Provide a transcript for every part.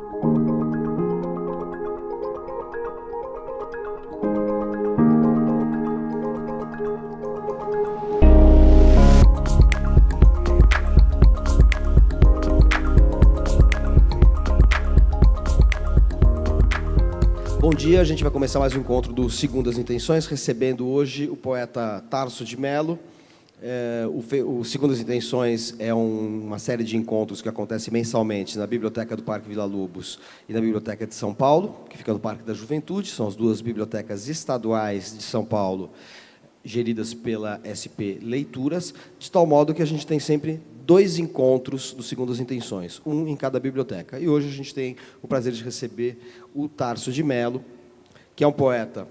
Bom dia, a gente vai começar mais um encontro do Segundas Intenções, recebendo hoje o poeta Tarso de Melo. O Segundas Intenções é uma série de encontros que acontece mensalmente na Biblioteca do Parque Vila Lobos e na Biblioteca de São Paulo, que fica no Parque da Juventude. São as duas bibliotecas estaduais de São Paulo, geridas pela SP Leituras, de tal modo que a gente tem sempre 2 encontros do Segundas Intenções, um em cada biblioteca. E hoje a gente tem o prazer de receber o Tarso de Melo, que é um poeta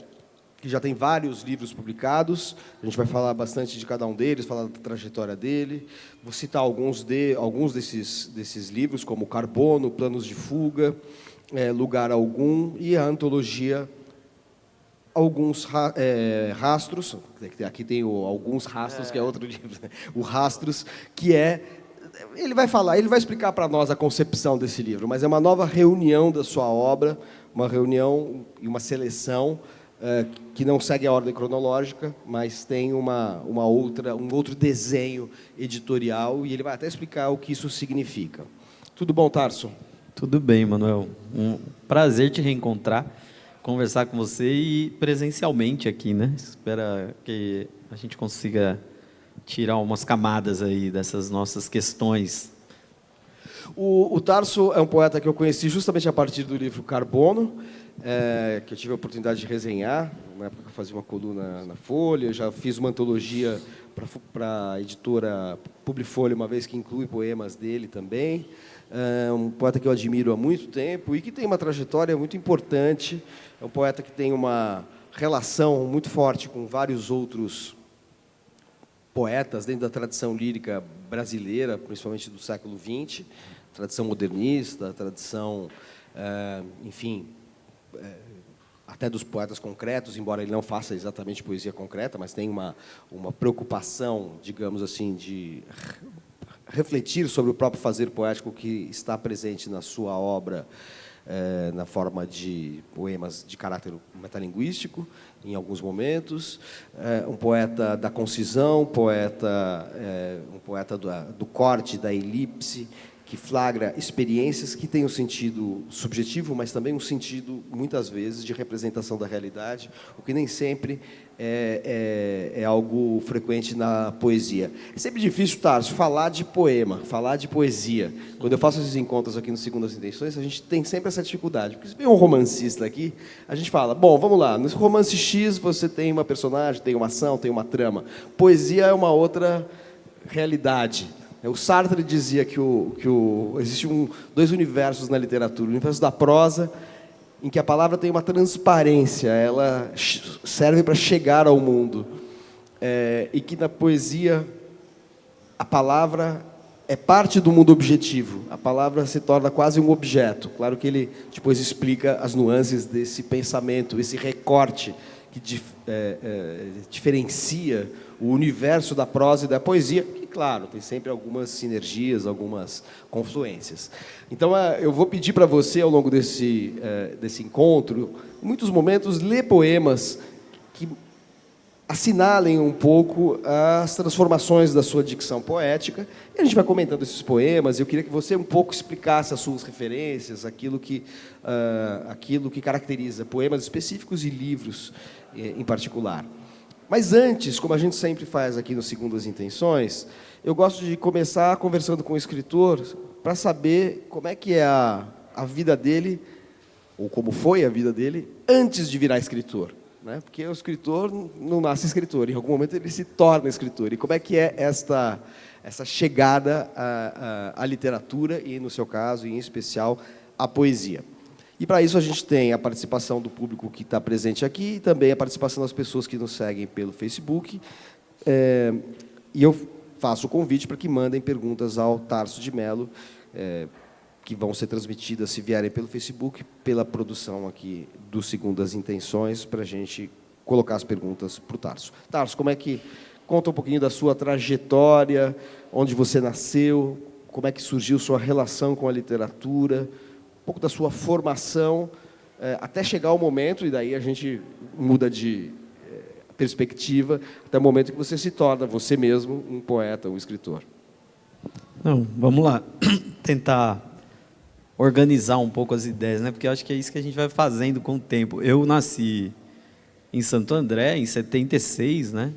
que já tem vários livros publicados. A gente vai falar bastante de cada um deles, falar da trajetória dele. Vou citar alguns desses livros, como Carbono, Planos de Fuga, Lugar Algum e a antologia Alguns Rastros. Aqui tem Alguns Rastros, que é outro livro. O Rastros, que ele vai explicar para nós a concepção desse livro, mas é uma nova reunião da sua obra, uma reunião e uma seleção que não segue a ordem cronológica, mas tem um outro desenho editorial, e ele vai até explicar o que isso significa. Tudo bom, Tarso? Tudo bem, Manuel. Um prazer te reencontrar, conversar com você e presencialmente aqui, né? Espero que a gente consiga tirar umas camadas aí dessas nossas questões. O Tarso é um poeta que eu conheci justamente a partir do livro Carbono, que eu tive a oportunidade de resenhar. Na época eu fazia uma coluna na Folha, já fiz uma antologia para a editora Publifolha, uma vez, que inclui poemas dele também. Um poeta que eu admiro há muito tempo e que tem uma trajetória muito importante. É um poeta que tem uma relação muito forte com vários outros poetas dentro da tradição lírica brasileira, principalmente do século XX, tradição modernista, tradição, enfim, até dos poetas concretos, embora ele não faça exatamente poesia concreta, mas tem uma preocupação, digamos assim, de refletir sobre o próprio fazer poético que está presente na sua obra, na forma de poemas de caráter metalinguístico, em alguns momentos. Um poeta da concisão, um poeta do corte, da elipse, que flagra experiências que têm um sentido subjetivo, mas também um sentido, muitas vezes, de representação da realidade, o que nem sempre é algo frequente na poesia. É sempre difícil, Tarso, falar de poema, falar de poesia. Quando eu faço esses encontros aqui no Segundas Intenções, a gente tem sempre essa dificuldade, porque se vem um romancista aqui, a gente fala, bom, vamos lá, no romance X você tem uma personagem, tem uma ação, tem uma trama. Poesia é uma outra realidade. O Sartre dizia que existem 2 universos na literatura: o universo da prosa, em que a palavra tem uma transparência, ela serve para chegar ao mundo, e que na poesia a palavra é parte do mundo objetivo, a palavra se torna quase um objeto. Claro que ele depois explica as nuances desse pensamento, esse recorte que diferencia o universo da prosa e da poesia, que, claro, tem sempre algumas sinergias, algumas confluências. Então, eu vou pedir para você, ao longo desse encontro, em muitos momentos, ler poemas que assinalem um pouco as transformações da sua dicção poética, e a gente vai comentando esses poemas. Eu queria que você um pouco explicasse as suas referências, aquilo que caracteriza poemas específicos e livros em particular. Mas antes, como a gente sempre faz aqui no Segundas Intenções, eu gosto de começar conversando com o escritor para saber como é que é a vida dele, ou como foi a vida dele, antes de virar escritor, né? Porque o escritor não nasce escritor, em algum momento ele se torna escritor. E como é que é essa chegada à literatura e, no seu caso, em especial, à poesia? E, para isso, a gente tem a participação do público que está presente aqui e também a participação das pessoas que nos seguem pelo Facebook. E eu faço o convite para que mandem perguntas ao Tarso de Melo, que vão ser transmitidas, se vierem pelo Facebook, pela produção aqui do Segundas Intenções, para a gente colocar as perguntas para o Tarso. Tarso, como é que... Conta um pouquinho da sua trajetória, onde você nasceu, como é que surgiu sua relação com a literatura. pouco da sua formação, até chegar o momento, e daí a gente muda de perspectiva, até o momento que você se torna, você mesmo, um poeta, um escritor. Não, vamos lá, tentar organizar um pouco as ideias, né? Porque eu acho que é isso que a gente vai fazendo com o tempo. Eu nasci em Santo André, em 76, né?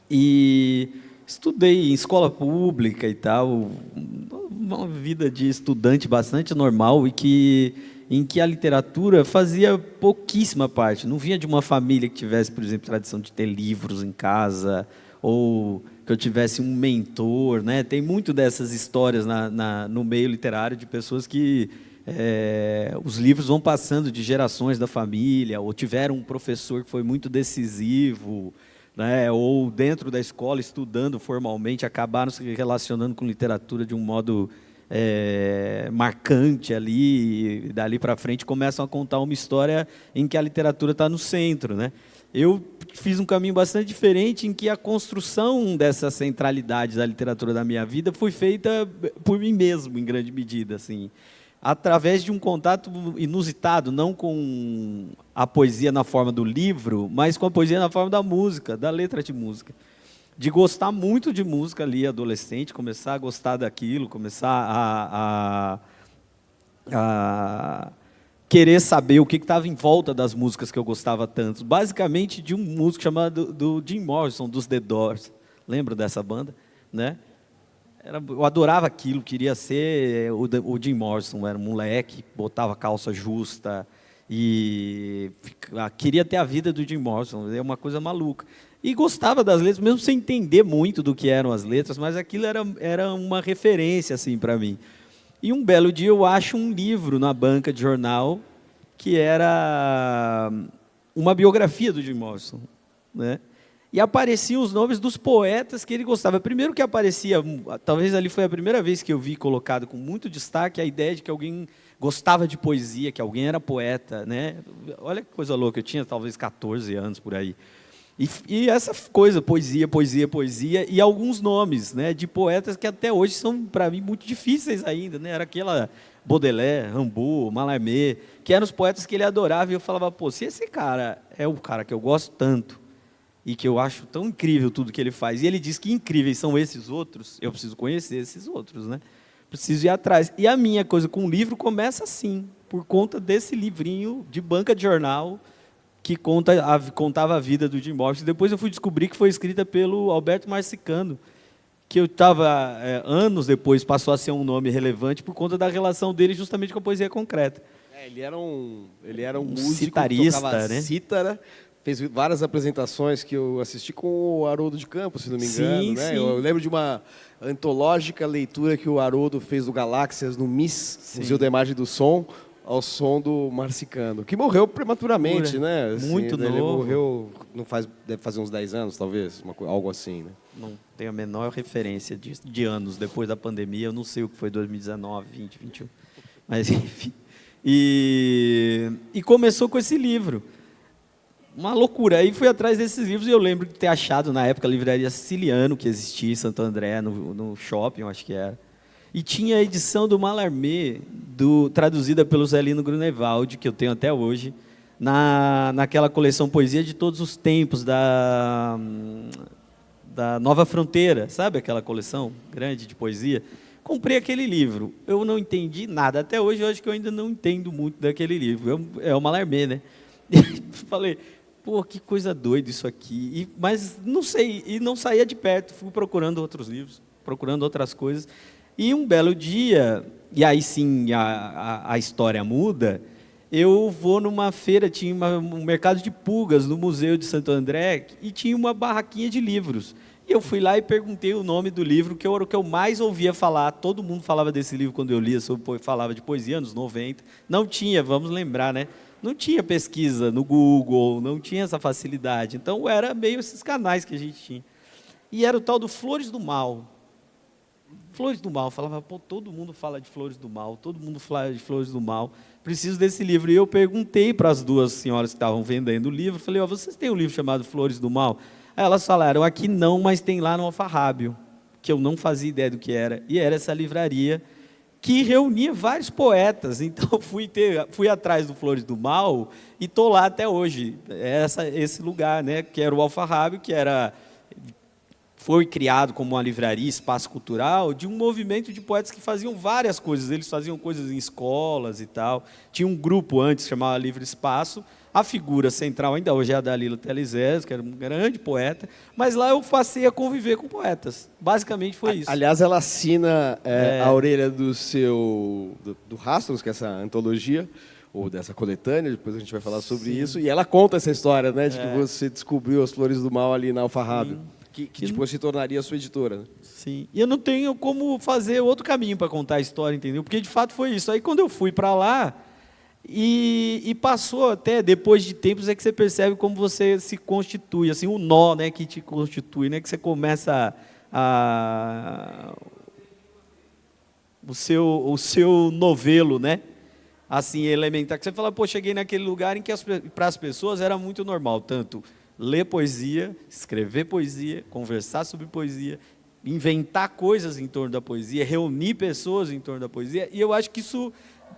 E estudei em escola pública e tal, uma vida de estudante bastante normal em que a literatura fazia pouquíssima parte. Não vinha de uma família que tivesse, por exemplo, tradição de ter livros em casa, ou que eu tivesse um mentor, né? Tem muito dessas histórias no meio literário de pessoas que os livros vão passando de gerações da família, ou tiveram um professor que foi muito decisivo, né? Ou dentro da escola, estudando formalmente, acabaram se relacionando com literatura de um modo marcante ali, e dali para frente começam a contar uma história em que a literatura está no centro, né? Eu fiz um caminho bastante diferente, em que a construção dessa centralidade da literatura da minha vida foi feita por mim mesmo, em grande medida, assim, através de um contato inusitado, não com a poesia na forma do livro, mas com a poesia na forma da música, da letra de música. De gostar muito de música ali, adolescente, começar a gostar daquilo, começar a querer saber o que estava em volta das músicas que eu gostava tanto. Basicamente de um músico chamado do Jim Morrison, dos The Doors. Lembra dessa banda? Né? Eu adorava aquilo, queria ser o Jim Morrison. Era um moleque, botava calça justa e queria ter a vida do Jim Morrison. É uma coisa maluca. E gostava das letras, mesmo sem entender muito do que eram as letras, mas aquilo era uma referência assim, para mim. E um belo dia eu acho um livro na banca de jornal que era uma biografia do Jim Morrison, né? E apareciam os nomes dos poetas que ele gostava. Primeiro que aparecia, talvez ali foi a primeira vez que eu vi colocado com muito destaque a ideia de que alguém gostava de poesia, que alguém era poeta, né? Olha que coisa louca, eu tinha talvez 14 anos por aí. E essa coisa, poesia, e alguns nomes, né, de poetas que até hoje são, para mim, muito difíceis ainda, né? Era aquela Baudelaire, Rimbaud, Mallarmé, que eram os poetas que ele adorava, e eu falava, pô, se esse cara é o cara que eu gosto tanto, e que eu acho tão incrível tudo que ele faz, e ele diz que incríveis são esses outros, eu preciso conhecer esses outros, né? Preciso ir atrás. E a minha coisa com o livro começa assim, por conta desse livrinho de banca de jornal, que contava a vida do Jim Morrison. Depois eu fui descobrir que foi escrita pelo Alberto Marsicano, que eu estava, anos depois, passou a ser um nome relevante por conta da relação dele justamente com a poesia concreta. Ele era um músico, citarista, tocava né? cítara, fez várias apresentações que eu assisti com o Haroldo de Campos, se não me engano. Sim, né? sim. Eu lembro de uma antológica leitura que o Haroldo fez do Galáxias no MIS, Museu da Imagem e do Som, ao som do Marsicano, que morreu prematuramente, né? Assim, muito novo. Ele morreu, deve fazer uns 10 anos, talvez, algo assim, né? Não tenho a menor referência de anos depois da pandemia, eu não sei o que foi 2019, 20, 21, mas enfim. E começou com esse livro. Uma loucura. Aí fui atrás desses livros e eu lembro de ter achado, na época, a livraria Siciliano, que existia em Santo André, no shopping, eu acho que era. E tinha a edição do Mallarmé, traduzida pelo Zelino Grunewald, que eu tenho até hoje, naquela coleção Poesia de Todos os Tempos, da Nova Fronteira, sabe aquela coleção grande de poesia? Comprei aquele livro, eu não entendi nada, até hoje eu acho que eu ainda não entendo muito daquele livro, é o Mallarmé, né? E falei, pô, que coisa doida isso aqui, mas não sei, e não saía de perto, fui procurando outros livros, procurando outras coisas. E um belo dia, e aí sim a história muda, eu vou numa feira, tinha um mercado de pulgas no Museu de Santo André, e tinha uma barraquinha de livros. E eu fui lá e perguntei o nome do livro, que era o que eu mais ouvia falar. Todo mundo falava desse livro quando eu lia, falava de poesia, anos 90. Não tinha, vamos lembrar, né? Não tinha pesquisa no Google, não tinha essa facilidade. Então, era meio esses canais que a gente tinha. E era o tal do Flores do Mal. Flores do Mal, falava, pô, todo mundo fala de Flores do Mal, todo mundo fala de Flores do Mal, preciso desse livro. E eu perguntei para as duas senhoras que estavam vendendo o livro, falei, vocês têm um livro chamado Flores do Mal? Aí elas falaram, aqui não, mas tem lá no Alfarrábio, que eu não fazia ideia do que era. E era essa livraria que reunia vários poetas. Então, fui atrás do Flores do Mal e estou lá até hoje. Esse lugar, né, que era o Alfarrábio, foi criado como uma livraria, espaço cultural, de um movimento de poetas que faziam várias coisas. Eles faziam coisas em escolas e tal. Tinha um grupo antes, chamava Livre Espaço. A figura central ainda hoje é a Dalila Telizés, que era um grande poeta, mas lá eu passei a conviver com poetas. Basicamente foi isso. Aliás, ela assina a orelha do Rastros, que é essa antologia, ou dessa coletânea, depois a gente vai falar sobre isso, e ela conta essa história, né, de que você descobriu as Flores do Mal ali na Alfarrábio, que depois se tornaria a sua editora. Né? Sim, e eu não tenho como fazer outro caminho para contar a história, entendeu? Porque de fato foi isso. Aí quando eu fui para lá, e passou até, depois de tempos, é que você percebe como você se constitui, assim, o nó, né, que te constitui, né, que você começa o seu novelo, né, assim, elementar, que você fala, pô, cheguei naquele lugar em que para as pessoas era muito normal, tanto ler poesia, escrever poesia, conversar sobre poesia, inventar coisas em torno da poesia, reunir pessoas em torno da poesia, e eu acho que isso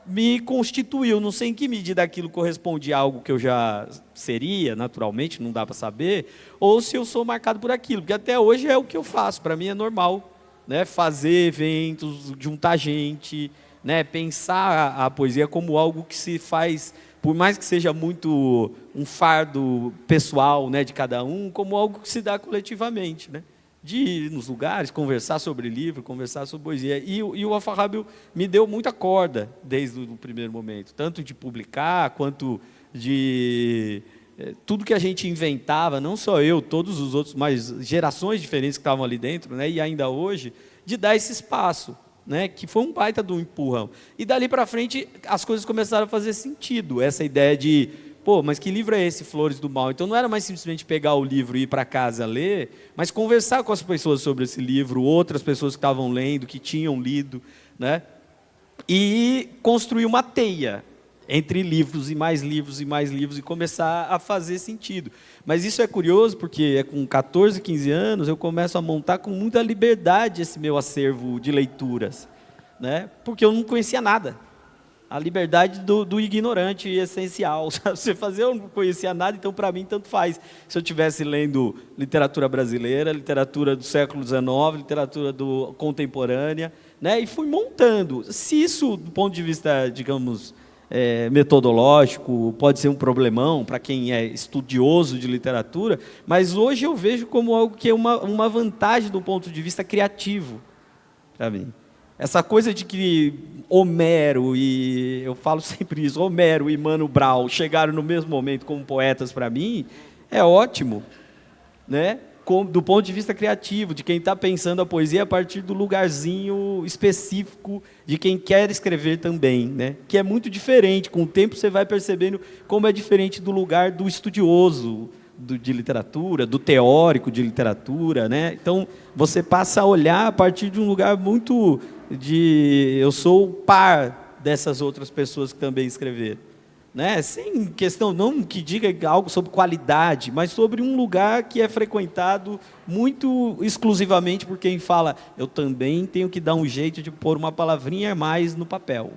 me constituiu, não sei em que medida aquilo corresponde a algo que eu já seria, naturalmente, não dá para saber, ou se eu sou marcado por aquilo, porque até hoje é o que eu faço, para mim é normal, né? Fazer eventos, juntar gente, né? Pensar a poesia como algo que se faz, por mais que seja muito um fardo pessoal, né, de cada um, como algo que se dá coletivamente, né? De ir nos lugares, conversar sobre livro, conversar sobre poesia. E o Alfarrábio me deu muita corda desde o primeiro momento, tanto de publicar, quanto de tudo que a gente inventava, não só eu, todos os outros, mas gerações diferentes que estavam ali dentro, né, e ainda hoje, de dar esse espaço, né, que foi um baita do empurrão. E dali para frente, as coisas começaram a fazer sentido, essa ideia de, pô, mas que livro é esse, Flores do Mal? Então não era mais simplesmente pegar o livro e ir para casa ler, mas conversar com as pessoas sobre esse livro, outras pessoas que estavam lendo, que tinham lido, né? E construir uma teia entre livros e mais livros e mais livros e começar a fazer sentido. Mas isso é curioso porque com 14, 15 anos eu começo a montar com muita liberdade esse meu acervo de leituras, né? Porque eu não conhecia nada. A liberdade do ignorante essencial. Você fazer, eu não conhecia nada, então para mim tanto faz. Se eu estivesse lendo literatura brasileira, literatura do século XIX, literatura contemporânea, né? E fui montando. Se isso, do ponto de vista, digamos, metodológico, pode ser um problemão para quem é estudioso de literatura, mas hoje eu vejo como algo que é uma vantagem do ponto de vista criativo para mim. Essa coisa de que Homero e, eu falo sempre isso, Homero e Mano Brown chegaram no mesmo momento como poetas para mim, é ótimo, né? Do ponto de vista criativo, de quem está pensando a poesia a partir do lugarzinho específico de quem quer escrever também, né? Que é muito diferente, com o tempo você vai percebendo como é diferente do lugar do estudioso de literatura, do teórico de literatura, né? Então, você passa a olhar a partir de um lugar muito eu sou o par dessas outras pessoas que também escreveram, né? Sem questão, não que diga algo sobre qualidade, mas sobre um lugar que é frequentado muito exclusivamente por quem fala, eu também tenho que dar um jeito de pôr uma palavrinha a mais no papel,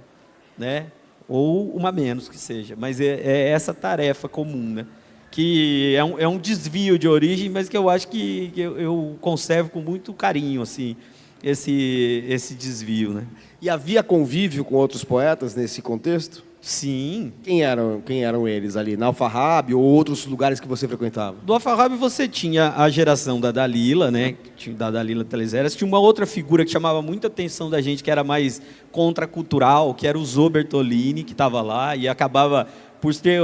né? Ou uma menos que seja, mas é essa tarefa comum, né? Que é um desvio de origem, mas que eu acho que eu conservo com muito carinho, assim, esse desvio, né? E havia convívio com outros poetas nesse contexto? Sim. Quem eram eles ali? Na Alfarrábio ou outros lugares que você frequentava? Do Alfarrábio você tinha a geração da Dalila, né? Da Dalila Telizés. Tinha uma outra figura que chamava muita atenção da gente, que era mais contracultural, que era o Zô Bertolini, que estava lá e acabava por ter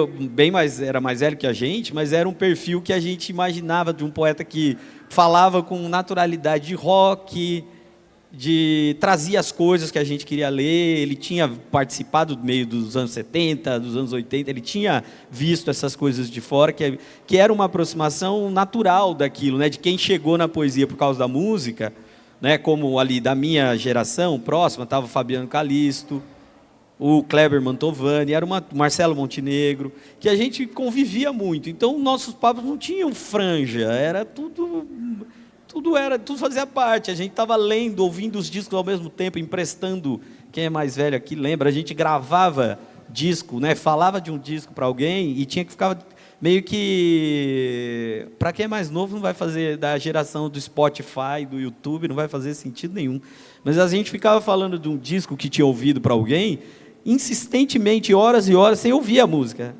era mais velho que a gente, mas era um perfil que a gente imaginava de um poeta que falava com naturalidade de rock, trazia as coisas que a gente queria ler. Ele tinha participado do meio dos anos 70, dos anos 80, ele tinha visto essas coisas de fora, que era uma aproximação natural daquilo, né? De quem chegou na poesia por causa da música, né? Como ali da minha geração próxima, estava o Fabiano Calisto, o Kleber Mantovani, era Marcelo Montenegro, que a gente convivia muito. Então, nossos papos não tinham franja, era tudo tudo fazia parte. A gente estava lendo, ouvindo os discos ao mesmo tempo, emprestando. Quem é mais velho aqui lembra, a gente gravava disco, né? Falava de um disco para alguém e tinha que ficar meio que... Para quem é mais novo, não vai fazer, da geração do Spotify, do YouTube, não vai fazer sentido nenhum. Mas a gente ficava falando de um disco que tinha ouvido para alguém, insistentemente, horas e horas, sem ouvir a música,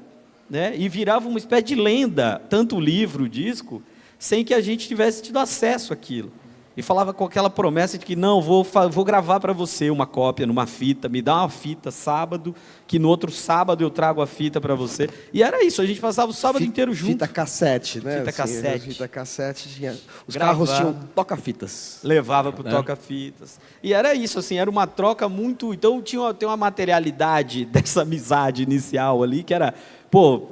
né? E virava uma espécie de lenda, tanto o livro, o disco, sem que a gente tivesse tido acesso àquilo. E falava com aquela promessa de que, não, vou gravar para você uma cópia numa fita, me dá uma fita sábado, que no outro sábado eu trago a fita para você. E era isso, a gente passava o sábado inteiro junto. Fita cassete, né? Fita cassete. Fita cassete, os Gravava. carros tinham toca-fitas. Levava para o toca-fitas. E era isso, assim, era uma troca muito... Então, tem uma materialidade dessa amizade inicial ali, que era, pô,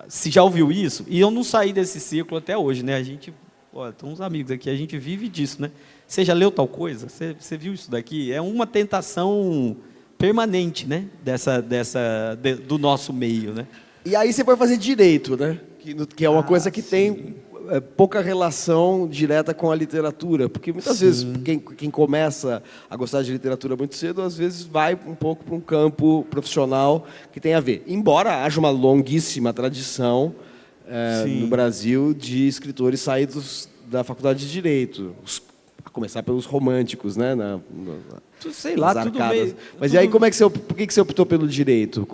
você já ouviu isso? E eu não saí desse ciclo até hoje, né? A gente... Olha, tem uns amigos aqui, a gente vive disso, né? Você já leu tal coisa? Você viu isso daqui? É uma tentação permanente, né? Do nosso meio, né? E aí você foi fazer direito, né? Que é uma coisa que tem pouca relação direta com a literatura, porque muitas vezes quem começa a gostar de literatura muito cedo, às vezes vai um pouco para um campo profissional que tem a ver. Embora haja uma longuíssima tradição no Brasil de escritores saídos da faculdade de Direito, a começar pelos românticos, né? Sei lá, tudo meio... Mas e aí, por que você optou pelo Direito?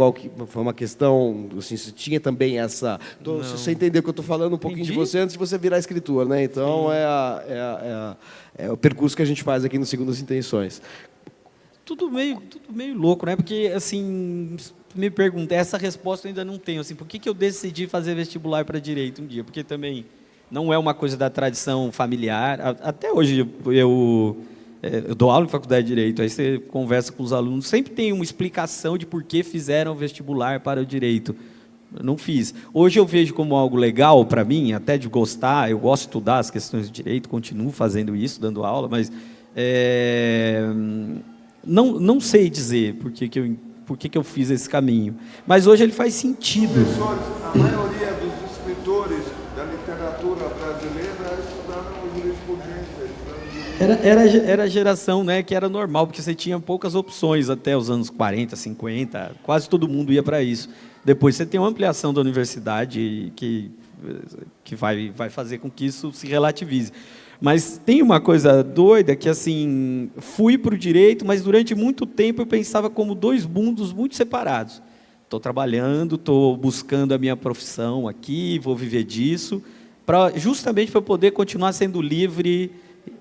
Foi uma questão, assim, você tinha também essa... Se você entender o que eu estou falando um pouquinho de você, antes de você virar escritor, né? Então, é o percurso que a gente faz aqui no Segundas Intenções. Tudo meio louco, né? Porque, assim... Me pergunta, essa resposta eu ainda não tenho, assim, por que eu decidi fazer vestibular para Direito um dia? Porque também não é uma coisa da tradição familiar. Até hoje eu dou aula em faculdade de Direito, aí você conversa com os alunos, sempre tem uma explicação de por que fizeram vestibular para o Direito. Eu não fiz. Hoje eu vejo como algo legal para mim, até de gostar, eu gosto de estudar as questões de Direito, continuo fazendo isso, dando aula, mas não sei dizer por que eu fiz esse caminho. Mas hoje ele faz sentido. Professores, a maioria dos escritores da literatura brasileira estudaram jurisprudência. Era a geração, né, que era normal, porque você tinha poucas opções até os anos 40, 50, quase todo mundo ia para isso. Depois você tem uma ampliação da universidade que vai fazer com que isso se relativize. Mas tem uma coisa doida que, assim, fui para o Direito, mas durante muito tempo eu pensava como dois mundos muito separados. Estou trabalhando, estou buscando a minha profissão aqui, vou viver disso, justamente para poder continuar sendo livre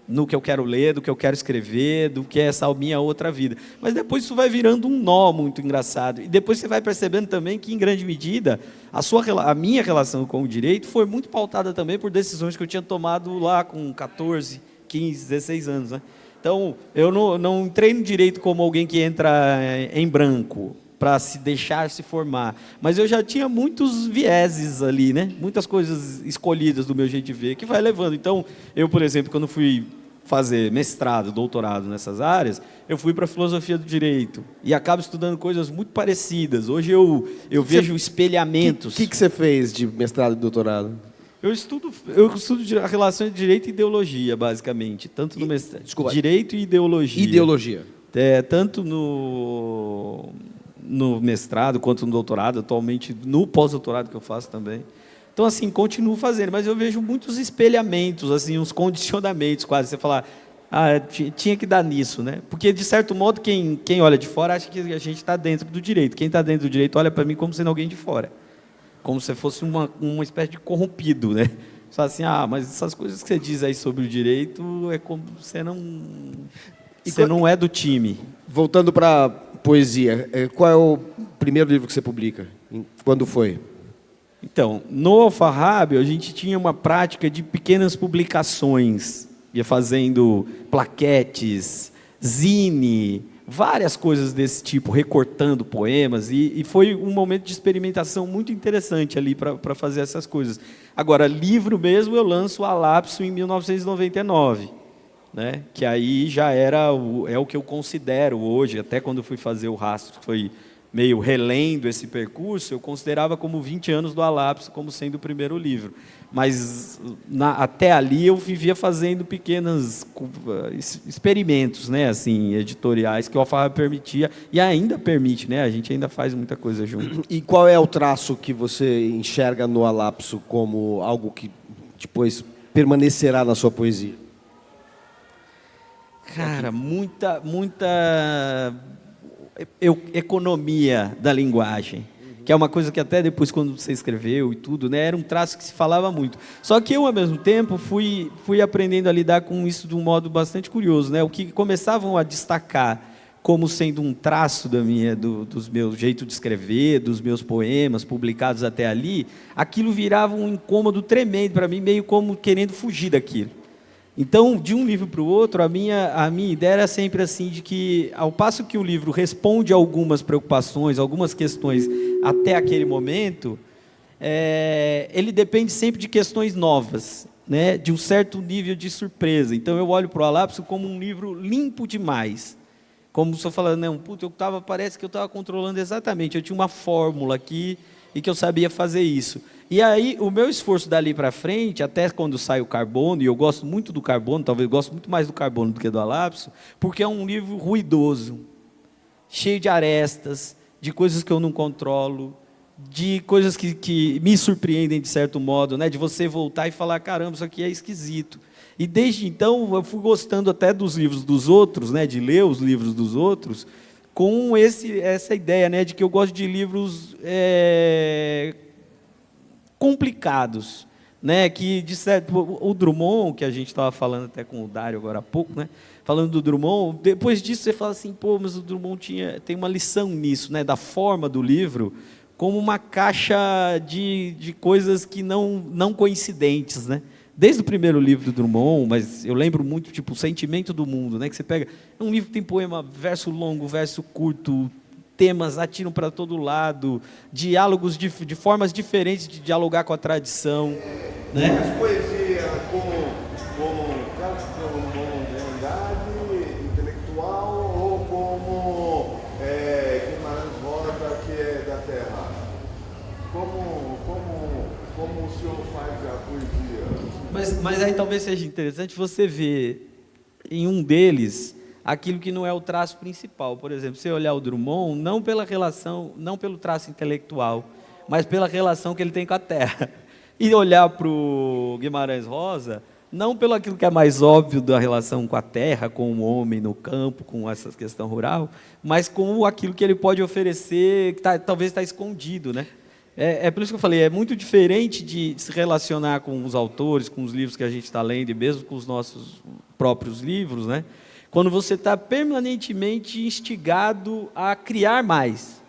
no que eu quero ler, do que eu quero escrever, do que é essa minha outra vida. Mas depois isso vai virando um nó muito engraçado. E depois você vai percebendo também que, em grande medida, a minha relação com o direito foi muito pautada também por decisões que eu tinha tomado lá com 14, 15, 16 anos. Né? Então, eu não entrei no direito como alguém que entra em branco para se deixar se formar. Mas eu já tinha muitos vieses ali, né? Muitas coisas escolhidas do meu jeito de ver, que vai levando. Então, eu, por exemplo, quando fui fazer mestrado, doutorado nessas áreas, eu fui para a filosofia do direito e acabo estudando coisas muito parecidas. Hoje eu vejo espelhamentos. O que você fez de mestrado e doutorado? Eu estudo a relação de direito e ideologia, basicamente. Tanto no mestrado. Desculpa. Direito e ideologia. Ideologia. Tanto no mestrado quanto no doutorado, atualmente no pós-doutorado que eu faço também. Então, assim, continuo fazendo, mas eu vejo muitos espelhamentos, assim, uns condicionamentos quase. Você falar, tinha que dar nisso, né? Porque, de certo modo, quem olha de fora acha que a gente está dentro do direito. Quem está dentro do direito olha para mim como sendo alguém de fora. Como se fosse uma espécie de corrompido, né? Só assim, mas essas coisas que você diz aí sobre o direito é como você não é do time. Voltando para poesia, qual é o primeiro livro que você publica? Quando foi? Então, no Alfarrábio, a gente tinha uma prática de pequenas publicações, ia fazendo plaquetes, zine, várias coisas desse tipo, recortando poemas, e foi um momento de experimentação muito interessante ali para fazer essas coisas. Agora, livro mesmo, eu lanço a Lapso em 1999, né? Que aí já é o que eu considero hoje, até quando eu fui fazer o Rastro, que foi meio relendo esse percurso, eu considerava como 20 anos do Alápso como sendo o primeiro livro. Mas até ali eu vivia fazendo pequenos experimentos, né, assim, editoriais que o Alfarrabia permitia e ainda permite, né? A gente ainda faz muita coisa junto. E qual é o traço que você enxerga no Alápso como algo que depois permanecerá na sua poesia? Cara, muita economia da linguagem, que é uma coisa que até depois, quando você escreveu e tudo, né, era um traço que se falava muito. Só que eu, ao mesmo tempo, fui aprendendo a lidar com isso de um modo bastante curioso, né? O que começavam a destacar como sendo um traço dos meus jeitos de escrever, dos meus poemas publicados até ali, aquilo virava um incômodo tremendo para mim, meio como querendo fugir daquilo. Então, de um livro para o outro, a minha ideia era sempre assim, de que, ao passo que o livro responde a algumas preocupações, algumas questões até aquele momento, ele depende sempre de questões novas, né, de um certo nível de surpresa. Então, eu olho para o Alápso como um livro limpo demais. Como se eu falando, não, parece que eu estava controlando exatamente, eu tinha uma fórmula aqui e que eu sabia fazer isso. E aí, o meu esforço dali para frente, até quando sai o Carbono, e eu gosto muito do Carbono, talvez eu gosto muito mais do Carbono do que do Alápso, porque é um livro ruidoso, cheio de arestas, de coisas que eu não controlo, de coisas que me surpreendem de certo modo, né? De você voltar e falar, caramba, isso aqui é esquisito. E desde então, eu fui gostando até dos livros dos outros, né? De ler os livros dos outros, com essa ideia, né? De que eu gosto de livros complicados, né? Que de certo, o Drummond, que a gente estava falando até com o Dário agora há pouco, né? Falando do Drummond, depois disso você fala assim, pô, mas o Drummond tem uma lição nisso, né? Da forma do livro como uma caixa de coisas que não coincidentes, né? Desde o primeiro livro do Drummond, mas eu lembro muito, tipo, O Sentimento do Mundo, né? Que você pega, é um livro que tem poema, verso longo, verso curto, temas atiram para todo lado, diálogos de formas diferentes de dialogar com a tradição, né? Mas poesia como modernidade intelectual ou como Guimarães Rosa, que é da terra? Como o senhor faz a poesia? Mas aí talvez seja interessante você ver em um deles aquilo que não é o traço principal. Por exemplo, você olhar o Drummond, não pela relação, não pelo traço intelectual, mas pela relação que ele tem com a terra. E olhar para o Guimarães Rosa, não pelo aquilo que é mais óbvio da relação com a terra, com o homem no campo, com essa questão rural, mas com aquilo que ele pode oferecer, que talvez está escondido, né? É por isso que eu falei, é muito diferente de se relacionar com os autores, com os livros que a gente está lendo, e mesmo com os nossos próprios livros, né? Quando você está permanentemente instigado a criar mais,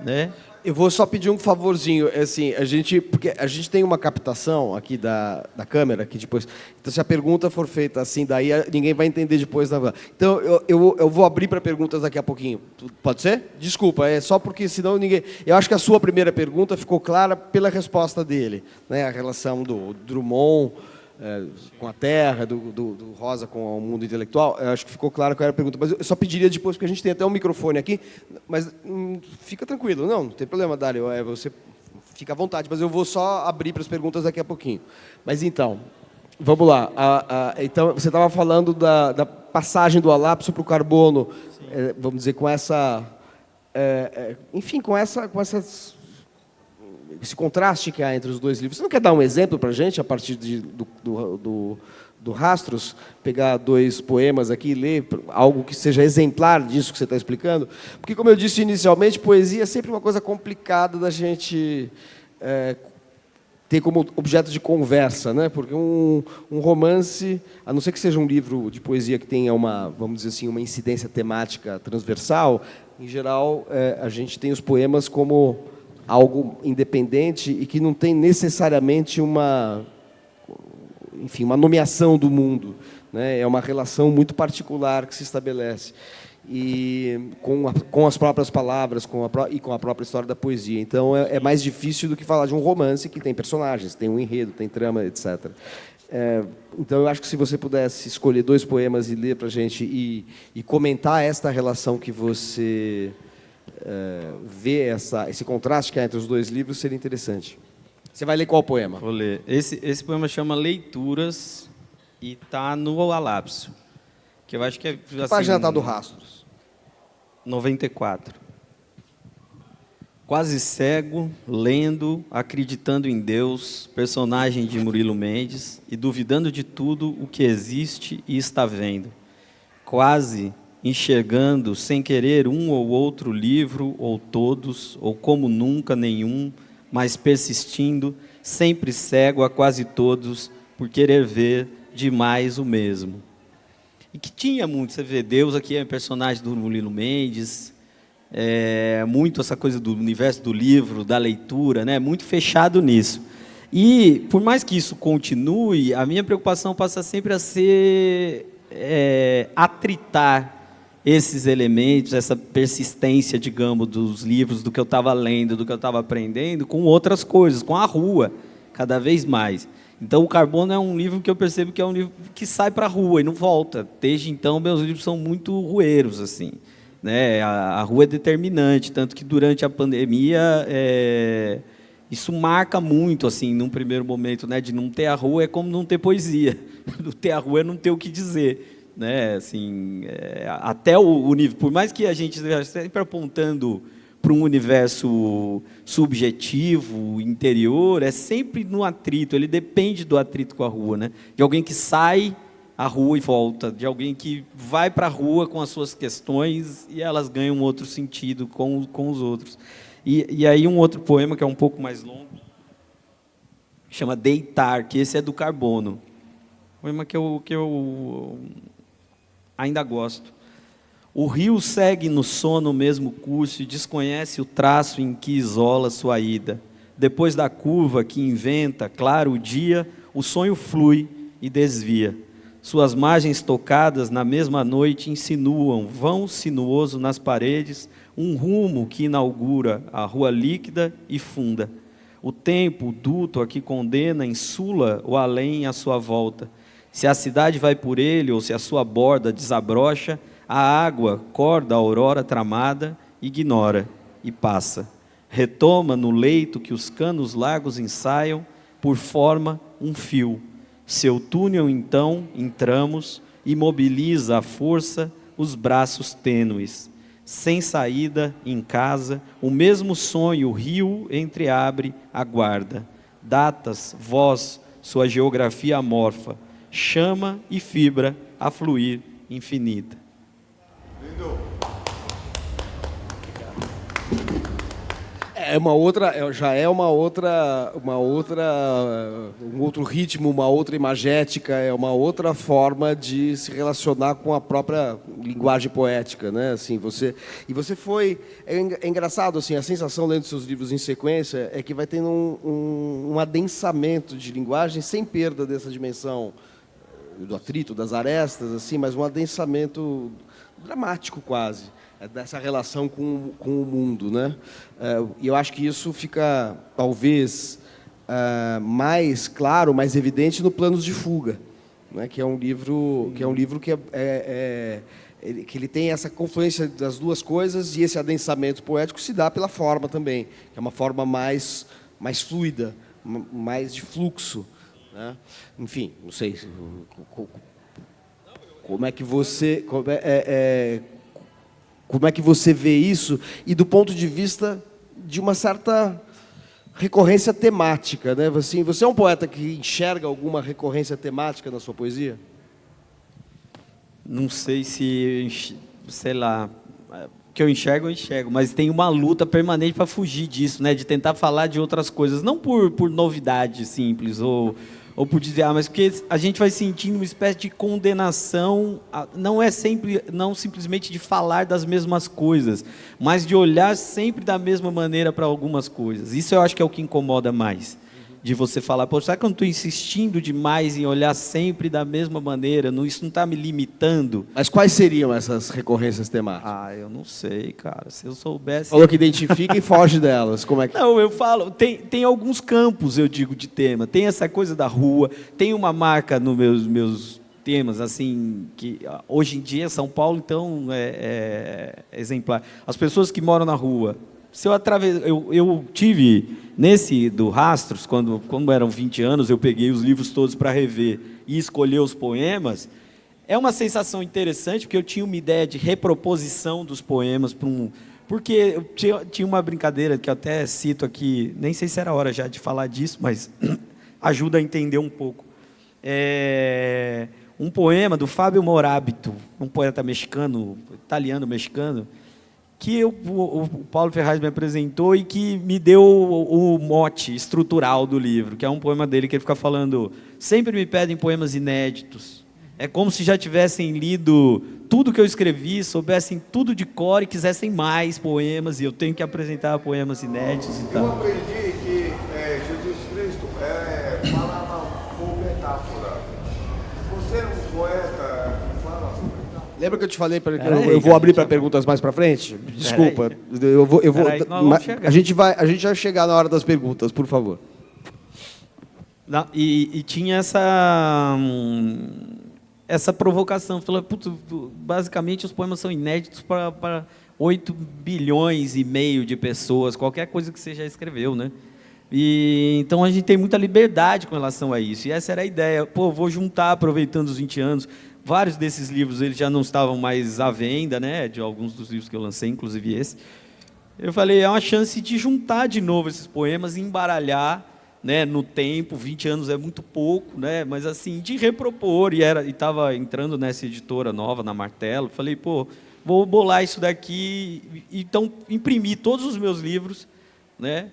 né? Eu vou só pedir um favorzinho, assim, porque a gente tem uma captação aqui da câmera, que depois, então se a pergunta for feita assim, daí ninguém vai entender depois. Então eu vou abrir para perguntas daqui a pouquinho, pode ser? Desculpa, é só porque senão ninguém... Eu acho que a sua primeira pergunta ficou clara pela resposta dele, né? A relação do Drummond com a terra, do Rosa com o mundo intelectual. Eu acho que ficou claro qual era a pergunta, mas eu só pediria depois, porque a gente tem até um microfone aqui, mas fica tranquilo, não tem problema, Dário, você fica à vontade, mas eu vou só abrir para as perguntas daqui a pouquinho. Mas então, vamos lá. Então, você estava falando da passagem do Alápso para o Carbono, vamos dizer, com essa... enfim, com essas... esse contraste que há entre os dois livros. Você não quer dar um exemplo para a gente, a partir do Rastros, pegar dois poemas aqui e ler algo que seja exemplar disso que você está explicando? Porque, como eu disse inicialmente, poesia é sempre uma coisa complicada da gente ter como objeto de conversa, né? Porque um romance, a não ser que seja um livro de poesia que tenha vamos dizer assim, uma incidência temática transversal, em geral, a gente tem os poemas como algo independente e que não tem necessariamente uma nomeação do mundo, né? É uma relação muito particular que se estabelece e com as próprias palavras, e com a própria história da poesia. Então é mais difícil do que falar de um romance que tem personagens, tem um enredo, tem trama, etc. Então eu acho que se você pudesse escolher dois poemas e ler para a gente e comentar esta relação que você ver esse contraste que há entre os dois livros, seria interessante. Você vai ler qual poema? Vou ler. Esse poema chama Leituras e está no Alápsio, que eu acho que é... Que página está do Rastros? 94. Quase cego, lendo, acreditando em Deus, personagem de Murilo Mendes, e duvidando de tudo o que existe e está vendo. Quase enxergando, sem querer, um ou outro livro, ou todos, ou como nunca nenhum, mas persistindo, sempre cego a quase todos, por querer ver demais o mesmo. E que tinha muito, você vê, Deus aqui é personagem do Murilo Mendes, muito essa coisa do universo do livro, da leitura, né? Muito fechado nisso. E, por mais que isso continue, a minha preocupação passa sempre a ser atritar esses elementos, essa persistência, digamos, dos livros, do que eu estava lendo, do que eu estava aprendendo, com outras coisas, com a rua, cada vez mais. Então, o Carbono é um livro que eu percebo que é um livro que sai para a rua e não volta. Desde então, meus livros são muito rueiros, assim, né? A rua é determinante, tanto que durante a pandemia isso marca muito, assim, num primeiro momento, né? De não ter a rua é como não ter poesia. Não ter a rua é não ter o que dizer. Né, assim, até o nível, por mais que a gente esteja sempre apontando para um universo subjetivo, interior, é sempre no atrito, ele depende do atrito com a rua, né? De alguém que sai à rua e volta, de alguém que vai para a rua com as suas questões e elas ganham outro sentido com os outros. E aí um outro poema que é um pouco mais longo, chama Deitar, que esse é do Carbono. Poema que eu ainda gosto. O rio segue no sono o mesmo curso e desconhece o traço em que isola sua ida. Depois da curva que inventa, claro o dia, o sonho flui e desvia. Suas margens tocadas na mesma noite insinuam, vão sinuoso nas paredes, um rumo que inaugura a rua líquida e funda. O tempo, o duto a que condena, insula o além à sua volta. Se a cidade vai por ele, ou se a sua borda desabrocha, a água, corda a aurora tramada, ignora e passa. Retoma no leito que os canos largos ensaiam, por forma um fio. Seu túnel, então, entramos, imobiliza à força os braços tênues. Sem saída, em casa, o mesmo sonho o rio entreabre, aguarda. Datas, voz, sua geografia amorfa, chama e fibra a fluir infinita. Lindo. Um outro ritmo, uma outra imagética, é uma outra forma de se relacionar com a própria linguagem poética, né? Assim, você foi, é engraçado assim, a sensação lendo seus livros em sequência é que vai tendo um adensamento de linguagem sem perda dessa dimensão do atrito, das arestas, assim, mas um adensamento dramático quase, dessa relação com o mundo, né? E eu acho que isso fica, talvez, mais claro, mais evidente no Planos de Fuga, né? Que é um livro que que ele tem essa confluência das duas coisas, e esse adensamento poético se dá pela forma também, que é uma forma mais fluida, mais de fluxo, né? Enfim, não sei como é que você vê isso, e do ponto de vista de uma certa recorrência temática, né? Assim, você é um poeta que enxerga alguma recorrência temática na sua poesia? Não sei se, sei lá, que eu enxergo, mas tem uma luta permanente para fugir disso, né? De tentar falar de outras coisas, não por novidade simples ou por dizer, mas porque a gente vai sentindo uma espécie de condenação, não simplesmente de falar das mesmas coisas, mas de olhar sempre da mesma maneira para algumas coisas. Isso eu acho que é o que incomoda mais. De você falar, pô, será que eu não estou insistindo demais em olhar sempre da mesma maneira? Isso não está me limitando? Mas quais seriam essas recorrências temáticas? Eu não sei, cara. Se eu soubesse... Falou que identifica e foge delas. Como é que... Não, eu falo, tem alguns campos, eu digo, de tema. Tem essa coisa da rua, tem uma marca nos meus temas, assim, que hoje em dia São Paulo, então, é exemplar. As pessoas que moram na rua, se eu tive, nesse do Rastros, quando eram 20 anos, eu peguei os livros todos para rever e escolher os poemas. É uma sensação interessante, porque eu tinha uma ideia de reproposição dos poemas porque eu tinha uma brincadeira que eu até cito aqui, nem sei se era hora já de falar disso, mas ajuda a entender um pouco. Um poema do Fábio Morabito, um poeta mexicano, italiano-mexicano, que o Paulo Ferraz me apresentou e que me deu o mote estrutural do livro, que é um poema dele que ele fica falando: sempre me pedem poemas inéditos. É como se já tivessem lido tudo que eu escrevi, soubessem tudo de cor e quisessem mais poemas, e eu tenho que apresentar poemas inéditos e tal. Eu aprendi que Jesus Cristo falava por metáfora. Você é um poeta que fala por metáfora? Lembra que eu te falei que eu vou abrir para perguntas mais para frente? Desculpa. Eu vou a gente vai chegar na hora das perguntas, por favor. Não, e tinha essa provocação. Falou, basicamente os poemas são inéditos para 8 bilhões e meio de pessoas, qualquer coisa que você já escreveu, né? E então a gente tem muita liberdade com relação a isso. E essa era a ideia. Vou juntar, aproveitando os 20 anos. Vários desses livros eles já não estavam mais à venda, né? De alguns dos livros que eu lancei, inclusive esse. Eu falei, é uma chance de juntar de novo esses poemas e embaralhar, né, no tempo. 20 anos é muito pouco, né, mas assim, de repropor, e estava entrando nessa editora nova, na Martelo. Falei, vou bolar isso daqui. Então, imprimi todos os meus livros, né,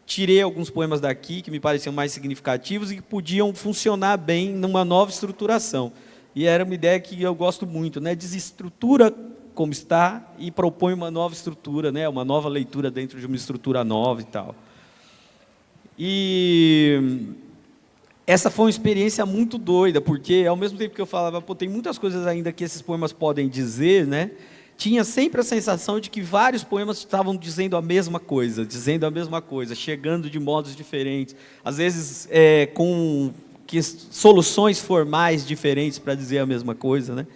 tirei alguns poemas daqui que me pareciam mais significativos e que podiam funcionar bem numa nova estruturação. E era uma ideia que eu gosto muito, né, desestrutura como está e propõe uma nova estrutura, né, uma nova leitura dentro de uma estrutura nova e tal. E essa foi uma experiência muito doida, porque ao mesmo tempo que eu falava, tem muitas coisas ainda que esses poemas podem dizer, né? Tinha sempre a sensação de que vários poemas estavam dizendo a mesma coisa, chegando de modos diferentes, às vezes com soluções formais diferentes para dizer a mesma coisa, né?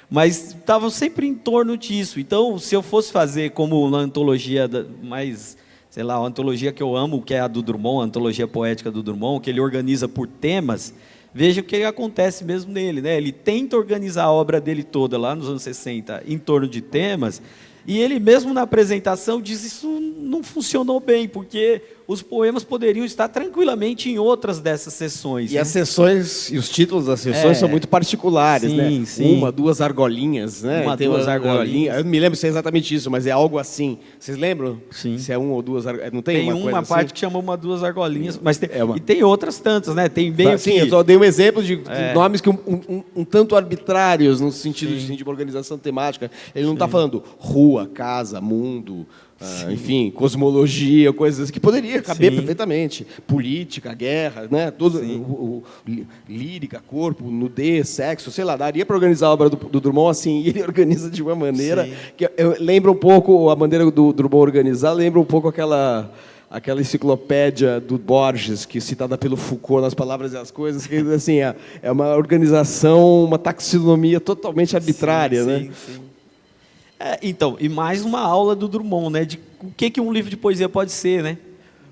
Mas estavam sempre em torno disso. Então, se eu fosse fazer como na antologia mais... sei lá, a antologia que eu amo, que é a do Drummond, a antologia poética do Drummond, que ele organiza por temas, veja o que acontece mesmo nele, né? Ele tenta organizar a obra dele toda, lá nos anos 60, em torno de temas, e ele mesmo na apresentação diz, isso não funcionou bem, porque os poemas poderiam estar tranquilamente em outras dessas sessões. E, né? As sessões, e os títulos das sessões são muito particulares, sim, né? Sim. 1, 2 argolinhas, né? Duas argolinhas. Eu não me lembro se é exatamente isso, mas é algo assim. Vocês lembram? Sim. Se é 1 ou 2 argolinhas. Não tem, tem uma coisa parte assim? que chama 1, 2 argolinhas, mas tem, e tem outras tantas, né? Tem bem sim, eu só dei um exemplo de nomes que um tanto arbitrários, no sentido de uma organização temática. Ele não está falando rua, casa, mundo... enfim, cosmologia, coisas que poderia caber perfeitamente. Política, guerra, né? Lírica, corpo, nudez, sexo, sei lá, daria para organizar a obra do Drummond assim, e ele organiza de uma maneira que lembra um pouco, a maneira do Drummond organizar, lembra um pouco aquela enciclopédia do Borges, que é citada pelo Foucault nas Palavras e as Coisas, que assim, é uma organização, uma taxonomia totalmente arbitrária, né? Sim. Então, e mais uma aula do Drummond, né, de o que um livro de poesia pode ser, né?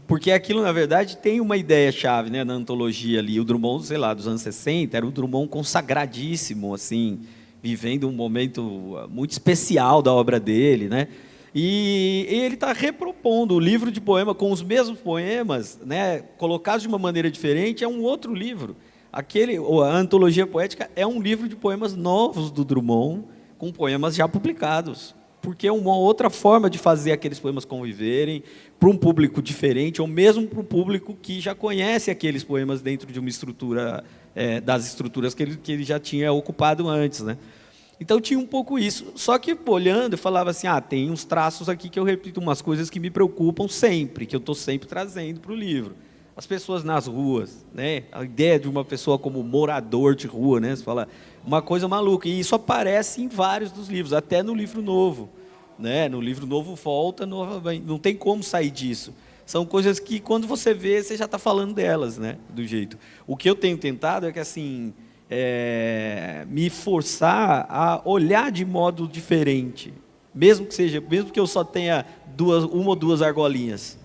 Porque aquilo, na verdade, tem uma ideia-chave, né, na antologia ali. O Drummond, sei lá, dos anos 60, era um Drummond consagradíssimo, assim, vivendo um momento muito especial da obra dele, né? E ele está repropondo o livro de poema com os mesmos poemas, né, colocados de uma maneira diferente, é um outro livro. A antologia poética é um livro de poemas novos do Drummond, com poemas já publicados, porque é uma outra forma de fazer aqueles poemas conviverem para um público diferente, ou mesmo para um público que já conhece aqueles poemas dentro de uma estrutura, das estruturas que ele já tinha ocupado antes, né? Então tinha um pouco isso, só que olhando eu falava assim, tem uns traços aqui que eu repito, umas coisas que me preocupam sempre, que eu estou sempre trazendo para o livro. As pessoas nas ruas, né? A ideia de uma pessoa como morador de rua, né? Você fala, uma coisa maluca, e isso aparece em vários dos livros, até no livro novo, né? No livro novo volta novamente, não tem como sair disso. São coisas que quando você vê, você já está falando delas, né? Do jeito. O que eu tenho tentado é que assim, me forçar a olhar de modo diferente, mesmo que eu só tenha uma ou duas argolinhas,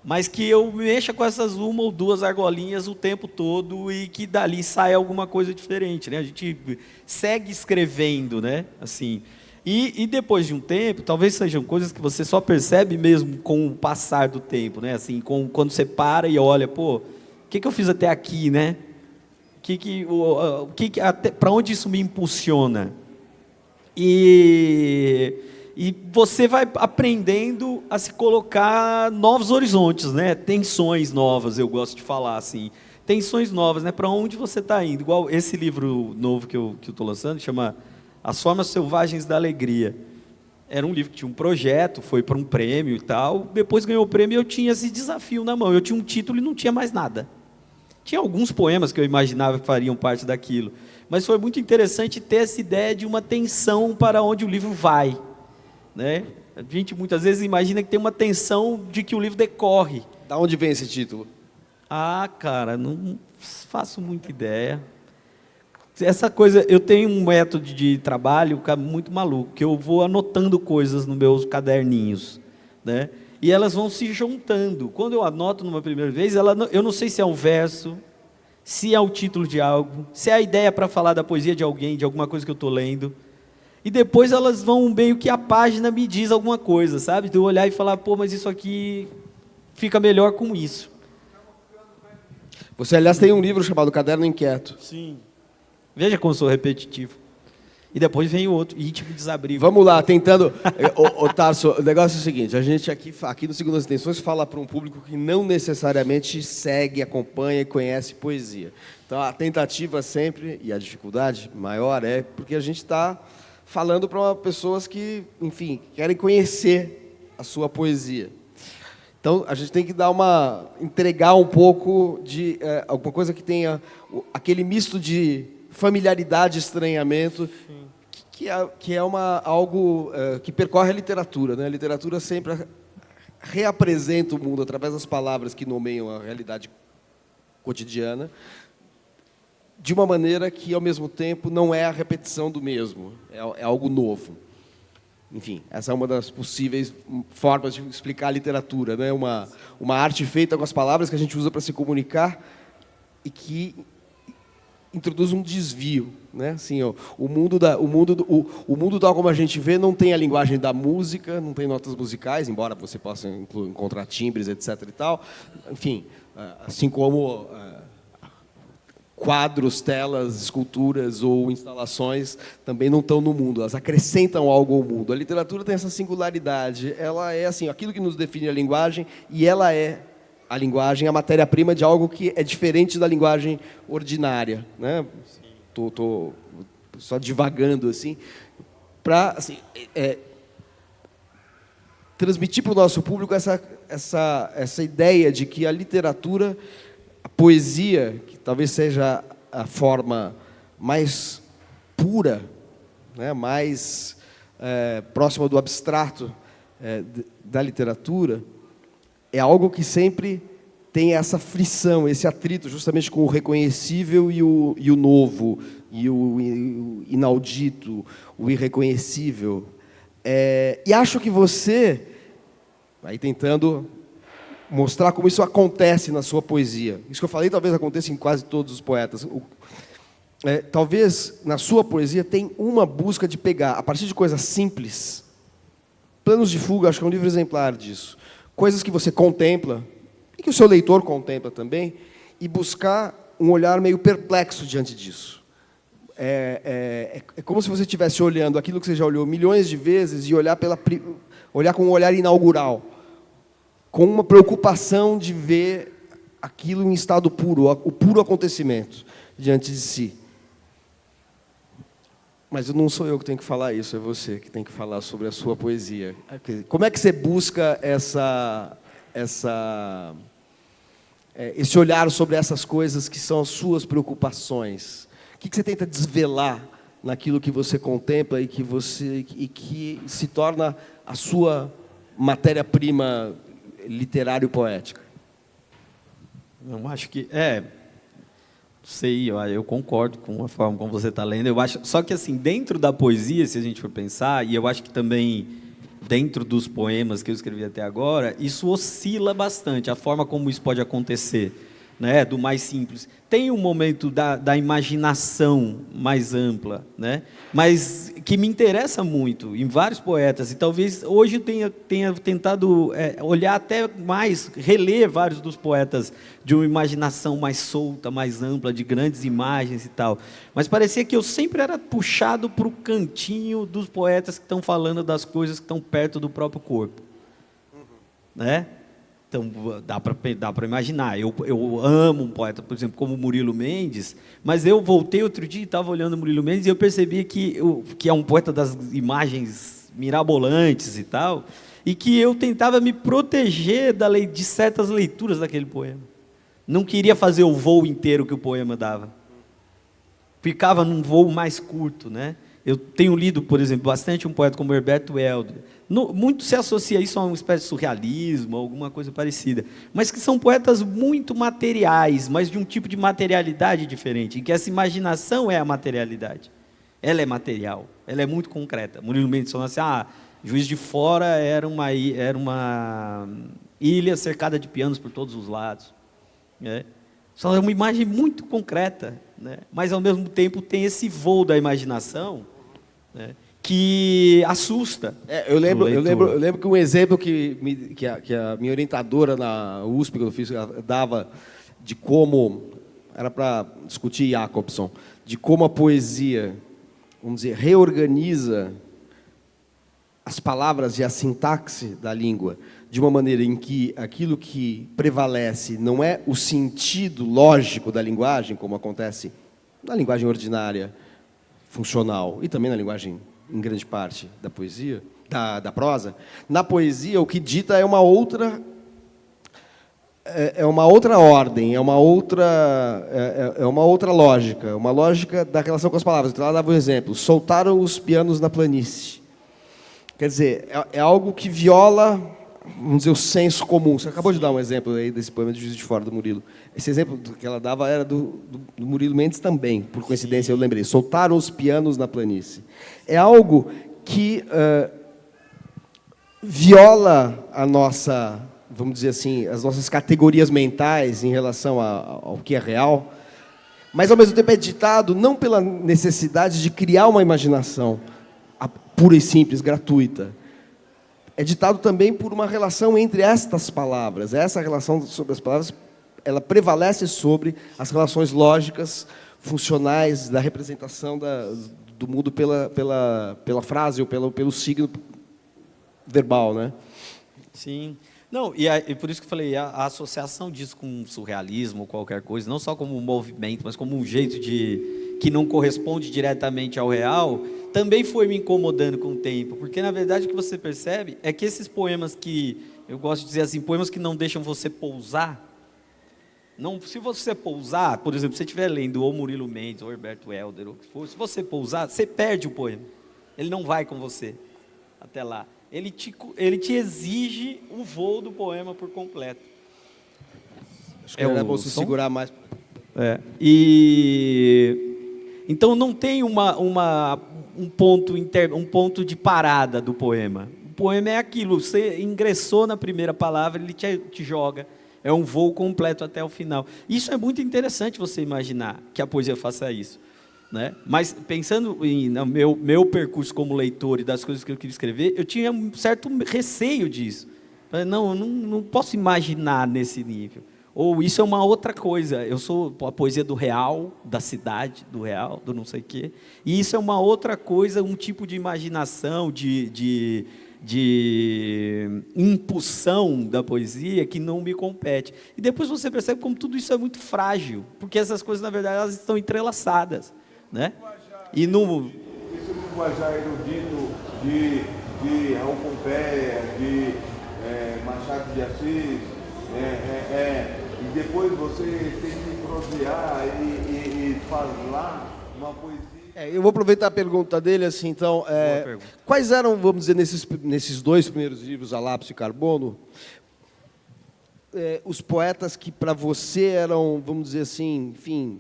mas que eu mexa com essas uma ou duas argolinhas o tempo todo e que dali saia alguma coisa diferente, né? A gente segue escrevendo, né? Assim, e depois de um tempo, talvez sejam coisas que você só percebe mesmo com o passar do tempo, né? Assim, quando você para e olha, pô, o que eu fiz até aqui, né? Para onde isso me impulsiona? E você vai aprendendo a se colocar novos horizontes, né? Tensões novas, eu gosto de falar assim. Tensões novas, né? Para onde você está indo? Igual esse livro novo que eu estou lançando, chama As Formas Selvagens da Alegria. Era um livro que tinha um projeto, foi para um prêmio e tal. Depois ganhou o prêmio e eu tinha esse desafio na mão. Eu tinha um título e não tinha mais nada. Tinha alguns poemas que eu imaginava que fariam parte daquilo. Mas foi muito interessante ter essa ideia de uma tensão para onde o livro vai, né? A gente muitas vezes imagina que tem uma tensão de que o livro decorre. Da onde vem esse título? Ah, cara, não faço muita ideia. Essa coisa, eu tenho um método de trabalho muito maluco, que eu vou anotando coisas nos meus caderninhos, né? E elas vão se juntando. Quando eu anoto numa primeira vez, eu não sei se é um verso, se é o título de algo, se é a ideia para falar da poesia de alguém, de alguma coisa que eu estou lendo. E depois elas vão meio que a página me diz alguma coisa, sabe? De eu olhar e falar, pô, mas isso aqui fica melhor com isso. Você, aliás, tem um livro chamado Caderno Inquieto. Sim. Veja como eu sou repetitivo. E depois vem o outro, Íntimo Desabrigo. Vamos lá, tentando... Tarso, o negócio é o seguinte, a gente aqui no Segundas Intenções fala para um público que não necessariamente segue, acompanha e conhece poesia. Então, a tentativa sempre, e a dificuldade maior é porque a gente está falando para pessoas que, enfim, querem conhecer a sua poesia. Então, a gente tem que entregar um pouco de alguma coisa que tenha aquele misto de familiaridade e estranhamento, que é algo que percorre a literatura, né? A literatura sempre reapresenta o mundo através das palavras que nomeiam a realidade cotidiana, de uma maneira que, ao mesmo tempo, não é a repetição do mesmo, é algo novo. Enfim, essa é uma das possíveis formas de explicar a literatura, né? Uma arte feita com as palavras que a gente usa para se comunicar e que introduz um desvio, né? Assim, ó, o mundo tal como a gente vê não tem a linguagem da música, não tem notas musicais, embora você possa encontrar timbres, etc. e tal. Enfim, assim como quadros, telas, esculturas ou instalações também não estão no mundo, elas acrescentam algo ao mundo. A literatura tem essa singularidade, ela é assim, aquilo que nos define a linguagem, e ela é a linguagem, a matéria-prima de algo que é diferente da linguagem ordinária, né? Tô só divagando assim, para assim, transmitir para o nosso público essa ideia de que a literatura, a poesia, que talvez seja a forma mais pura, né, mais próxima do abstrato da literatura, é algo que sempre tem essa frição, esse atrito, justamente com o reconhecível e o novo, e o inaudito, o irreconhecível. E acho que você, aí tentando mostrar como isso acontece na sua poesia, isso que eu falei talvez aconteça em quase todos os poetas, talvez na sua poesia tem uma busca de pegar, a partir de coisas simples, Planos de Fuga, acho que é um livro exemplar disso, coisas que você contempla, e que o seu leitor contempla também, e buscar um olhar meio perplexo diante disso. É como se você estivesse olhando aquilo que você já olhou milhões de vezes e olhar com um olhar inaugural, com uma preocupação de ver aquilo em estado puro, o puro acontecimento diante de si. Mas não sou eu que tenho que falar isso, é você que tem que falar sobre a sua poesia. Como é que você busca esse olhar sobre essas coisas que são as suas preocupações? O que você tenta desvelar naquilo que você contempla e que se torna a sua matéria-prima literário-poética? Não, acho que Sei, eu concordo com a forma como você está lendo. Eu acho, só que assim, dentro da poesia, se a gente for pensar, e eu acho que também dentro dos poemas que eu escrevi até agora, isso oscila bastante, a forma como isso pode acontecer, né? Do mais simples. Tem um momento da imaginação mais ampla, né? Mas que me interessa muito em vários poetas, e talvez hoje eu tenha tentado olhar até mais, reler vários dos poetas de uma imaginação mais solta, mais ampla, de grandes imagens e tal. Mas parecia que eu sempre era puxado para o cantinho dos poetas que estão falando das coisas que estão perto do próprio corpo. Né? Então, dá para imaginar. Eu amo um poeta, por exemplo, como Murilo Mendes, mas eu voltei outro dia e estava olhando o Murilo Mendes e eu percebi que é um poeta das imagens mirabolantes e tal, e que eu tentava me proteger de certas leituras daquele poema. Não queria fazer o voo inteiro que o poema dava. Ficava num voo mais curto, né? Eu tenho lido, por exemplo, bastante um poeta como Herbert Welder. Muito se associa isso a uma espécie de surrealismo, alguma coisa parecida. Mas que são poetas muito materiais, mas de um tipo de materialidade diferente, em que essa imaginação é a materialidade. Ela é material, ela é muito concreta. Murilo Mendes falou assim, Juiz de Fora era uma ilha cercada de pianos por todos os lados. Né? Só é uma imagem muito concreta, né? Mas, ao mesmo tempo, tem esse voo da imaginação, né, que assusta. Eu lembro que um exemplo que a minha orientadora na USP, que eu fiz, dava de como, era para discutir Jacobson, de como a poesia, vamos dizer, reorganiza as palavras e a sintaxe da língua de uma maneira em que aquilo que prevalece não é o sentido lógico da linguagem, como acontece na linguagem ordinária, funcional, e também na linguagem, em grande parte, da poesia, da prosa. Na poesia, o que dita é uma outra ordem, é uma outra lógica, uma lógica da relação com as palavras. Então, ela dava um exemplo: soltaram os pianos na planície. Quer dizer, é algo que viola, vamos dizer, o senso comum. Você acabou de dar um exemplo aí desse poema de Juiz de Fora, do Murilo. Esse exemplo que ela dava era do Murilo Mendes também, por coincidência, eu lembrei. Soltaram os pianos na planície. É algo que viola a nossa, vamos dizer assim, as nossas categorias mentais em relação ao que é real, mas, ao mesmo tempo, é ditado não pela necessidade de criar uma imaginação pura e simples, gratuita. É ditado também por uma relação entre estas palavras. Essa relação sobre as palavras, ela prevalece sobre as relações lógicas, funcionais, da representação do mundo pela frase ou pelo signo verbal, né? Sim. Não, e por isso que eu falei, a associação disso com surrealismo ou qualquer coisa, não só como um movimento, mas como um jeito que não corresponde diretamente ao real, também foi me incomodando com o tempo, porque, na verdade, o que você percebe é que esses poemas que, eu gosto de dizer assim, poemas que não deixam você pousar, se você pousar, por exemplo, se você estiver lendo ou Murilo Mendes, ou Herbert Welder, ou o que for, se você pousar, você perde o poema, ele não vai com você até lá, ele te exige o voo do poema por completo. Acho que é bom se segurar mais. Então não tem um ponto de parada do poema. O poema é aquilo, você ingressou na primeira palavra, ele te joga, é um voo completo até o final. Isso é muito interessante, você imaginar que a poesia faça isso, né? Mas pensando no meu percurso como leitor e das coisas que eu queria escrever, eu tinha um certo receio disso. Não posso imaginar nesse nível. Ou isso é uma outra coisa, eu sou a poesia do real, da cidade, do real, do não sei o quê, e isso é uma outra coisa, um tipo de imaginação, de impulsão da poesia que não me compete. E depois você percebe como tudo isso é muito frágil, porque essas coisas, na verdade, elas estão entrelaçadas, né? E no... Esse linguajar erudito de Raul Pompeia, de Machado de Assis, e depois você tem que prosear e falar uma poesia. Eu vou aproveitar a pergunta dele, assim, então, quais eram, vamos dizer, nesses dois primeiros livros, A Lápis e Carbono, os poetas que para você eram, vamos dizer assim, enfim,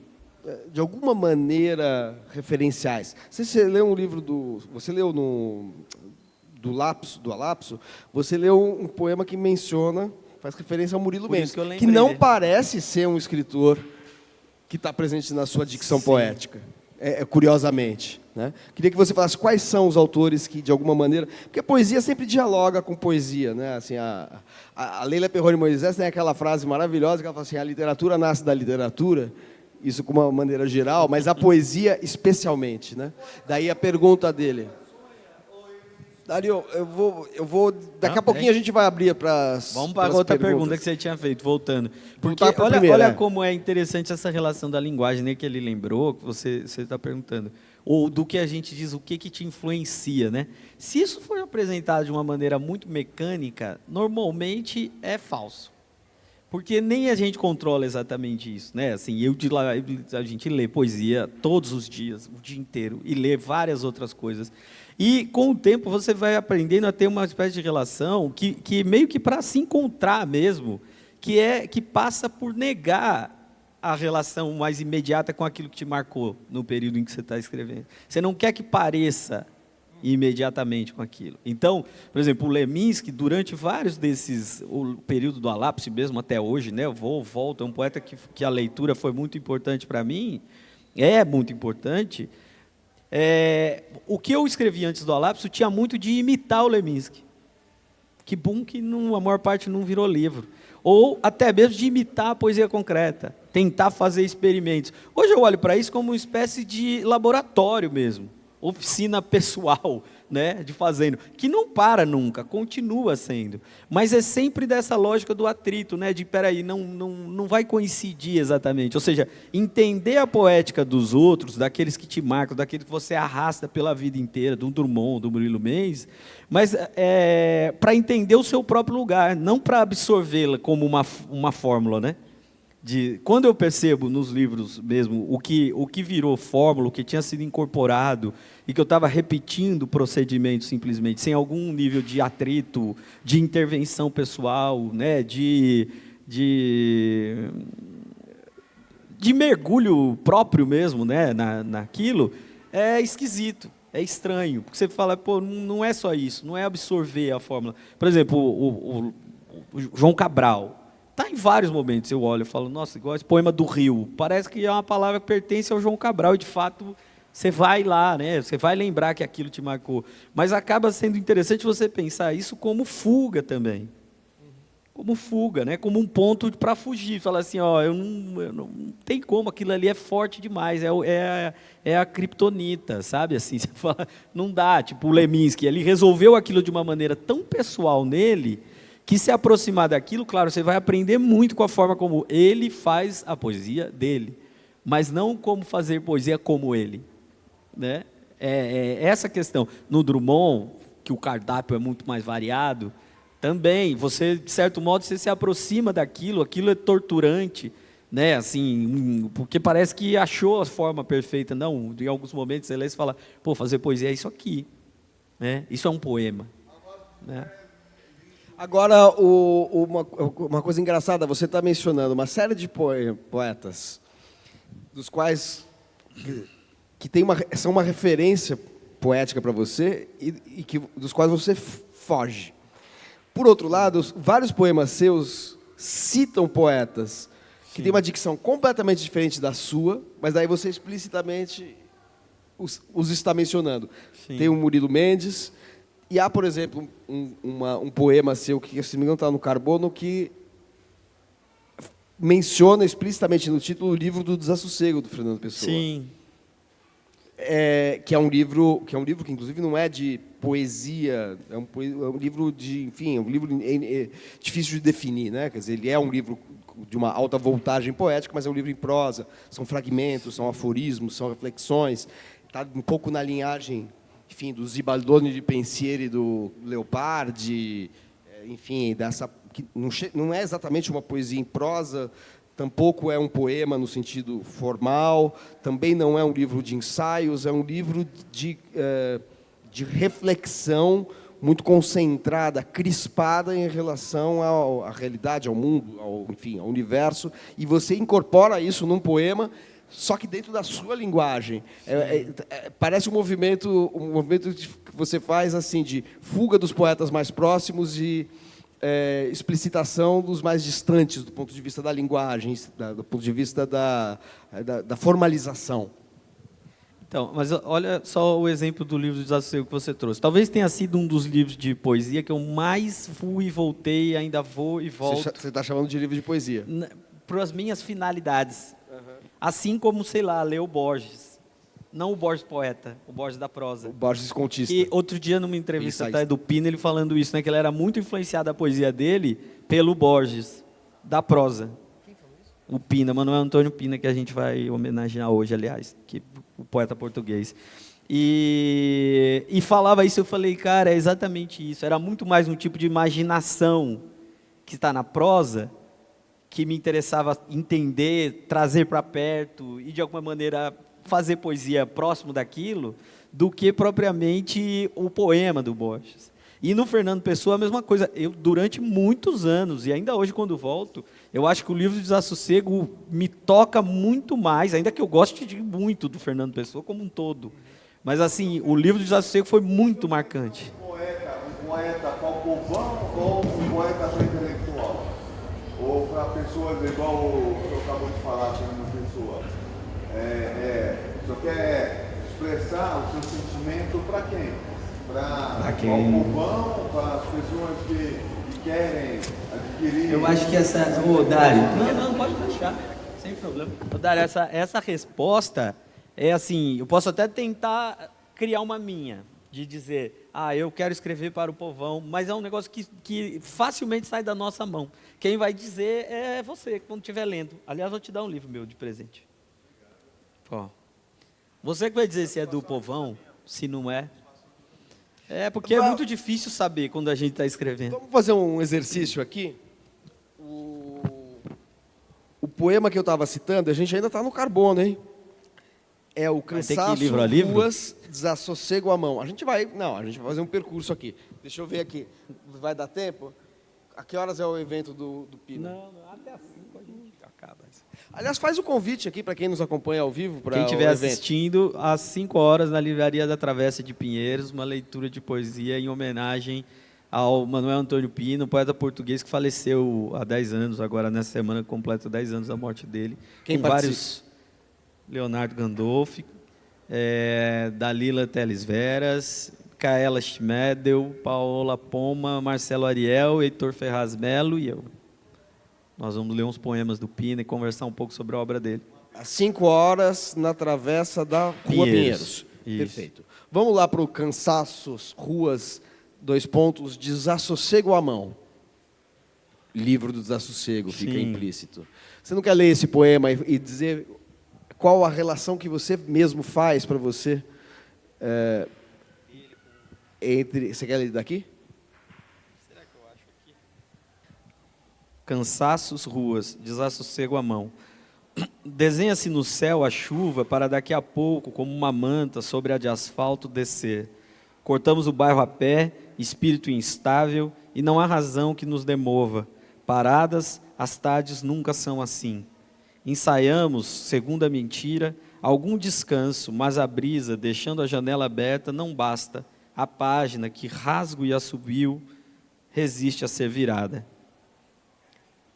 de alguma maneira, referenciais. Você leu um livro você leu do Alapso, você leu um poema que faz referência ao Murilo Mendes, que não parece ser um escritor que está presente na sua dicção poética, curiosamente. Né? Queria que você falasse quais são os autores que, de alguma maneira... Porque a poesia sempre dialoga com poesia. Né? Assim, a Leila Perrone Moisés tem aquela frase maravilhosa que ela fala assim, a literatura nasce da literatura, isso com uma maneira geral, mas a poesia especialmente. Né? Daí a pergunta dele... Dario, eu vou daqui a pouquinho a gente vai abrir para as Vamos para outra pergunta que você tinha feito, voltando. Porque olha como é interessante essa relação da linguagem, né, que ele lembrou, que você está perguntando. Ou do que a gente diz, o que te influencia, né? Se isso for apresentado de uma maneira muito mecânica, normalmente é falso. Porque nem a gente controla exatamente isso, né? Assim, a gente lê poesia todos os dias, o dia inteiro, e lê várias outras coisas. E, com o tempo, você vai aprendendo a ter uma espécie de relação que meio que para se encontrar mesmo, que passa por negar a relação mais imediata com aquilo que te marcou no período em que você está escrevendo. Você não quer que pareça imediatamente com aquilo. Então, por exemplo, o Leminski, durante vários o período do Alapso mesmo até hoje, né, eu volto, é um poeta que a leitura foi muito importante para mim, é muito importante. O que eu escrevi antes do Alapso tinha muito de imitar o Leminski. Que bom que a maior parte não virou livro. Ou até mesmo de imitar a poesia concreta, tentar fazer experimentos. Hoje eu olho para isso como uma espécie de laboratório mesmo, oficina pessoal, né, de fazendo, que não para nunca, continua sendo, mas é sempre dessa lógica do atrito, né, de peraí, não vai coincidir exatamente, ou seja, entender a poética dos outros, daqueles que te marcam, daqueles que você arrasta pela vida inteira, do Drummond, do Murilo Mendes, mas para entender o seu próprio lugar, não para absorvê-la como uma fórmula, né? Quando eu percebo nos livros mesmo o que virou fórmula, o que tinha sido incorporado e que eu estava repetindo o procedimento simplesmente, sem algum nível de atrito, de intervenção pessoal, né, de mergulho próprio mesmo, né, naquilo, é esquisito, é estranho, porque você fala, pô, não é só isso, não é absorver a fórmula. Por exemplo, o João Cabral, está em vários momentos, eu olho e falo, nossa, igual esse poema do Rio, parece que é uma palavra que pertence ao João Cabral, e de fato, você vai lá, né? Você vai lembrar que aquilo te marcou, mas acaba sendo interessante você pensar isso como fuga também, como fuga, né? Como um ponto para fugir, falar assim, ó, eu não tem como, aquilo ali é forte demais, é a criptonita, sabe, assim, você fala, não dá, tipo o Leminski, ele resolveu aquilo de uma maneira tão pessoal nele, que se aproximar daquilo, claro, você vai aprender muito com a forma como ele faz a poesia dele, mas não como fazer poesia como ele, né? Essa questão. No Drummond, que o cardápio é muito mais variado, também, você, de certo modo, você se aproxima daquilo, aquilo é torturante, né? Assim, porque parece que achou a forma perfeita. Não, em alguns momentos você lê e fala, pô, fazer poesia é isso aqui, né? Isso é um poema, né? Agora, uma coisa engraçada, você está mencionando uma série de poetas, dos quais que são uma referência poética para você e dos quais você foge. Por outro lado, vários poemas seus citam poetas que têm uma dicção completamente diferente da sua, mas daí você explicitamente os está mencionando. Sim. Tem o Murilo Mendes. E há, por exemplo, um poema seu, que, se não me engano, está no Carbono, que menciona explicitamente no título o livro do Desassossego, do Fernando Pessoa. Sim. Que é um livro que, inclusive, não é de poesia, é um livro de, enfim, é um livro difícil de definir, né? Quer dizer, ele é um livro de uma alta voltagem poética, mas é um livro em prosa, são fragmentos, são aforismos, são reflexões, está um pouco na linhagem, enfim, do Zibaldone de Pensieri, do Leopardi, enfim, que não é exatamente uma poesia em prosa, tampouco é um poema no sentido formal, também não é um livro de ensaios, é um livro de reflexão muito concentrada, crispada em relação à realidade, ao mundo, enfim, ao universo, e você incorpora isso num poema, só que dentro da sua linguagem. Parece um movimento que você faz assim de fuga dos poetas mais próximos e explicitação dos mais distantes, do ponto de vista da linguagem, do ponto de vista da formalização. Então, mas olha só o exemplo do livro do Desassossego que você trouxe. Talvez tenha sido um dos livros de poesia que eu mais fui e voltei, ainda vou e volto. Você está chamando de livro de poesia? Para as minhas finalidades. Assim como, sei lá, ler o Borges. Não o Borges poeta, o Borges da prosa. O Borges contista. E outro dia, numa entrevista até do Pina, ele falando isso, né, que ele era muito influenciado a poesia dele pelo Borges, da prosa. Quem falou isso? O Pina, Manuel Antônio Pina, que a gente vai homenagear hoje, aliás, que o poeta português. E falava isso, eu falei, cara, é exatamente isso. Era muito mais um tipo de imaginação que está na prosa, que me interessava entender, trazer para perto e, de alguma maneira, fazer poesia próximo daquilo, do que propriamente o poema do Borges. E no Fernando Pessoa, a mesma coisa. Eu, durante muitos anos, e ainda hoje, quando volto, eu acho que o livro do Desassossego me toca muito mais, ainda que eu goste muito do Fernando Pessoa como um todo. Mas, assim, o livro do Desassossego foi muito marcante. Um poeta para o povão ou um poeta para o intelectual? Ou para pessoas igual o que eu acabou de falar, Fernando Pessoa? Só quer expressar o seu sentimento para quem? Para o povão, para as pessoas que querem adquirir... Eu acho que essa... Ô, Dário... Não, pode deixar, sem problema. Ô, Dário, essa resposta é assim, eu posso até tentar criar uma minha, de dizer, eu quero escrever para o povão, mas é um negócio que facilmente sai da nossa mão. Quem vai dizer é você, quando estiver lendo. Aliás, vou te dar um livro meu de presente. Ó. Você que vai dizer se é do povão, se não é. Porque é muito difícil saber quando a gente está escrevendo. Vamos fazer um exercício aqui. O poema que eu estava citando, a gente ainda está no carbono, hein? É o Cansaço, Ruas, Desassossego à Mão. A gente vai fazer um percurso aqui. Deixa eu ver aqui. Vai dar tempo? A que horas é o evento do Pina? Não, até às 5 a gente acaba. Aliás, faz o convite aqui para quem nos acompanha ao vivo. Quem estiver assistindo, às 5 horas, na Livraria da Travessa de Pinheiros, uma leitura de poesia em homenagem ao Manuel Antônio Pina, um poeta português que faleceu há 10 anos, agora nessa semana completa 10 anos da morte dele. Quem com participa? Vários... Leonardo Gandolfi, Dalila Teles Veras, Kaela Schmedel, Paola Poma, Marcelo Ariel, Heitor Ferraz Melo e eu. Nós vamos ler uns poemas do Pina e conversar um pouco sobre a obra dele. Às 5 horas, na travessa da Rua Pinheiros. Perfeito. Vamos lá para o Cansaços, Ruas, Desassossego à Mão. Livro do Desassossego, fica implícito. Você não quer ler esse poema e dizer qual a relação que você mesmo faz para você entre... Você quer ler daqui? Será que eu acho aqui? Cansaços, ruas, desassossego à mão. Desenha-se no céu a chuva para daqui a pouco, como uma manta sobre a de asfalto, descer. Cortamos o bairro a pé, espírito instável, e não há razão que nos demova. Paradas, as tardes nunca são assim. Ensaiamos, segundo a mentira, algum descanso, mas a brisa, deixando a janela aberta, não basta. A página que rasgo e assobio resiste a ser virada.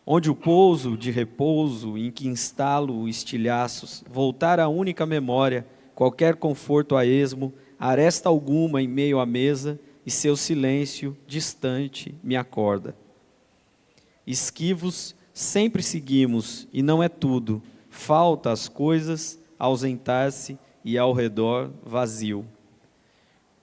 Onde o pouso de repouso em que instalo estilhaços, voltar à única memória, qualquer conforto a esmo, aresta alguma em meio à mesa, e seu silêncio, distante, me acorda. Esquivos, sempre seguimos, e não é tudo. Falta as coisas, ausentar-se, e ao redor, vazio.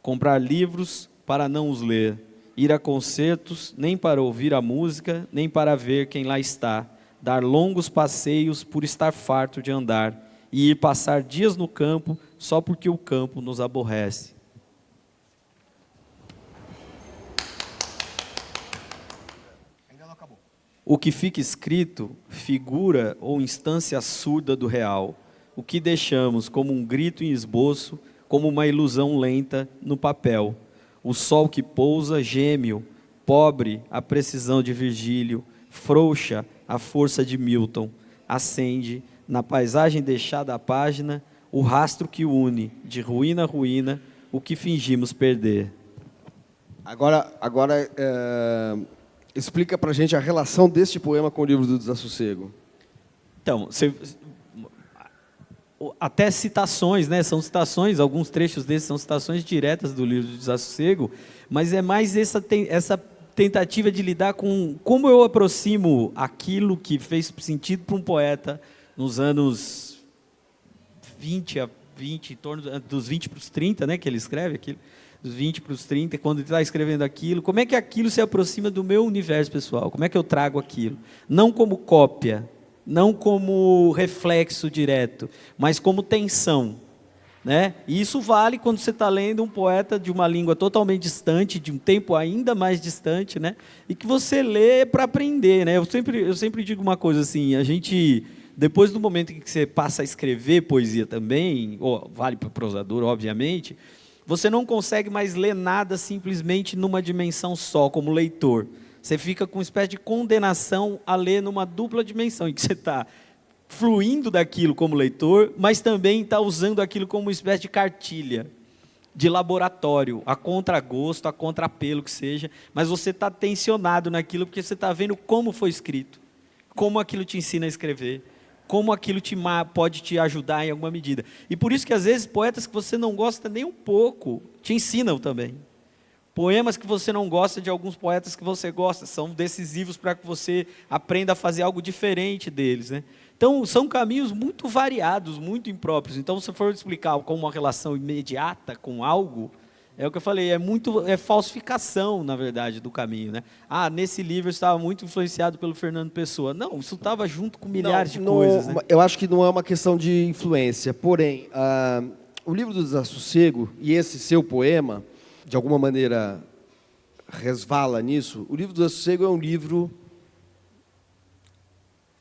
Comprar livros para não os ler. Ir a concertos, nem para ouvir a música, nem para ver quem lá está. Dar longos passeios por estar farto de andar. E ir passar dias no campo, só porque o campo nos aborrece. O que fica escrito, figura ou instância surda do real. O que deixamos como um grito em esboço, como uma ilusão lenta no papel. O sol que pousa, Gêmeo. Pobre, a precisão de Virgílio. Frouxa, a força de Milton. Acende, na paisagem deixada à página, o rastro que une, de ruína a ruína, o que fingimos perder. Agora explica para a gente a relação deste poema com o livro do Desassossego. Então, até citações, né? São citações, alguns trechos desses são citações diretas do livro do Desassossego, mas é mais essa tentativa de lidar com como eu aproximo aquilo que fez sentido para um poeta nos anos 20, em torno dos 20 para os 30, né, que ele escreve aquilo, dos 20 para os 30, quando ele está escrevendo aquilo, como é que aquilo se aproxima do meu universo pessoal, como é que eu trago aquilo, não como cópia, não como reflexo direto, mas como tensão, né? E isso vale quando você está lendo um poeta de uma língua totalmente distante, de um tempo ainda mais distante, né? E que você lê para aprender, né? Eu sempre digo uma coisa assim, a gente, depois do momento em que você passa a escrever poesia também, vale para o prosador, obviamente, você não consegue mais ler nada simplesmente numa dimensão só, como leitor. Você fica com uma espécie de condenação a ler numa dupla dimensão, em que você está fluindo daquilo como leitor, mas também está usando aquilo como uma espécie de cartilha, de laboratório, a contragosto, a contrapelo que seja, mas você está tensionado naquilo porque você está vendo como foi escrito, como aquilo te ensina a escrever, como aquilo pode te ajudar em alguma medida. E por isso que às vezes poetas que você não gosta nem um pouco, te ensinam também. Poemas que você não gosta de alguns poetas que você gosta, são decisivos para que você aprenda a fazer algo diferente deles, né? Então, são caminhos muito variados, muito impróprios. Então, se for explicar como uma relação imediata com algo, é o que eu falei, é falsificação, na verdade, do caminho, né? Nesse livro eu estava muito influenciado pelo Fernando Pessoa. Não, isso estava junto com milhares de coisas, né? Eu acho que não é uma questão de influência, porém, o livro do Desassossego e esse seu poema, de alguma maneira, resvala nisso. O livro do Desassossego é um livro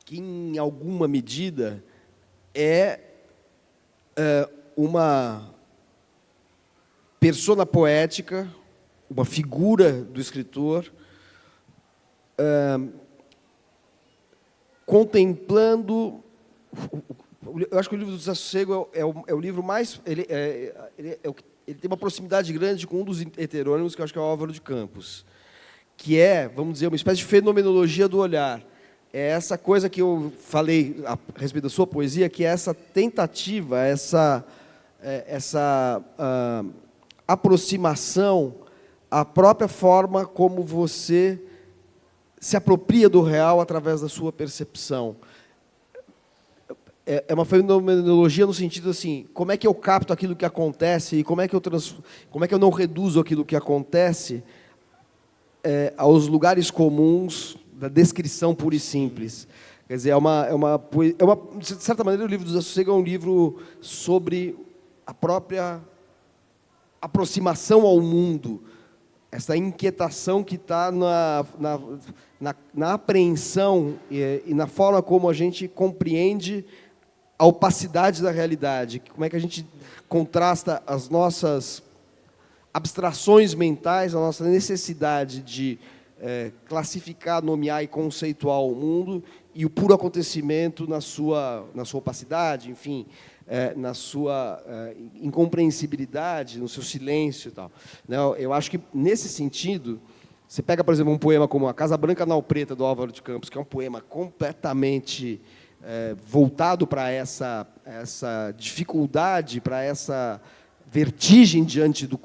que, em alguma medida, é uma persona poética, uma figura do escritor, contemplando... Eu acho que o livro do Desassossego é o livro mais... Ele tem uma proximidade grande com um dos heterônimos, que eu acho que é o Álvaro de Campos, que é, vamos dizer, uma espécie de fenomenologia do olhar. É essa coisa que eu falei a respeito da sua poesia, que é essa tentativa, essa aproximação à própria forma como você se apropria do real através da sua percepção. É uma fenomenologia no sentido assim, como é que eu capto aquilo que acontece e como é que eu não reduzo aquilo que acontece aos lugares comuns da descrição pura e simples. Quer dizer, de certa maneira, o livro do Desassossego é um livro sobre a própria aproximação ao mundo, essa inquietação que está na apreensão e na forma como a gente compreende a opacidade da realidade, como é que a gente contrasta as nossas abstrações mentais, a nossa necessidade de classificar, nomear e conceituar o mundo e o puro acontecimento na sua opacidade, enfim, na sua incompreensibilidade, no seu silêncio e tal. Eu acho que, nesse sentido, você pega, por exemplo, um poema como A Casa Branca Nau Preta, do Álvaro de Campos, que é um poema completamente voltado para essa dificuldade, para essa vertigem diante de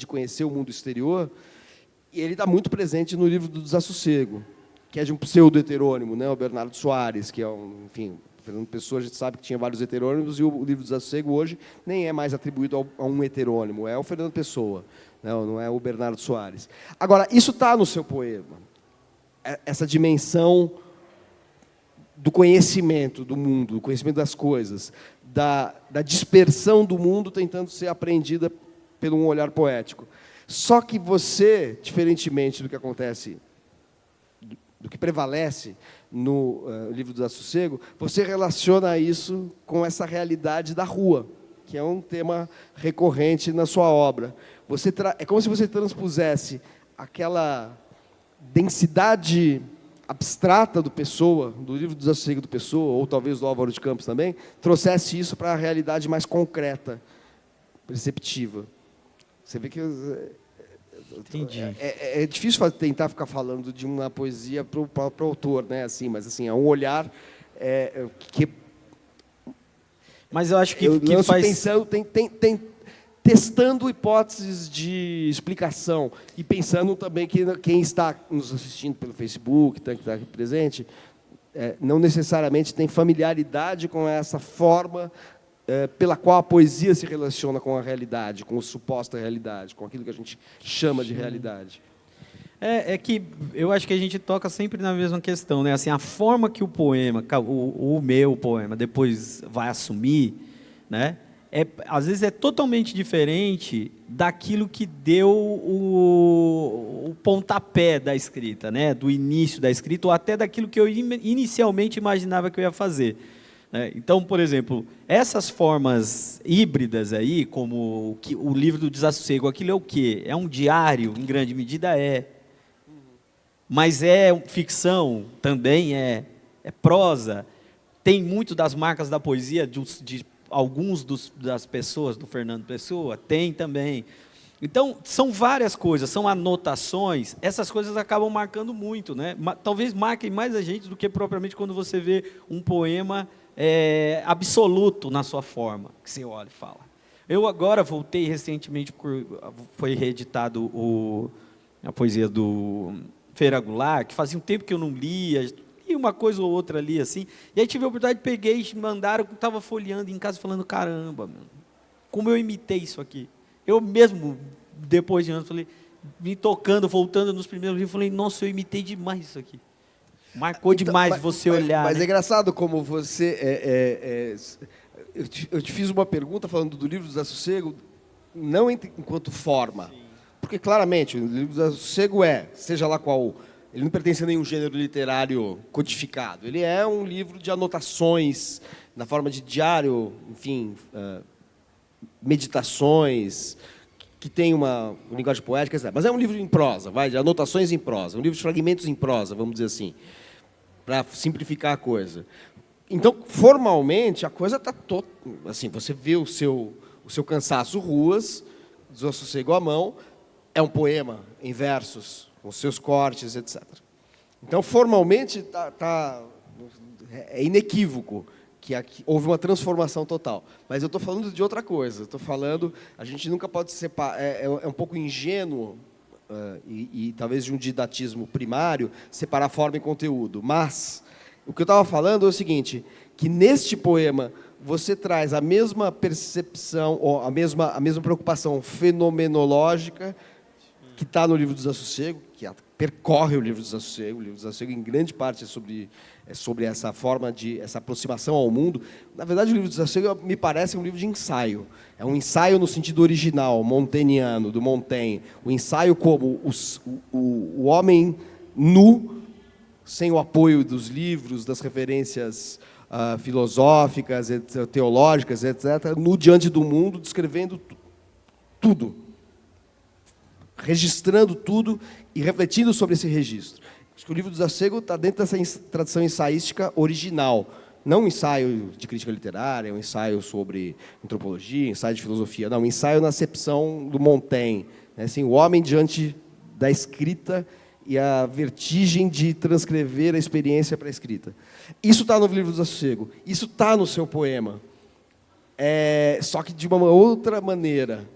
conhecer o mundo exterior, e ele está muito presente no livro do Desassossego, que é de um pseudo-heterônimo, né? O Bernardo Soares, que é enfim, Fernando Pessoa, a gente sabe que tinha vários heterônimos, e o livro do Desassossego hoje nem é mais atribuído a um heterônimo, é o Fernando Pessoa, não é o Bernardo Soares. Agora, isso está no seu poema, essa dimensão do conhecimento do mundo, do conhecimento das coisas, da dispersão do mundo tentando ser apreendida por um olhar poético. Só que você, diferentemente do que acontece, do que prevalece no livro do Desassossego, você relaciona isso com essa realidade da rua, que é um tema recorrente na sua obra. É como se você transpusesse aquela densidade abstrata do Pessoa, do livro do Desassossego do Pessoa, ou talvez do Álvaro de Campos também, trouxesse isso para a realidade mais concreta, perceptiva. Você vê que Entendi. é difícil tentar ficar falando de uma poesia para o autor, né? Assim, mas assim, é um olhar que Mas eu acho que, eu que lanço faz... pensando, testando hipóteses de explicação e pensando também que quem está nos assistindo pelo Facebook, que está aqui presente, não necessariamente tem familiaridade com essa forma pela qual a poesia se relaciona com a realidade, com a suposta realidade, com aquilo que a gente chama de realidade. É que eu acho que a gente toca sempre na mesma questão, né? Assim, a forma que o poema, o meu poema, depois vai assumir, né? Às vezes é totalmente diferente daquilo que deu o pontapé da escrita, né? Do início da escrita, ou até daquilo que eu inicialmente imaginava que eu ia fazer. Então, por exemplo, essas formas híbridas aí, como o livro do Desassossego, aquilo é o quê? É um diário, em grande medida mas é ficção, também é prosa, tem muito das marcas da poesia, de alguns das pessoas, do Fernando Pessoa, tem também. Então, são várias coisas, são anotações, essas coisas acabam marcando muito, né? Talvez marquem mais a gente do que propriamente quando você vê um poema absoluto na sua forma, que você olha e fala. Eu agora voltei recentemente, foi reeditado a poesia do Feira Goulart, que fazia um tempo que eu não lia, e uma coisa ou outra ali, assim, e aí tive a oportunidade, peguei e mandaram, eu estava folheando em casa, falando, caramba, meu, como eu imitei isso aqui. Eu mesmo, depois de anos, falei, me tocando, voltando nos primeiros livros, falei, nossa, eu imitei demais isso aqui. Marcou demais você olhar. Mas né? é engraçado como você... eu te fiz uma pergunta falando do livro do Desassossego, não enquanto forma. Sim. Porque, claramente, o livro do Desassossego seja lá qual... Ele não pertence a nenhum gênero literário codificado. Ele é um livro de anotações, na forma de diário, enfim, meditações, que tem uma linguagem poética, etc. Mas é um livro em prosa, de anotações em prosa, um livro de fragmentos em prosa, vamos dizer assim, para simplificar a coisa. Então, formalmente, a coisa está toda... Assim, você vê o seu cansaço ruas, Desassossego à mão, é um poema em versos, com seus cortes, etc. Então, formalmente, é inequívoco que houve uma transformação total. Mas eu estou falando de outra coisa. Estou falando, a gente nunca pode separar, é um pouco ingênuo, e talvez de um didatismo primário, separar forma e conteúdo. Mas o que eu estava falando é o seguinte, que neste poema você traz a mesma percepção, ou a mesma preocupação fenomenológica que está no livro do Desassossego, que percorre o livro do Desassossego. O livro do Desassossego, em grande parte, é sobre essa forma essa aproximação ao mundo. Na verdade, o livro do Desassossego me parece um livro de ensaio. É um ensaio no sentido original, montaignano, do Montaigne. O ensaio como o homem nu, sem o apoio dos livros, das referências filosóficas, teológicas, etc., nu diante do mundo, descrevendo tudo, registrando tudo e refletindo sobre esse registro. Acho que o livro do Desassossego está dentro dessa tradição ensaística original, não um ensaio de crítica literária, um ensaio sobre antropologia, ensaio de filosofia, não, um ensaio na acepção do Montaigne, né? Assim, o homem diante da escrita e a vertigem de transcrever a experiência para a escrita. Isso está no livro do Desassossego, isso está no seu poema, só que de uma outra maneira.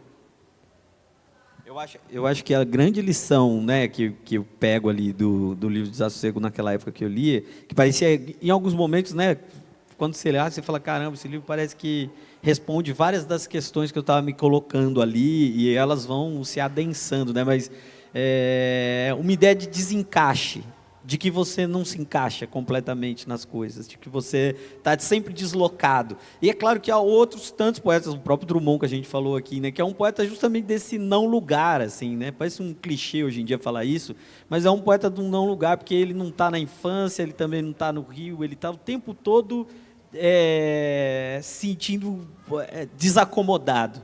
Eu acho que a grande lição, né, que eu pego ali do livro do Desassossego naquela época que eu li, que parecia, em alguns momentos, né, quando você lê, você fala, caramba, esse livro parece que responde várias das questões que eu estava me colocando ali, e elas vão se adensando, né, mas uma ideia de desencaixe, de que você não se encaixa completamente nas coisas, de que você está sempre deslocado. E é claro que há outros tantos poetas, o próprio Drummond que a gente falou aqui, né, que é um poeta justamente desse não lugar, assim, né, parece um clichê hoje em dia falar isso, mas é um poeta de um não lugar, porque ele não está na infância, ele também não está no Rio, ele está o tempo todo sentindo desacomodado,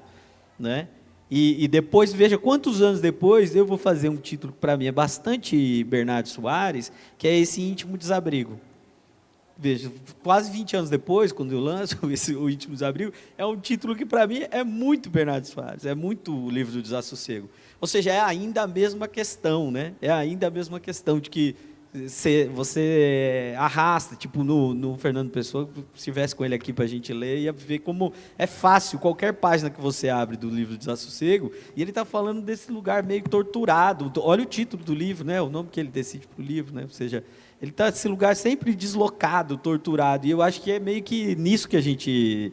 né? E depois, veja, quantos anos depois eu vou fazer um título que para mim é bastante Bernardo Soares, que é esse Íntimo Desabrigo. Veja, quase 20 anos depois, quando eu lanço o Íntimo Desabrigo, é um título que para mim é muito Bernardo Soares, é muito o livro do desassossego. Ou seja, é ainda a mesma questão, né? É ainda a mesma questão de que você arrasta, tipo no Fernando Pessoa, se estivesse com ele aqui para a gente ler, ia ver como é fácil, qualquer página que você abre do livro Desassossego, e ele está falando desse lugar meio torturado. Olha o título do livro, né? O nome que ele decide para o livro, né? Ou seja, ele está nesse lugar sempre deslocado, torturado, e eu acho que é meio que nisso que a gente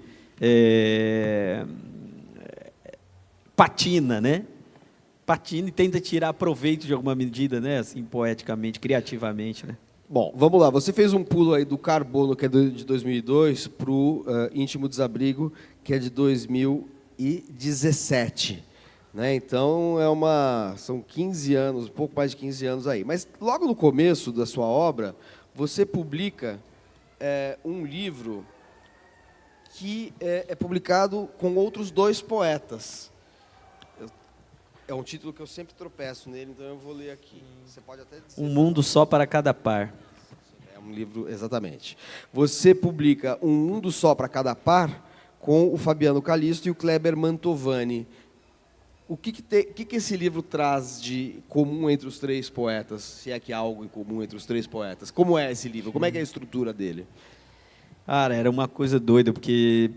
patina, né? Patina e tenta tirar proveito de alguma medida, né? Assim, poeticamente, criativamente, né? Bom, vamos lá. Você fez um pulo aí do Carbono, que é de 2002, para o Íntimo Desabrigo, que é de 2017. Né? Então, são 15 anos, um pouco mais de 15 anos aí. Mas, logo no começo da sua obra, você publica um livro que é publicado com outros 2 poetas. É um título que eu sempre tropeço nele, então eu vou ler aqui. Você pode até dizer... Um Mundo Só para Cada Par. É um livro, exatamente. Você publica Um Mundo Só para Cada Par com o Fabiano Calisto e o Kleber Mantovani. O que esse livro traz de comum entre os 3 poetas? Se é que há algo em comum entre os 3 poetas. Como é esse livro? Como é que é a estrutura dele? Cara, era uma coisa doida, porque...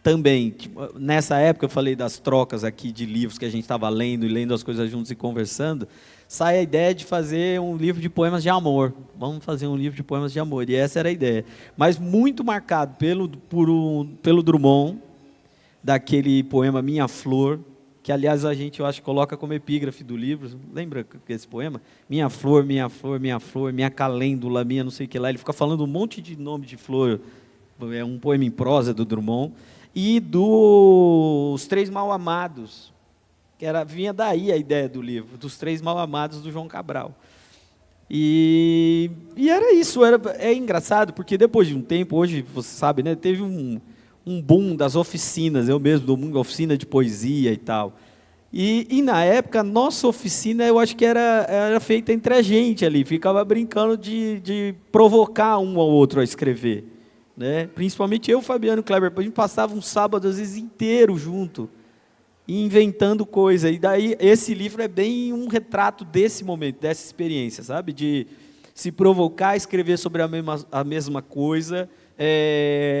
Também, tipo, nessa época eu falei das trocas aqui de livros que a gente estava lendo e lendo as coisas juntos e conversando, sai a ideia de fazer um livro de poemas de amor. Vamos fazer um livro de poemas de amor, e essa era a ideia. Mas muito marcado pelo Drummond, daquele poema Minha Flor, que, aliás, a gente, eu acho, coloca como epígrafe do livro. Lembra esse poema? Minha flor, minha flor, minha flor, minha calêndula, minha não sei o que lá. Ele fica falando um monte de nome de flor. É um poema em prosa do Drummond. E dos 3 Mal-Amados, que vinha daí a ideia do livro, dos 3 Mal-Amados do João Cabral. E era isso, é engraçado, porque depois de um tempo, hoje, você sabe, né, teve um boom das oficinas, eu mesmo dou uma oficina de poesia e tal. E na época, a nossa oficina, eu acho que era feita entre a gente ali, ficava brincando de provocar um ao outro a escrever. Né? Principalmente eu, Fabiano e Kleber, a gente passava um sábado, às vezes, inteiro junto, inventando coisa. E daí, esse livro é bem um retrato desse momento, dessa experiência, sabe? De se provocar a escrever sobre a mesma coisa,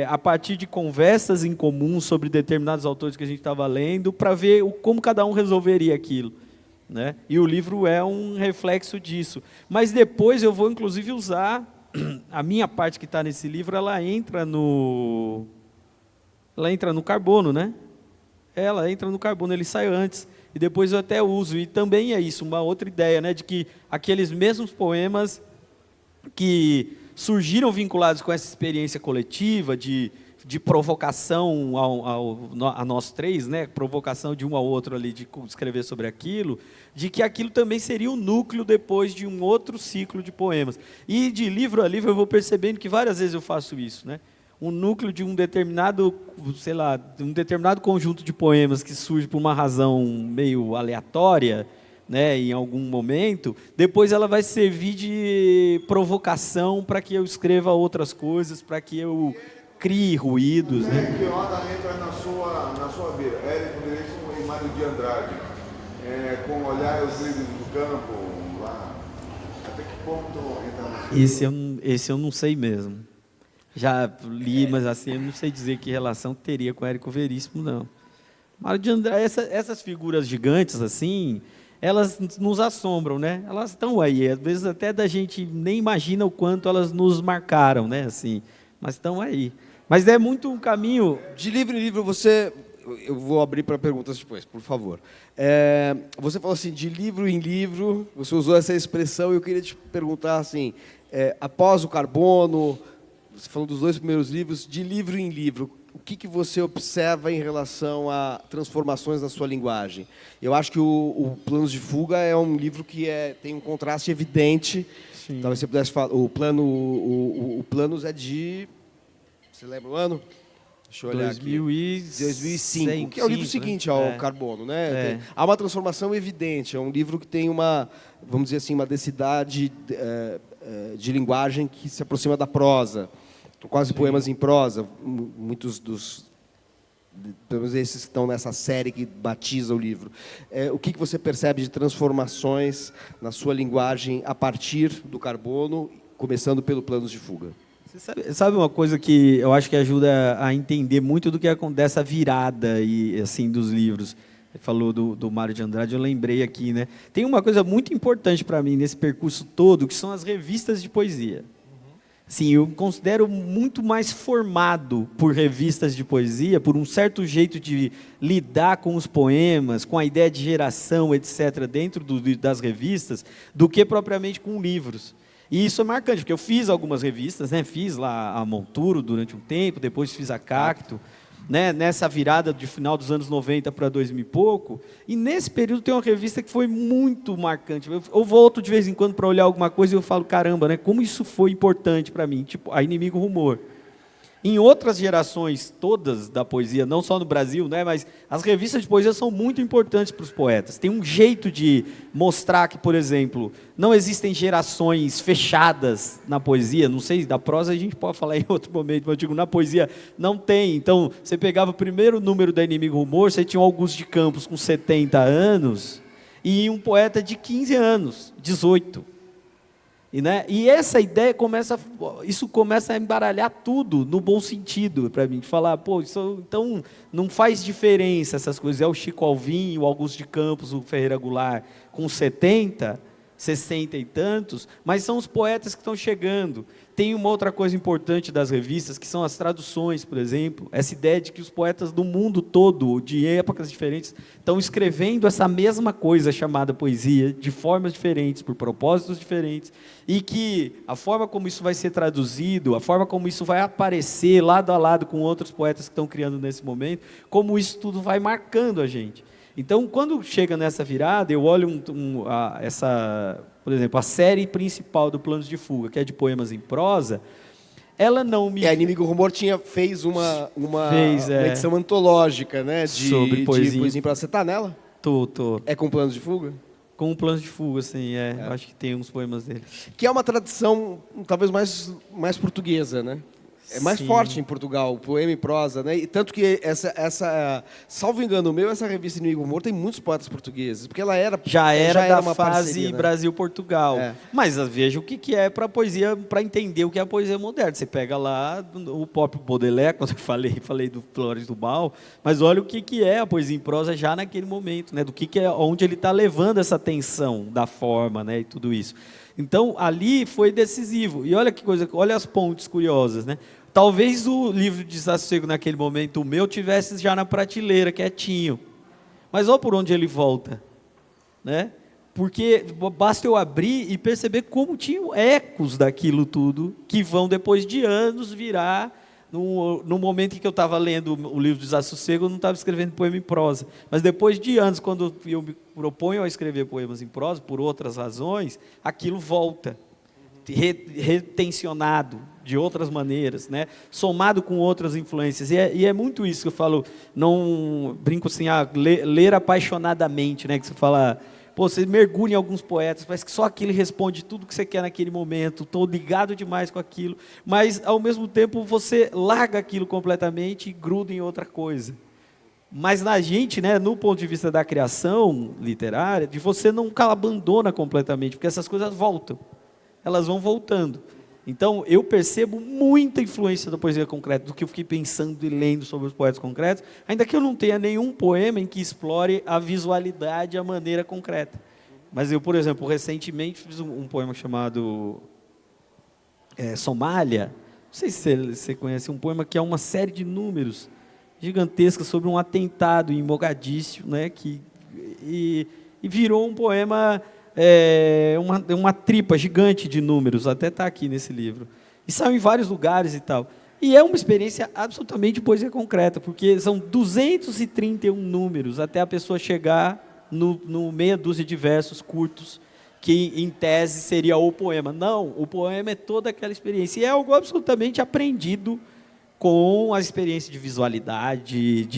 a partir de conversas em comum sobre determinados autores que a gente estava lendo, para ver como cada um resolveria aquilo. Né? E o livro é um reflexo disso. Mas depois eu vou, inclusive, usar... A minha parte que está nesse livro, ela entra no Carbono, né? Ela entra no Carbono, ele sai antes, e depois eu até uso. E também é isso, uma outra ideia, né? De que aqueles mesmos poemas que surgiram vinculados com essa experiência coletiva, de provocação a nós 3, né? Provocação de um ao outro ali, de escrever sobre aquilo, de que aquilo também seria o núcleo depois de um outro ciclo de poemas. E de livro a livro eu vou percebendo que várias vezes eu faço isso, né? Um núcleo de um determinado, sei lá, um determinado conjunto de poemas que surge por uma razão meio aleatória, né, em algum momento, depois ela vai servir de provocação para que eu escreva outras coisas, para que eu crie ruídos. Né? Que hora entra na sua vida? Érico Veríssimo e Mário de Andrade, com olhar os livros do campo, lá, até que ponto entra na sua vida? Esse eu não sei mesmo. Já li, mas assim, eu não sei dizer que relação teria com Érico Veríssimo, não. Mário de Andrade, essas figuras gigantes, assim, elas nos assombram, né? Elas estão aí, às vezes até da gente nem imagina o quanto elas nos marcaram, né? Assim, mas estão aí. Mas é muito um caminho... De livro em livro, eu vou abrir para perguntas depois, por favor. Você falou assim, de livro em livro, você usou essa expressão, e eu queria te perguntar assim, após o Carbono, você falou dos 2 primeiros livros, de livro em livro, o que você observa em relação a transformações na sua linguagem? Eu acho que o Planos de Fuga é um livro que tem um contraste evidente. Sim. Talvez você pudesse falar, o Planos é de Você lembra o ano? Deixa eu olhar aqui. 2005, que é o livro seguinte ao Carbono, né? Há uma transformação evidente, é um livro que tem uma, vamos dizer assim, uma densidade de linguagem que se aproxima da prosa. Quase poemas em prosa, muitos pelo menos esses que estão nessa série que batiza o livro. O que você percebe de transformações na sua linguagem a partir do Carbono, começando pelo Planos de Fuga? Você sabe uma coisa que eu acho que ajuda a entender muito do que acontece, essa virada e, assim, dos livros. Você falou do Mário de Andrade, eu lembrei aqui, né? Tem uma coisa muito importante para mim nesse percurso todo, que são as revistas de poesia. Sim, eu considero muito mais formado por revistas de poesia, por um certo jeito de lidar com os poemas, com a ideia de geração, etc., dentro das revistas, do que propriamente com livros. E isso é marcante, porque eu fiz algumas revistas, né? Fiz lá a Monturo durante um tempo, depois fiz a Cacto, né? Nessa virada de final dos anos 90 para 2000 e pouco, e nesse período tem uma revista que foi muito marcante. Eu volto de vez em quando para olhar alguma coisa e eu falo, caramba, né? Como isso foi importante para mim, tipo, a Inimigo Rumor. Em outras gerações todas da poesia, não só no Brasil, né, mas as revistas de poesia são muito importantes para os poetas. Tem um jeito de mostrar que, por exemplo, não existem gerações fechadas na poesia. Não sei, da prosa a gente pode falar em outro momento, mas eu digo, na poesia não tem. Então, você pegava o primeiro número da Inimigo Rumor, você tinha o Augusto de Campos com 70 anos e um poeta de 15 anos, 18. E essa ideia começa a embaralhar tudo no bom sentido para mim, de falar, pô, isso, então não faz diferença essas coisas, é o Chico Alvim, o Augusto de Campos, o Ferreira Goulart com 70, 60 e tantos, mas são os poetas que estão chegando. Tem uma outra coisa importante das revistas, que são as traduções, por exemplo, essa ideia de que os poetas do mundo todo, de épocas diferentes, estão escrevendo essa mesma coisa chamada poesia, de formas diferentes, por propósitos diferentes, e que a forma como isso vai ser traduzido, a forma como isso vai aparecer lado a lado com outros poetas que estão criando nesse momento, como isso tudo vai marcando a gente. Então, quando chega nessa virada, eu olho por exemplo, a série principal do Planos de Fuga, que é de poemas em prosa, ela não me... a Inimigo Rumor fez uma edição antológica, né, sobre poesia. De poesia em prosa. Você está nela? Tô. É com Planos de Fuga? Com Planos de Fuga, sim, eu acho que tem uns poemas dele. Que é uma tradição, talvez, mais portuguesa, né? É mais forte em Portugal, o poema em prosa, né? E tanto que salvo engano meu, essa revista Inimigo Rumor tem muitos poetas portugueses, porque ela já era da uma fase parceria, né? Brasil-Portugal. Mas veja o que é para a poesia, para entender o que é a poesia moderna. Você pega lá o próprio Baudelaire, quando eu falei do Flores do Mal, mas olha o que é a poesia em prosa já naquele momento, né? Do que é, onde ele está levando essa tensão da forma, né? E tudo isso. Então, ali foi decisivo. E olha que coisa, olha as pontes curiosas, né? Talvez o livro de Desassossego, naquele momento, o meu, tivesse já na prateleira, quietinho. Mas olha por onde ele volta, né? Porque basta eu abrir e perceber como tinham ecos daquilo tudo, que vão, depois de anos, virar... No momento em que eu estava lendo o livro de Desassossego, eu não estava escrevendo poema em prosa. Mas depois de anos, quando eu me proponho a escrever poemas em prosa, por outras razões, aquilo volta, retencionado de outras maneiras, né? Somado com outras influências. E é muito isso que eu falo, não brinco assim, ler apaixonadamente, né? Que você fala... Pô, você mergulha em alguns poetas, parece que só aquilo responde tudo que você quer naquele momento, estou ligado demais com aquilo, mas, ao mesmo tempo, você larga aquilo completamente e gruda em outra coisa. Mas na gente, né, no ponto de vista da criação literária, de você nunca abandona completamente, porque essas coisas voltam, elas vão voltando. Então, eu percebo muita influência da poesia concreta, do que eu fiquei pensando e lendo sobre os poetas concretos, ainda que eu não tenha nenhum poema em que explore a visualidade, a maneira concreta. Mas eu, por exemplo, recentemente fiz um poema chamado Somália. Não sei se você conhece, um poema que é uma série de números gigantescas sobre um atentado em Mogadíscio, né, e virou um poema... uma tripa gigante de números, até está aqui nesse livro. E saiu em vários lugares e tal. E é uma experiência absolutamente de poesia concreta, porque são 231 números até a pessoa chegar no meia dúzia de versos curtos, que em tese seria o poema. Não, o poema é toda aquela experiência. E é algo absolutamente aprendido com a experiência de visualidade,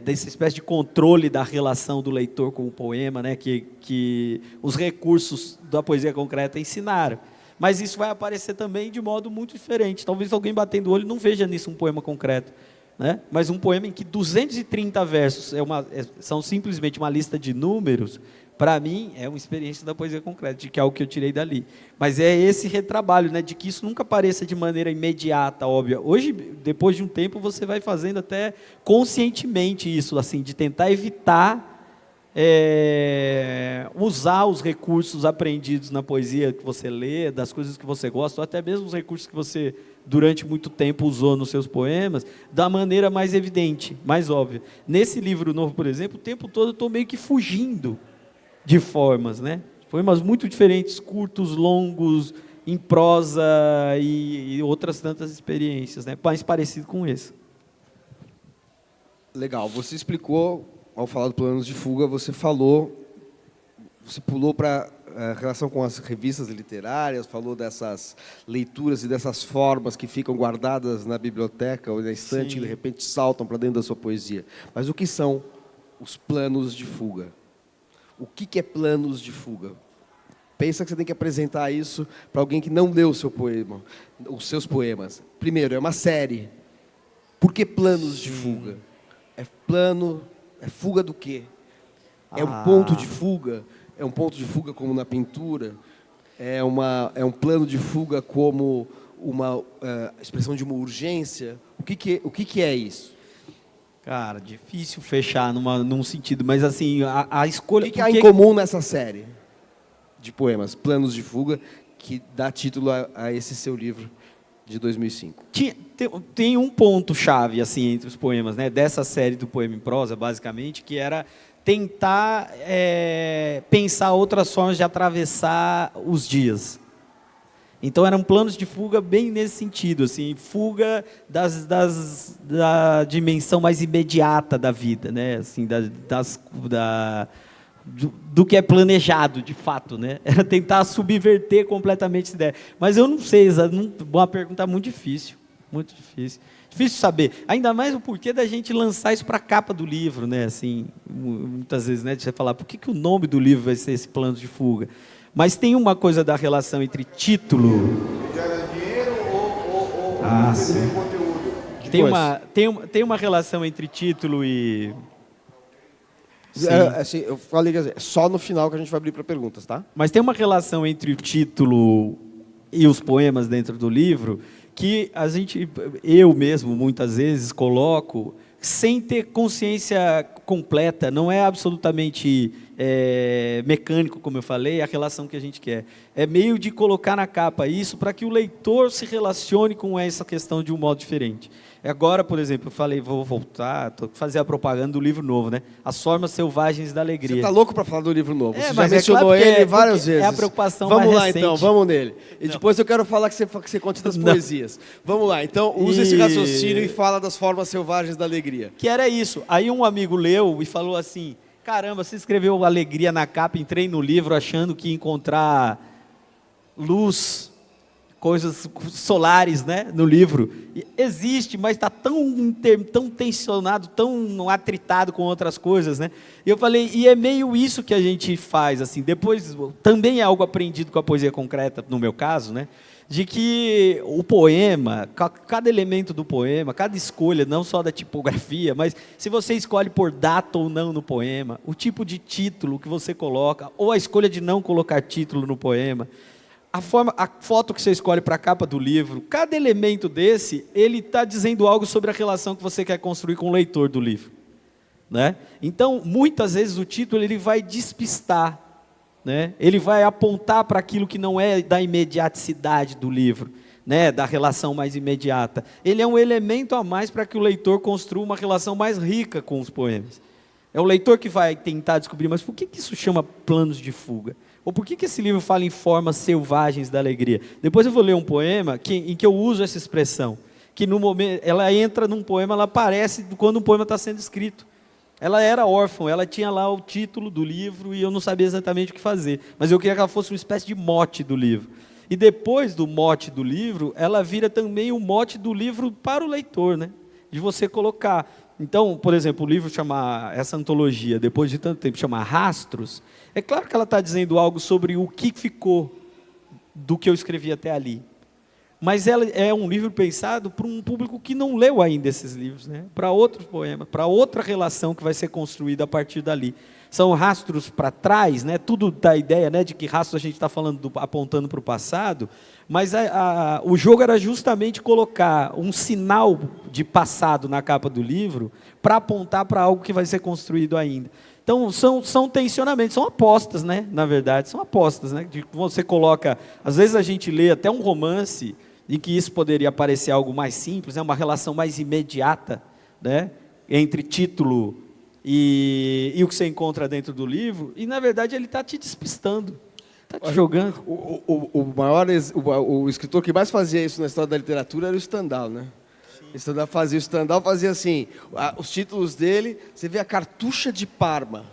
dessa espécie de controle da relação do leitor com o poema, né, que os recursos da poesia concreta ensinaram. Mas isso vai aparecer também de modo muito diferente. Talvez alguém batendo o olho não veja nisso um poema concreto, né? Mas um poema em que 230 versos são simplesmente uma lista de números, para mim, é uma experiência da poesia concreta, de que é algo que eu tirei dali. Mas é esse retrabalho, né, de que isso nunca apareça de maneira imediata, óbvia. Hoje, depois de um tempo, você vai fazendo até conscientemente isso, assim, de tentar evitar usar os recursos aprendidos na poesia que você lê, das coisas que você gosta, ou até mesmo os recursos que você, durante muito tempo, usou nos seus poemas, da maneira mais evidente, mais óbvia. Nesse livro novo, por exemplo, o tempo todo eu estou meio que fugindo de formas, né? Poemas muito diferentes, curtos, longos, em prosa e outras tantas experiências, né? Mais parecido com esse. Legal, você explicou, ao falar do Planos de Fuga, você pulou para a relação com as revistas literárias, falou dessas leituras e dessas formas que ficam guardadas na biblioteca ou na estante, que de repente saltam para dentro da sua poesia. Mas o que são os planos de fuga? O que é planos de fuga? Pensa que você tem que apresentar isso para alguém que não leu o seu poema, os seus poemas. Primeiro, é uma série. Por que planos de fuga? É fuga do quê? É um ponto de fuga? É um ponto de fuga como na pintura? É um plano de fuga como uma expressão de uma urgência? O que é isso? Cara, difícil fechar num sentido, mas assim, a escolha... O que há em comum nessa série de poemas, Planos de Fuga, que dá título a esse seu livro de 2005? Tem um ponto-chave assim, entre os poemas, né, dessa série do Poema em Prosa, basicamente, que era tentar pensar outras formas de atravessar os dias. Então, eram planos de fuga bem nesse sentido, assim, fuga da dimensão mais imediata da vida, né? Assim, do que é planejado, de fato, né? Era tentar subverter completamente essa ideia. Mas eu não sei, uma pergunta muito difícil, muito difícil. Difícil saber, ainda mais o porquê da gente lançar isso para a capa do livro, né? Assim, muitas vezes, né, de você falar, por que o nome do livro vai ser esse Plano de Fuga? Mas tem uma coisa da relação entre título... Gera dinheiro ou sim. Conteúdo? Tem uma relação entre título e... Assim, eu falei, só no final que a gente vai abrir para perguntas, tá? Mas tem uma relação entre o título e os poemas dentro do livro que eu mesmo, muitas vezes, coloco sem ter consciência completa, não é absolutamente mecânico, como eu falei, a relação que a gente quer. É meio de colocar na capa isso para que o leitor se relacione com essa questão de um modo diferente. Agora, por exemplo, eu falei, vou voltar, fazer a propaganda do livro novo, né? As Formas Selvagens da Alegria. Você está louco para falar do livro novo? Você já mas mencionou claro ele várias vezes. É a preocupação vamos mais lá, recente. então, vamos nele. E depois eu quero falar que você conte das poesias. Vamos lá, então, use esse raciocínio e fala das Formas Selvagens da Alegria. Que era isso. Aí um amigo leu e falou assim, caramba, você escreveu Alegria na capa, entrei no livro achando que ia encontrar luz, coisas solares, né, no livro. E existe, mas está tão tensionado, tão atritado com outras coisas, né? E eu falei, e é meio isso que a gente faz, assim. Depois, também é algo aprendido com a poesia concreta, no meu caso, né? De que o poema, cada elemento do poema, cada escolha, não só da tipografia, mas se você escolhe por data ou não no poema, o tipo de título que você coloca, ou a escolha de não colocar título no poema, a foto que você escolhe para a capa do livro, cada elemento desse, ele está dizendo algo sobre a relação que você quer construir com o leitor do livro, né? Então, muitas vezes o título ele vai despistar, né? Ele vai apontar para aquilo que não é da imediaticidade do livro, né? Da relação mais imediata. Ele é um elemento a mais para que o leitor construa uma relação mais rica com os poemas. É o leitor que vai tentar descobrir, mas por que isso chama Planos de Fuga? Ou por que esse livro fala em Formas Selvagens da Alegria? Depois eu vou ler um poema em que eu uso essa expressão, que no momento, ela entra num poema, ela aparece quando um poema está sendo escrito. Ela era órfã, ela tinha lá o título do livro e eu não sabia exatamente o que fazer, mas eu queria que ela fosse uma espécie de mote do livro. E depois do mote do livro, ela vira também o mote do livro para o leitor, né? De você colocar. Então, por exemplo, o livro chama, essa antologia, depois de tanto tempo, chama Rastros. É claro que ela está dizendo algo sobre o que ficou do que eu escrevi até ali. Mas ela é um livro pensado para um público que não leu ainda esses livros, né? Para outros poemas, para outra relação que vai ser construída a partir dali. São rastros para trás, né? Tudo da ideia, né, de que rastros a gente está falando, apontando para o passado, mas o jogo era justamente colocar um sinal de passado na capa do livro para apontar para algo que vai ser construído ainda. Então, são tensionamentos, são apostas, né? Na verdade, são apostas, né? De que você coloca, às vezes a gente lê até um romance em que isso poderia parecer algo mais simples, né? Uma relação mais imediata, né? Entre título e o que você encontra dentro do livro, e, na verdade, ele está te despistando, está te jogando. O escritor que mais fazia isso na história da literatura era o Stendhal, né? O Stendhal fazia assim, os títulos dele, você vê a cartucha de Parma.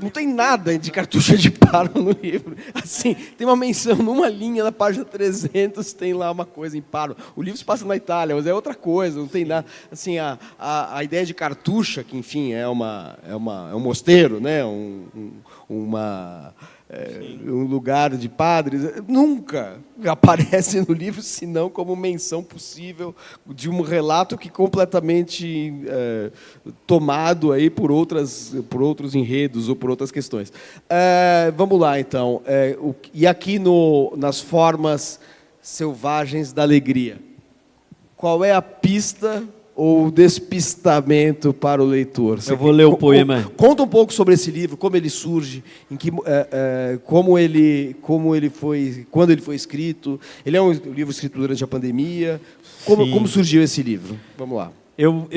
Não tem nada de cartucha de Parma no livro. Assim, tem uma menção numa linha na página 300, tem lá uma coisa em Parma. O livro se passa na Itália, mas é outra coisa, não tem nada. Assim, a ideia de cartucha, que enfim é um mosteiro, né? Um lugar de padres, nunca aparece no livro, senão como menção possível de um relato que completamente tomado aí por outros enredos ou por outras questões. Vamos lá, então. E aqui nas formas selvagens da alegria, qual é a pista ou despistamento para o leitor? Eu vou ler o poema. Conta um pouco sobre esse livro, como ele surge, quando ele foi escrito. Ele é um livro escrito durante a pandemia. Como surgiu esse livro? Vamos lá. Eu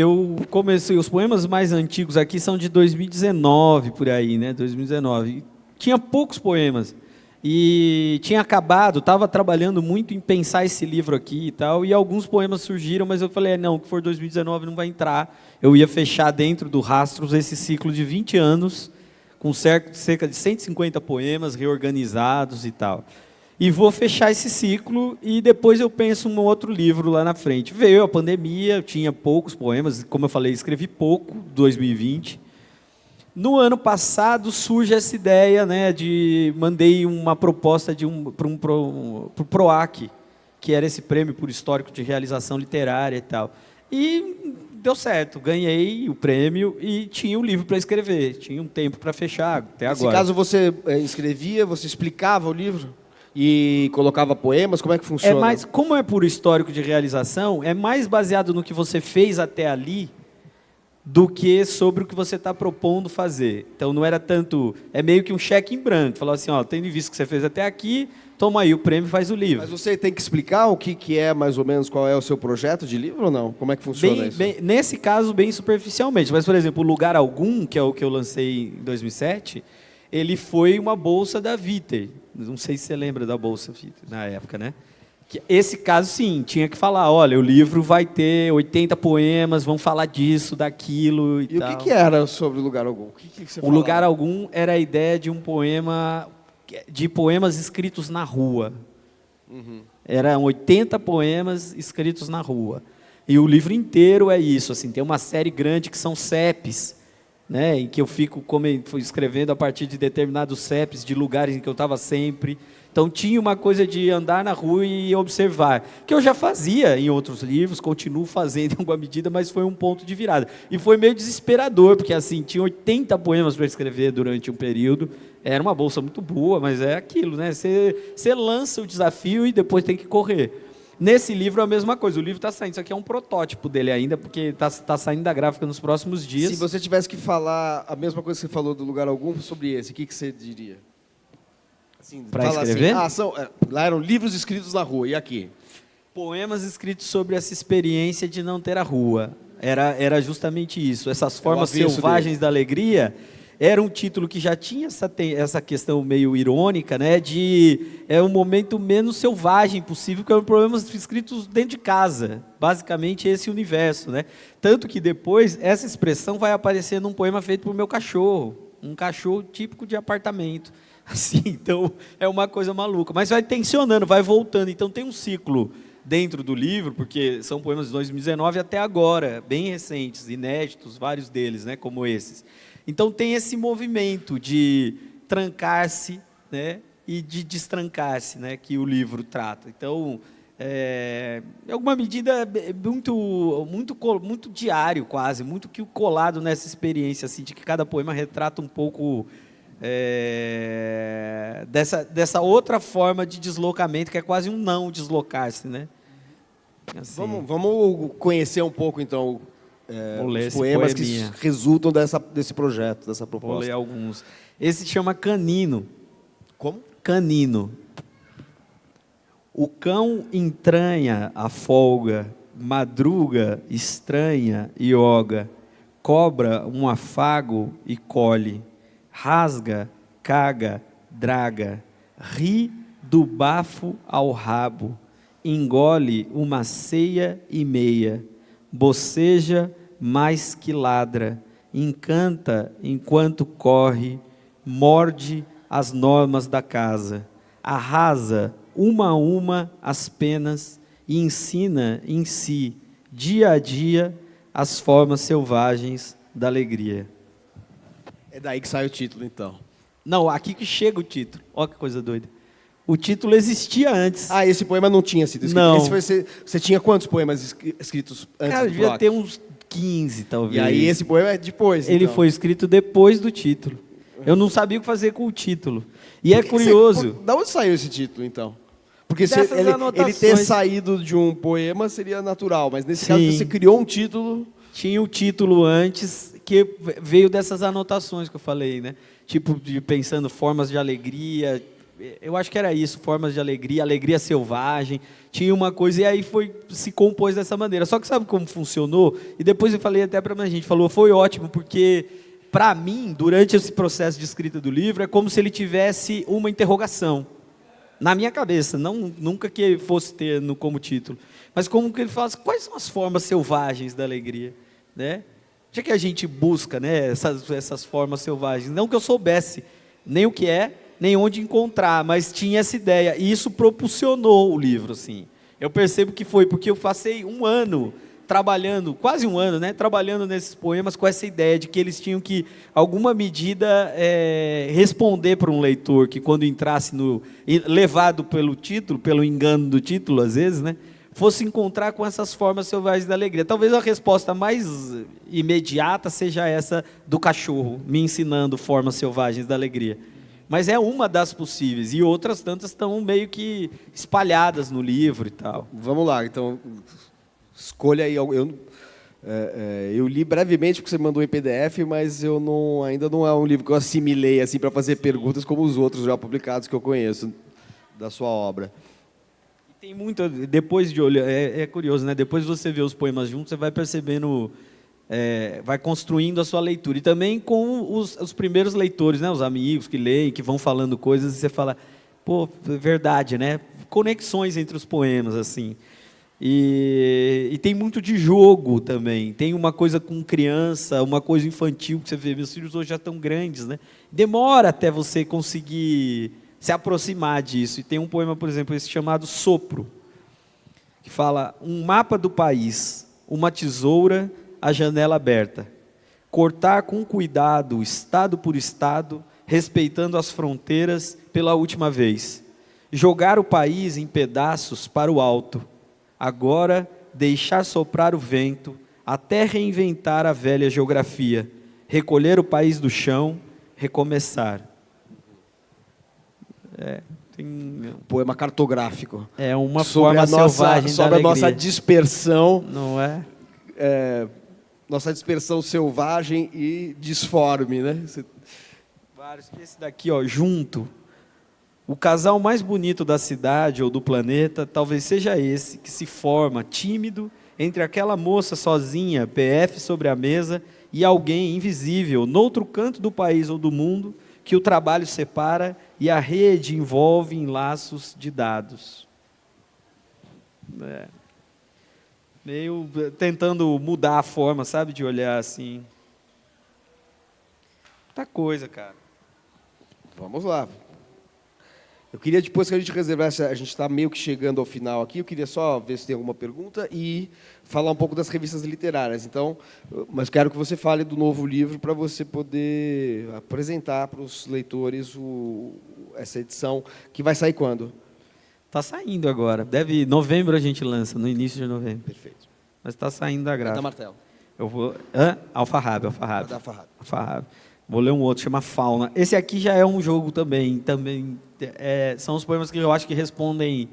comecei, os poemas mais antigos aqui são de 2019, por aí, né? 2019. Tinha poucos poemas. E tinha acabado, estava trabalhando muito em pensar esse livro aqui e tal, e alguns poemas surgiram, mas eu falei, não, que for 2019 não vai entrar. Eu ia fechar dentro do Rastros esse ciclo de 20 anos, com cerca de 150 poemas reorganizados e tal. E vou fechar esse ciclo, e depois eu penso um outro livro lá na frente. Veio a pandemia, eu tinha poucos poemas, como eu falei, escrevi pouco, 2020. No ano passado surge essa ideia, né, mandei uma proposta para o PROAC, que era esse prêmio por histórico de realização literária e tal. E deu certo, ganhei o prêmio e tinha um livro para escrever, tinha um tempo para fechar até agora. Nesse caso você escrevia, você explicava o livro e colocava poemas, como é que funciona? Como é por histórico de realização, é mais baseado no que você fez até ali, do que sobre o que você está propondo fazer. Então, não era tanto... É meio que um cheque em branco. Falar assim, tendo visto que você fez até aqui, toma aí o prêmio e faz o livro. Mas você tem que explicar o que é, mais ou menos, qual é o seu projeto de livro ou não? Como é que funciona isso? Nesse caso, bem superficialmente. Mas, por exemplo, o Lugar Algum, que é o que eu lancei em 2007, ele foi uma bolsa da Viter. Não sei se você lembra da bolsa Viter, na época, né? Esse caso, sim, tinha que falar, olha, o livro vai ter 80 poemas, vão falar disso, daquilo e tal. E o que era sobre o Lugar Algum? O que você falava? Lugar Algum era a ideia de de poemas escritos na rua. Uhum. Eram 80 poemas escritos na rua. E o livro inteiro é isso, assim, tem uma série grande que são CEPs, né, em que eu fui escrevendo a partir de determinados CEPs, de lugares em que eu estava sempre. Então, tinha uma coisa de andar na rua e observar, que eu já fazia em outros livros, continuo fazendo em alguma medida, mas foi um ponto de virada. E foi meio desesperador, porque assim, tinha 80 poemas para escrever durante um período, era uma bolsa muito boa, mas é aquilo, né? Você lança o desafio e depois tem que correr. Nesse livro é a mesma coisa, o livro está saindo, isso aqui é um protótipo dele ainda, porque está saindo da gráfica nos próximos dias. Se você tivesse que falar a mesma coisa que você falou do Lugar Algum sobre esse, o que você diria? Assim, para escrever? Assim, lá eram livros escritos na rua, e aqui? Poemas escritos sobre essa experiência de não ter a rua. Era justamente isso. Essas formas selvagens da alegria era um título que já tinha essa questão meio irônica, né? É um momento menos selvagem possível, que eram poemas escritos dentro de casa. Basicamente esse universo, né? Tanto que depois essa expressão vai aparecer num poema feito por meu cachorro. Um cachorro típico de apartamento. Assim, então, é uma coisa maluca. Mas vai tensionando, vai voltando. Então, tem um ciclo dentro do livro, porque são poemas de 2019 até agora, bem recentes, inéditos, vários deles, né, como esses. Então, tem esse movimento de trancar-se, né, e de destrancar-se, né, que o livro trata. Então, em alguma medida, é muito diário, quase, muito que colado nessa experiência, assim, de que cada poema retrata um pouco dessa outra forma de deslocamento, que é quase um não deslocar-se, né? Assim, Vamos conhecer um pouco, então, vou ler os esse poemas poeminha. que resultam desse projeto, dessa Vou proposta. ler alguns. Esse chama Canino. Como? Canino. O cão entranha a folga, madruga, estranha, ioga, cobra um afago e colhe, rasga, caga, draga, ri do bafo ao rabo, engole uma ceia e meia, boceja mais que ladra, encanta enquanto corre, morde as normas da casa, arrasa uma a uma as penas e ensina em si, dia a dia, as formas selvagens da alegria. É daí que sai o título, então. Não, aqui que chega o título. Olha que coisa doida. O título existia antes. Ah, esse poema não tinha sido escrito. Não. Você tinha quantos poemas escritos antes Cara, do devia Proc? ter uns 15, talvez. E aí esse poema é depois, Ele então. foi escrito depois do título. Eu não sabia o que fazer com o título. E é curioso. Da onde saiu esse título, então? Porque Dessas ele ter anotações. saído de um poema seria natural, mas nesse Sim. caso você criou um título. Tinha o título antes, que veio dessas anotações que eu falei, né? Tipo, pensando formas de alegria. Eu acho que era isso, formas de alegria, alegria selvagem. Tinha uma coisa, e aí se compôs dessa maneira. Só que sabe como funcionou? E depois eu falei até para a gente, falou, foi ótimo, porque para mim, durante esse processo de escrita do livro, é como se ele tivesse uma interrogação na minha cabeça, nunca que fosse ter como título, mas como que ele fala, quais são as formas selvagens da alegria, né? Já que a gente busca, né, essas formas selvagens, não que eu soubesse nem o que é, nem onde encontrar, mas tinha essa ideia, e isso propulsionou o livro, assim. Eu percebo que foi porque eu passei um ano trabalhando, quase um ano, né, trabalhando nesses poemas com essa ideia de que eles tinham que, alguma medida, responder para um leitor que quando entrasse levado pelo título, pelo engano do título, às vezes, né, fosse encontrar com essas formas selvagens da alegria. Talvez a resposta mais imediata seja essa do cachorro, me ensinando formas selvagens da alegria. Mas é uma das possíveis, e outras tantas estão meio que espalhadas no livro e tal. Vamos lá, então, escolha aí. Eu li brevemente porque você mandou em PDF, mas ainda não é um livro que eu assimilei assim para fazer perguntas como os outros já publicados que eu conheço da sua obra. Tem muito, depois de olhar, é curioso, né? Depois de você ver os poemas juntos, você vai percebendo, vai construindo a sua leitura. E também com os primeiros leitores, né? Os amigos que leem, que vão falando coisas, e você fala, pô, verdade, né? Conexões entre os poemas, assim. E tem muito de jogo também. Tem uma coisa com criança, uma coisa infantil, que você vê, meus filhos hoje já estão grandes, né? Demora até você conseguir se aproximar disso. E tem um poema, por exemplo, esse chamado Sopro, que fala, um mapa do país, uma tesoura, a janela aberta. Cortar com cuidado, estado por estado, respeitando as fronteiras pela última vez. Jogar o país em pedaços para o alto. Agora, deixar soprar o vento, até reinventar a velha geografia. Recolher o país do chão, recomeçar. Tem Um poema cartográfico. É uma sobre forma a nossa, selvagem sobre da a nossa alegria. dispersão, Não é? nossa dispersão selvagem e disforme, né? Vários. Esse daqui, ó, junto. O casal mais bonito da cidade ou do planeta talvez seja esse, que se forma tímido entre aquela moça sozinha, PF sobre a mesa, e alguém invisível, noutro canto do país ou do mundo, que o trabalho separa e a rede envolve em laços de dados. Meio tentando mudar a forma, sabe, de olhar assim. Muita coisa, cara. Vamos lá. Eu queria, depois que a gente reservasse, a gente está meio que chegando ao final aqui, eu queria só ver se tem alguma pergunta e falar um pouco das revistas literárias. Então, mas quero que você fale do novo livro para você poder apresentar para os leitores essa edição, que vai sair quando? Está saindo agora. Novembro a gente lança, no início de novembro. Perfeito. Mas está saindo da Da gráfica. Martelo. Eu vou... Alfarrábio. Da Farrado. Alfarrábio. Vou ler um outro, chama Fauna. Esse aqui já é um jogo também. São os poemas que eu acho que respondem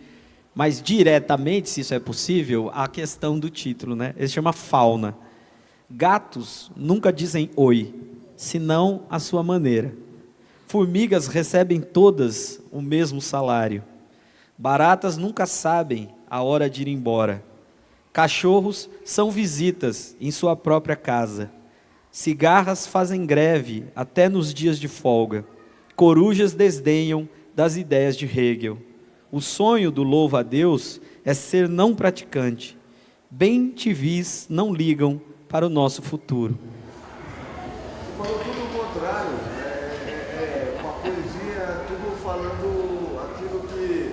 mais diretamente, se isso é possível, à questão do título, né? Esse chama Fauna. Gatos nunca dizem oi, senão à sua maneira. Formigas recebem todas o mesmo salário. Baratas nunca sabem a hora de ir embora. Cachorros são visitas em sua própria casa. Cigarras fazem greve até nos dias de folga. Corujas desdenham das ideias de Hegel. O sonho do louva-a-Deus é ser não praticante. Bem-te-vis não ligam para o nosso futuro. Você falou tudo o contrário. Uma poesia, tudo falando aquilo que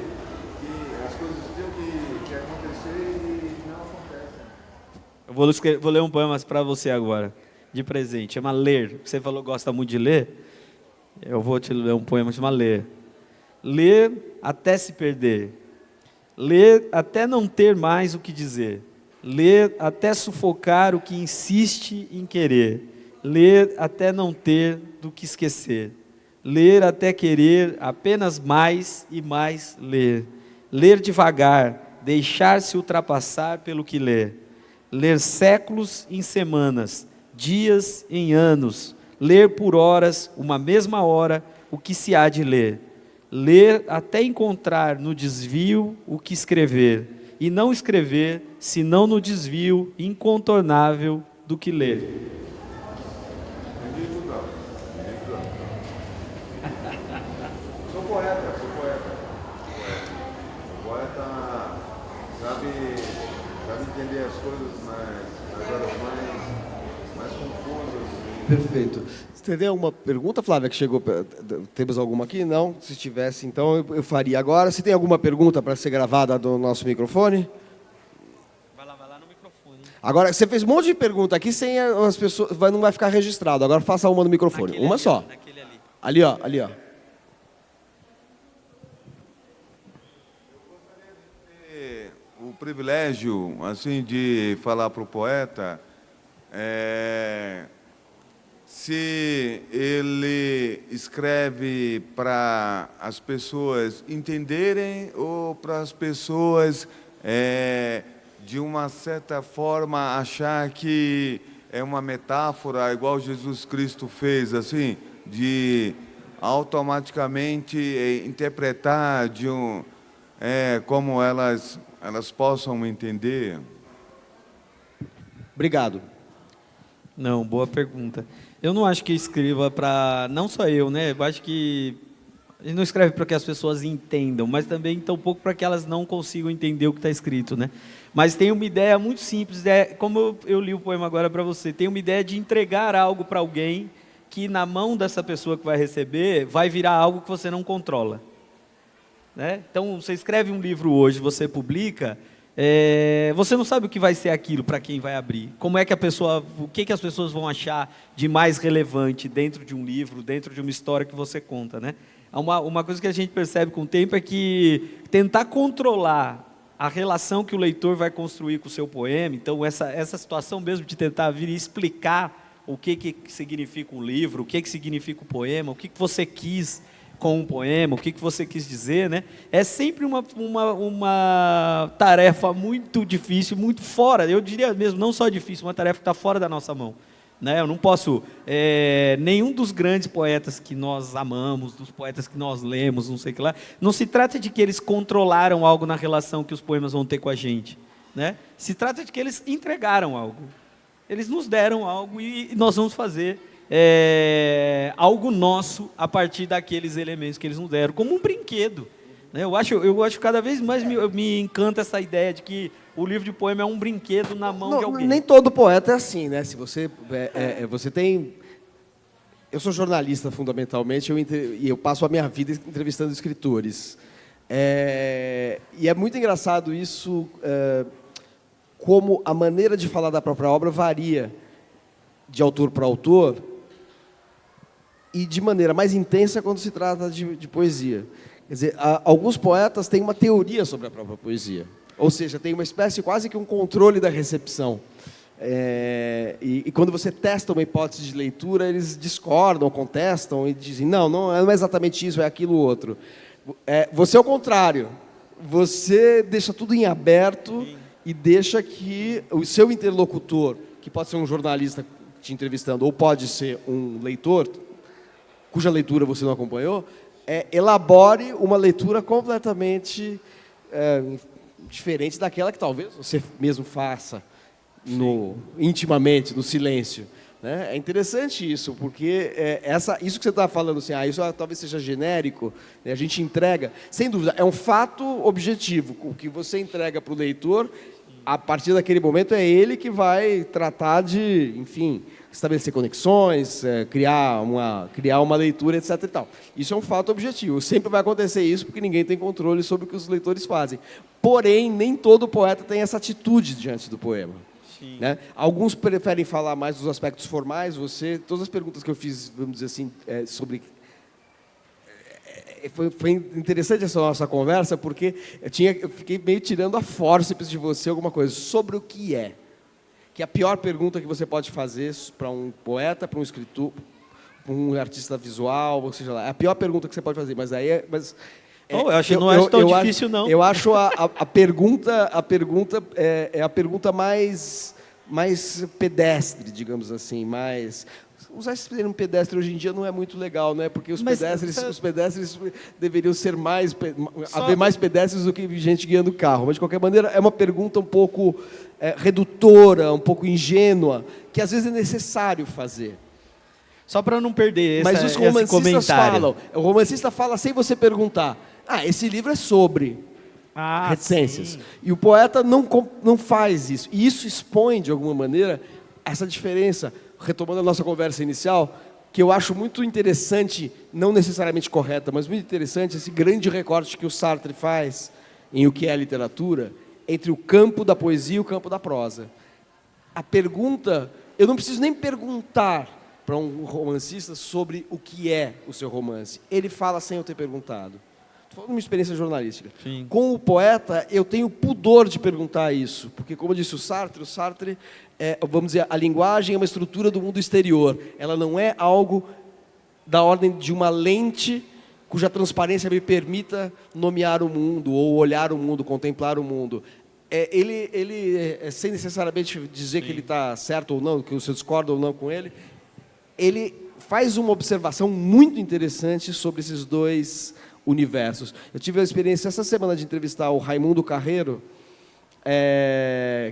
as coisas têm que acontecer e não acontecem. Eu vou ler um poema para você agora, de presente. Chama Ler. Você falou que gosta muito de ler? Eu vou te ler um poema, chama Ler. Ler até se perder. Ler até não ter mais o que dizer. Ler até sufocar o que insiste em querer. Ler até não ter do que esquecer. Ler até querer apenas mais e mais ler. Ler devagar, deixar-se ultrapassar pelo que ler. Ler séculos em semanas, dias em anos. Ler por horas, uma mesma hora, o que se há de ler. Ler até encontrar no desvio o que escrever. E não escrever, senão no desvio incontornável do que ler. Sou poeta. O poeta sabe entender as coisas nas horas mais confusas. Perfeito. Você tem alguma pergunta, Flávia, que chegou? Temos alguma aqui? Não? Se tivesse, então, eu faria agora. Se tem alguma pergunta para ser gravada do nosso microfone? Vai lá no microfone. Agora, você fez um monte de pergunta aqui sem as pessoas... não vai ficar registrado. Agora faça uma no microfone. Naquele Uma ali, só. naquele ali. Ali, ó. O privilégio, assim, de falar para o poeta, se ele escreve para as pessoas entenderem ou para as pessoas, de uma certa forma, achar que é uma metáfora, igual Jesus Cristo fez, assim, de automaticamente interpretar como elas possam entender? Obrigado. Não, boa pergunta. Eu não acho que escreva para... Não só eu, né? Eu acho que... A gente não escreve para que as pessoas entendam, mas também tão pouco para que elas não consigam entender o que está escrito, né? Mas tem uma ideia muito simples, como eu li o poema agora para você, tem uma ideia de entregar algo para alguém que na mão dessa pessoa que vai receber, vai virar algo que você não controla. Né? Então, você escreve um livro hoje, você publica, você não sabe o que vai ser aquilo para quem vai abrir. Como é que o que as pessoas vão achar de mais relevante dentro de um livro, dentro de uma história que você conta, né? Uma coisa que a gente percebe com o tempo é que tentar controlar a relação que o leitor vai construir com o seu poema, então essa situação mesmo de tentar vir e explicar o que significa um livro, o que significa o poema, o que você quis com um poema, o que você quis dizer, né? É sempre uma tarefa muito difícil, muito fora, eu diria mesmo, não só difícil, uma tarefa que está fora da nossa mão. Né? Eu não posso, nenhum dos grandes poetas que nós amamos, dos poetas que nós lemos, não sei o que lá, não se trata de que eles controlaram algo na relação que os poemas vão ter com a gente. Né? Se trata de que eles entregaram algo. Eles nos deram algo e nós vamos fazer algo nosso a partir daqueles elementos que eles nos deram, como um brinquedo. Né? Eu acho cada vez mais me encanta essa ideia de que o livro de poema é um brinquedo na mão de alguém. Nem todo poeta é assim, né? Se você, você tem... Eu sou jornalista, fundamentalmente, e eu passo a minha vida entrevistando escritores. E é muito engraçado isso, como a maneira de falar da própria obra varia de autor para autor e de maneira mais intensa quando se trata de poesia. Quer dizer, alguns poetas têm uma teoria sobre a própria poesia, ou seja, tem uma espécie quase que um controle da recepção. E quando você testa uma hipótese de leitura, eles discordam, contestam e dizem, não é exatamente isso, é aquilo outro. Você é o contrário. Você deixa tudo em aberto e deixa que o seu interlocutor, que pode ser um jornalista te entrevistando, ou pode ser um leitor, cuja leitura você não acompanhou, elabore uma leitura completamente diferente daquela que talvez você mesmo faça intimamente, no silêncio. Né? É interessante isso, porque isso que você está falando, assim, isso talvez seja genérico, né? A gente entrega, sem dúvida, é um fato objetivo. O que você entrega para o leitor, a partir daquele momento, é ele que vai tratar de, enfim, estabelecer conexões, criar uma leitura, etc. E tal. Isso é um fato objetivo. Sempre vai acontecer isso, porque ninguém tem controle sobre o que os leitores fazem. Porém, nem todo poeta tem essa atitude diante do poema. Né? Alguns preferem falar mais dos aspectos formais. Todas as perguntas que eu fiz, vamos dizer assim, sobre... Foi interessante essa nossa conversa, porque eu fiquei meio tirando a fórceps de você alguma coisa sobre o que é. Que é a pior pergunta que você pode fazer para um poeta, para um escritor, para um artista visual, ou seja lá. É a pior pergunta que você pode fazer, eu acho que não é tão difícil, não. Eu acho a pergunta é a pergunta mais pedestre, digamos assim, mais... Usar esse termo pedestre hoje em dia não é muito legal, né? Porque os pedestres deveriam ser haver mais pedestres do que gente guiando carro. Mas, de qualquer maneira, é uma pergunta um pouco redutora, um pouco ingênua, que às vezes é necessário fazer. Só para não perder Mas os romancistas falam. O romancista fala sem você perguntar. Esse livro é sobre reticências. Sim. E o poeta não faz isso. E isso expõe, de alguma maneira, essa diferença. Retomando a nossa conversa inicial, que eu acho muito interessante, não necessariamente correta, mas muito interessante, esse grande recorte que o Sartre faz em O que é a literatura, entre o campo da poesia e o campo da prosa. A pergunta, eu não preciso nem perguntar para um romancista sobre o que é o seu romance. Ele fala sem eu ter perguntado. Estou falando de uma experiência jornalística. Sim. Com o poeta, eu tenho pudor de perguntar isso, porque, como disse o Sartre, vamos dizer, a linguagem é uma estrutura do mundo exterior. Ela não é algo da ordem de uma lente cuja transparência me permita nomear o mundo, ou olhar o mundo, contemplar o mundo. Ele sem necessariamente dizer que ele está certo ou não, que você discorda ou não com ele faz uma observação muito interessante sobre esses dois universos. Eu tive a experiência essa semana de entrevistar o Raimundo Carreiro,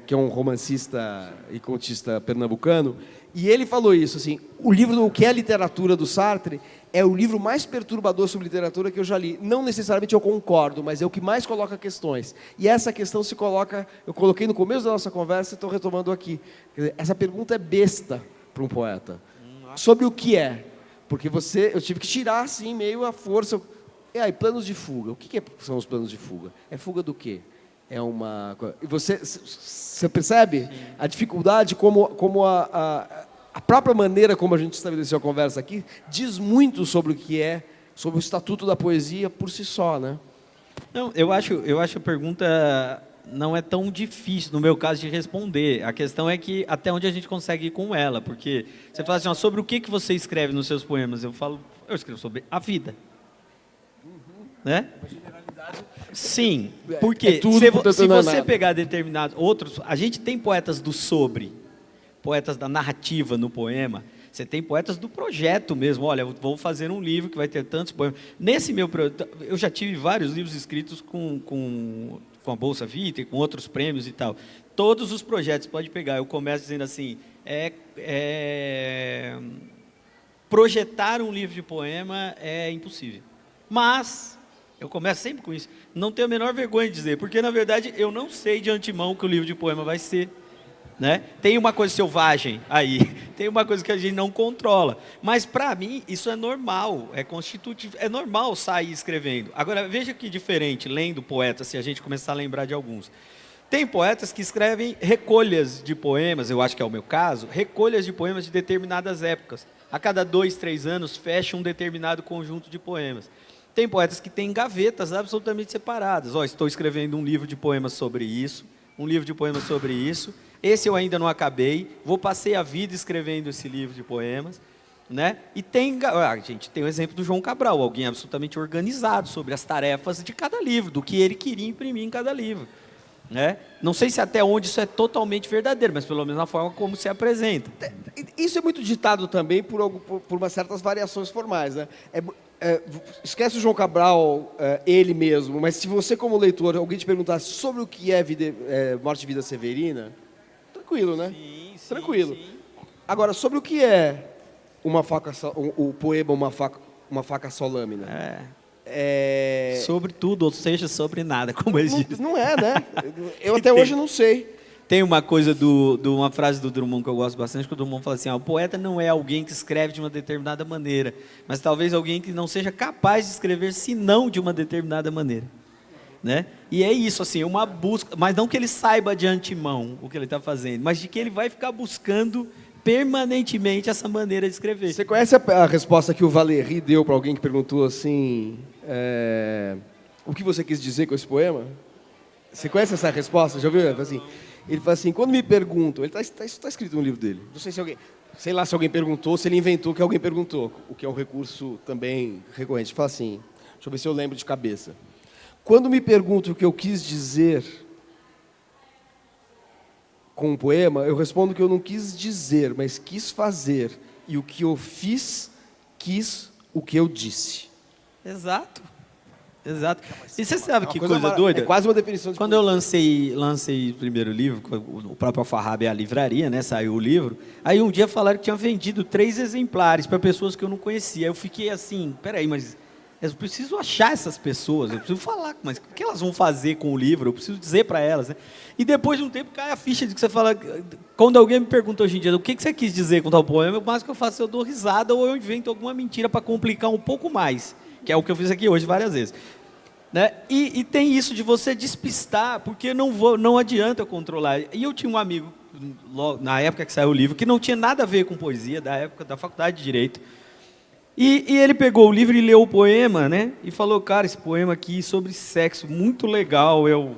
que é um romancista e contista pernambucano, e ele falou isso, assim, o livro O que é a literatura, do Sartre, é o livro mais perturbador sobre literatura que eu já li. Não necessariamente eu concordo, mas é o que mais coloca questões. E essa questão se coloca, eu coloquei no começo da nossa conversa e estou retomando aqui. Quer dizer, essa pergunta é besta para um poeta. Sobre o que é. Porque eu tive que tirar, assim, meio à força... E planos de fuga. O que são os planos de fuga? É fuga do quê? E você percebe a dificuldade, como a própria maneira como a gente estabeleceu a conversa aqui, diz muito sobre o que é, sobre o estatuto da poesia por si só, né? Não, eu acho a pergunta não é tão difícil, no meu caso, de responder. A questão é que até onde a gente consegue ir com ela, porque você fala assim, sobre o que você escreve nos seus poemas? Eu escrevo sobre a vida. Né? Sim, porque se você pegar determinados outros, a gente tem poetas do sobre, poetas da narrativa no poema, você tem poetas do projeto mesmo, olha, vou fazer um livro que vai ter tantos poemas. Nesse meu projeto, eu já tive vários livros escritos com a Bolsa Vita e com outros prêmios e tal. Todos os projetos, pode pegar, eu começo dizendo assim, projetar um livro de poema é impossível. Mas... eu começo sempre com isso. Não tenho a menor vergonha de dizer, porque, na verdade, eu não sei de antemão o que o livro de poema vai ser. Né? Tem uma coisa selvagem aí, tem uma coisa que a gente não controla. Mas, para mim, isso é normal, é constitutivo, é normal sair escrevendo. Agora, veja que diferente, lendo poetas, se a gente começar a lembrar de alguns. Tem poetas que escrevem recolhas de poemas, eu acho que é o meu caso, recolhas de poemas de determinadas épocas. A cada 2, 3 anos, fecha um determinado conjunto de poemas. Tem poetas que têm gavetas absolutamente separadas. Estou escrevendo um livro de poemas sobre isso, um livro de poemas sobre isso. Esse eu ainda não acabei, passei a vida escrevendo esse livro de poemas. Né? E a gente tem o exemplo do João Cabral, alguém absolutamente organizado sobre as tarefas de cada livro, do que ele queria imprimir em cada livro. Né? Não sei se até onde isso é totalmente verdadeiro, mas pelo menos na forma como se apresenta. Isso é muito ditado também por umas certas variações formais. Né? Esquece o João Cabral, ele mesmo, mas se você, como leitor, alguém te perguntasse sobre o que é Morte e Vida Severina, tranquilo, né? Sim, tranquilo. Sim. Agora, sobre o que é o poema Uma Faca Só Lâmina? Sobre tudo, ou seja, sobre nada, como eles dizem. Não é, né? Eu até hoje não sei. Tem uma coisa uma frase do Drummond que eu gosto bastante, que o Drummond fala assim, o poeta não é alguém que escreve de uma determinada maneira, mas talvez alguém que não seja capaz de escrever senão de uma determinada maneira. Né? E é isso, assim, uma busca, mas não que ele saiba de antemão o que ele está fazendo, mas de que ele vai ficar buscando permanentemente essa maneira de escrever. Você conhece a resposta que o Valéry deu para alguém que perguntou assim, o que você quis dizer com esse poema? Você conhece essa resposta? Já ouviu? Ele fala assim, quando me perguntam, isso está escrito no livro dele, não sei se alguém, sei lá se alguém perguntou, se ele inventou que alguém perguntou, o que é um recurso também recorrente. Ele fala assim, deixa eu ver se eu lembro de cabeça. Quando me perguntam o que eu quis dizer com um poema, eu respondo que eu não quis dizer, mas quis fazer. E o que eu fiz, quis o que eu disse. Exato. E você sabe que coisa doida? É quase uma definição de Quando eu lancei o primeiro livro, o próprio Alfarrábia é a livraria, né? Saiu o livro. Aí um dia falaram que tinha vendido 3 exemplares para pessoas que eu não conhecia. Eu fiquei assim, peraí, mas eu preciso achar essas pessoas, eu preciso falar, mas o que elas vão fazer com o livro? Eu preciso dizer para elas, né? E depois de um tempo cai a ficha de que você fala, quando alguém me pergunta hoje em dia, o que você quis dizer com tal poema, o máximo que eu faço é eu dou risada ou eu invento alguma mentira para complicar um pouco mais, que é o que eu fiz aqui hoje várias vezes. Né? E tem isso de você despistar, porque não adianta eu controlar. E eu tinha um amigo, na época que saiu o livro, que não tinha nada a ver com poesia, da época da faculdade de Direito. E ele pegou o livro e leu o poema, né? E falou, cara, esse poema aqui sobre sexo, muito legal. Eu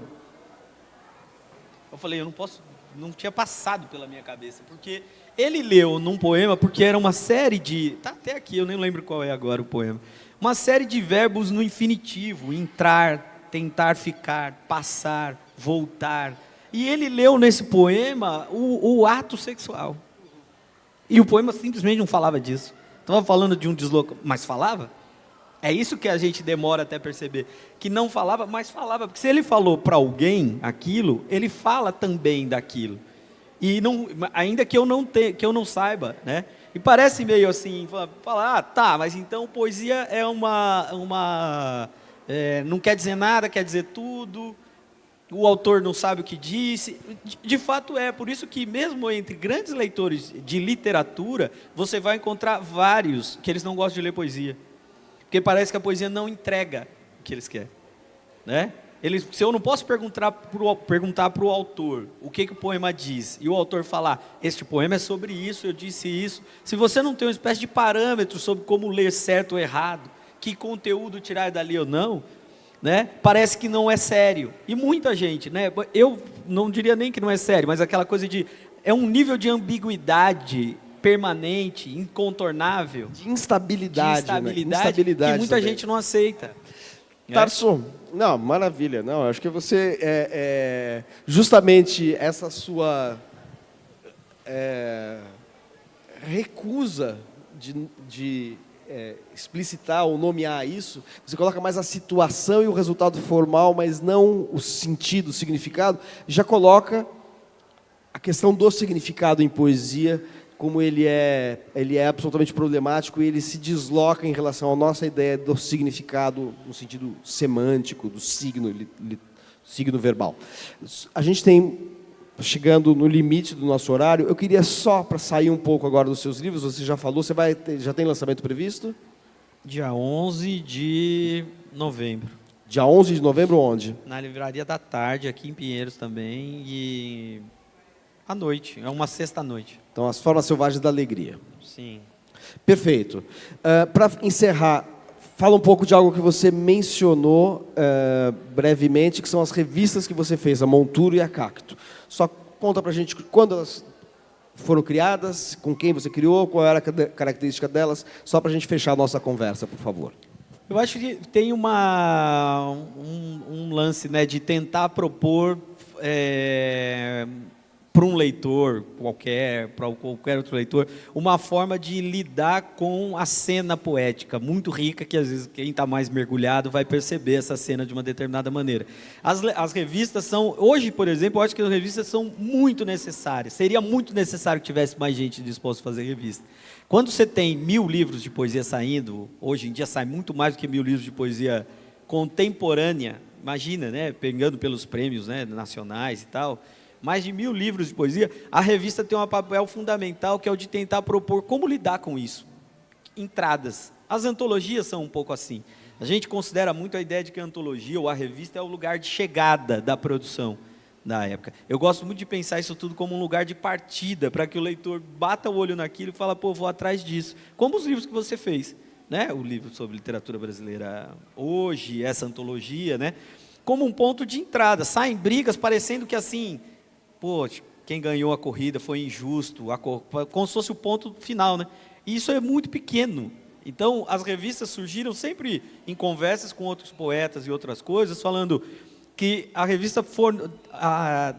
falei, eu não posso, não tinha passado pela minha cabeça, porque ele leu num poema, porque era uma série de, tá até aqui, eu nem lembro qual é agora o poema, uma série de verbos no infinitivo, entrar, tentar ficar, passar, voltar. E ele leu nesse poema o ato sexual. E o poema simplesmente não falava disso. Estava falando de um deslocamento, mas falava? É isso que a gente demora até perceber, que não falava, mas falava, porque se ele falou para alguém aquilo, ele fala também daquilo. E não, ainda que eu não saiba, né? E parece meio assim, falar, tá, mas então poesia é não quer dizer nada, quer dizer tudo. O autor não sabe o que disse. De fato é, por isso que mesmo entre grandes leitores de literatura, você vai encontrar vários que eles não gostam de ler poesia. Porque parece que a poesia não entrega o que eles querem. Né? Se eu não posso perguntar para o autor o que o poema diz, e o autor falar, este poema é sobre isso, eu disse isso. Se você não tem uma espécie de parâmetro sobre como ler certo ou errado, que conteúdo tirar dali ou não, né? Parece que não é sério. E muita gente, né? Eu não diria nem que não é sério, mas aquela coisa é um nível de ambiguidade permanente, incontornável. De instabilidade, né? Que muita gente não aceita. Tarso, não, maravilha. Não, acho que você, justamente essa sua recusa de explicitar ou nomear isso, você coloca mais a situação e o resultado formal, mas não o sentido, o significado, já coloca a questão do significado em poesia, como ele é absolutamente problemático e ele se desloca em relação à nossa ideia do significado no sentido semântico, do signo verbal. A gente tem chegando no limite do nosso horário. Eu queria só, para sair um pouco agora dos seus livros, você já falou, já tem lançamento previsto? Dia 11 de novembro. Dia 11 de novembro, onde? Na Livraria da Tarde, aqui em Pinheiros também, e à noite, é uma sexta-noite. Então, As Formas Selvagens da Alegria. Sim. Perfeito. Para encerrar, fala um pouco de algo que você mencionou brevemente, que são as revistas que você fez, a Monturo e a Cacto. Só conta para a gente quando elas foram criadas, com quem você criou, qual era a característica delas, só para a gente fechar a nossa conversa, por favor. Eu acho que tem um lance, né, de tentar propor para um leitor qualquer, para qualquer outro leitor, uma forma de lidar com a cena poética, muito rica, que às vezes quem está mais mergulhado vai perceber essa cena de uma determinada maneira. As revistas são, hoje, por exemplo, eu acho que as revistas são muito necessárias. Seria muito necessário que tivesse mais gente disposta a fazer revista. Quando você tem 1000 livros de poesia saindo, hoje em dia sai muito mais do que 1000 livros de poesia contemporânea, imagina, né, pegando pelos prêmios, né, nacionais e tal, mais de 1000 livros de poesia, a revista tem um papel fundamental, que é o de tentar propor como lidar com isso. Entradas. As antologias são um pouco assim. A gente considera muito a ideia de que a antologia ou a revista é o lugar de chegada da produção da época. Eu gosto muito de pensar isso tudo como um lugar de partida, para que o leitor bata o olho naquilo e fala, pô, vou atrás disso. Como os livros que você fez, né? O livro sobre literatura brasileira hoje, essa antologia, né? Como um ponto de entrada. Saem brigas parecendo que assim, pô, quem ganhou a corrida foi injusto, como se fosse o ponto final, né? E isso é muito pequeno. Então, as revistas surgiram sempre em conversas com outros poetas e outras coisas, falando que a revista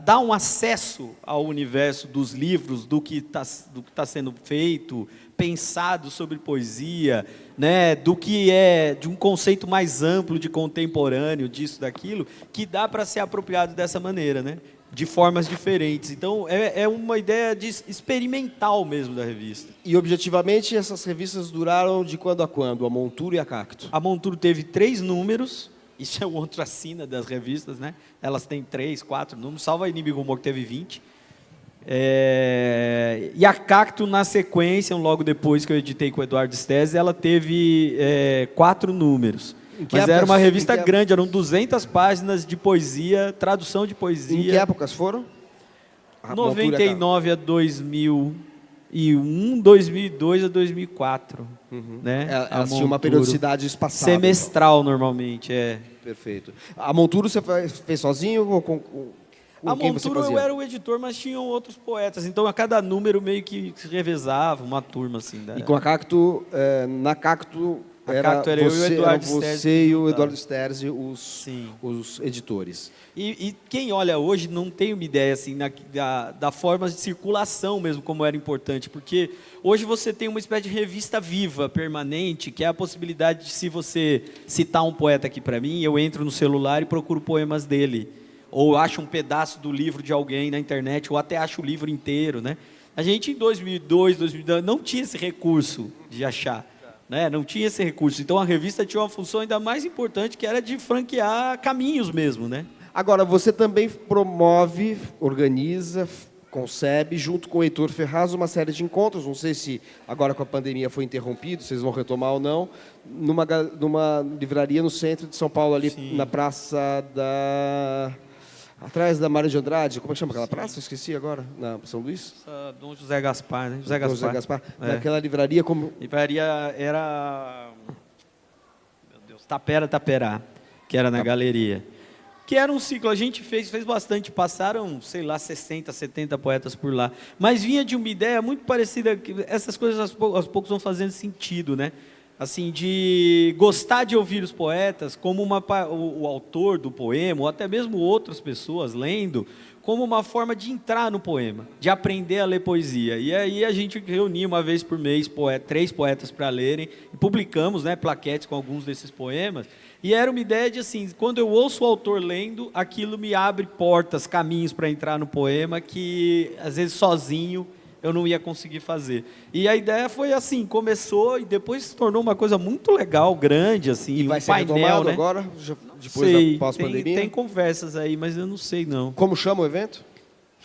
dá um acesso ao universo dos livros, do que tá sendo feito, pensado sobre poesia, né, do que é de um conceito mais amplo de contemporâneo, disso, daquilo, que dá para ser apropriado dessa maneira, né? De formas diferentes. Então, é uma ideia experimental mesmo da revista. E, objetivamente, essas revistas duraram de quando a quando? A Monturo e a Cacto? A Monturo teve 3 números, isso é o outro assina das revistas, né? Elas têm 3, 4 números, salvo a Inimigo Humor, que teve 20. E a Cacto, na sequência, logo depois que eu editei com o Eduardo Stesi, ela teve 4 números. Mas era uma revista grande, eram 200 páginas de poesia, tradução de poesia. Em que épocas foram? 99 a 2001, 2002 a 2004. Né? Elas tinham uma periodicidade espaçada. Semestral, então. Normalmente, Perfeito. A Monturo você fez sozinho ou com a quem você Monturo fazia? Eu era o editor, mas tinham outros poetas. Então, a cada número meio que se revezava, uma turma assim. E com a Cacto, na Cacto... Era eu e o Eduardo Sterzi. Você e o Eduardo Sterzi, os editores. E quem olha hoje não tem uma ideia assim, da forma de circulação mesmo, como era importante. Porque hoje você tem uma espécie de revista viva, permanente, que é a possibilidade de, se você citar um poeta aqui para mim, eu entro no celular e procuro poemas dele. Ou acho um pedaço do livro de alguém na internet, ou até acho o livro inteiro, né? A gente, em 2002, 2002, não tinha esse recurso de achar. Né? Não tinha esse recurso. Então, a revista tinha uma função ainda mais importante, que era de franquear caminhos mesmo, né? Agora, você também promove, organiza, concebe, junto com o Heitor Ferraz, uma série de encontros. Não sei se agora com a pandemia foi interrompido, vocês vão retomar ou não, numa livraria no centro de São Paulo, ali na Praça da... Atrás da Mário de Andrade, como é que chama aquela praça? Eu esqueci agora, na São Luís? Dom José Gaspar, né? José Gaspar. Naquela livraria como... Livraria era... Meu Deus, Taperá, que era na galeria. Que era um ciclo, a gente fez bastante, passaram, sei lá, 60, 70 poetas por lá. Mas vinha de uma ideia muito parecida, que essas coisas aos poucos vão fazendo sentido, né? Assim, de gostar de ouvir os poetas como o autor do poema, ou até mesmo outras pessoas lendo, como uma forma de entrar no poema, de aprender a ler poesia. E aí a gente reunia uma vez por mês 3 poetas para lerem, e publicamos, né, plaquetes com alguns desses poemas. E era uma ideia de, assim, quando eu ouço o autor lendo, aquilo me abre portas, caminhos para entrar no poema que, às vezes, sozinho eu não ia conseguir fazer. E a ideia foi assim, começou e depois se tornou uma coisa muito legal, grande, assim, e vai ser painel, retomado né? agora, depois da pós-pandemia? Tem conversas aí, mas eu não sei não. Como chama o evento?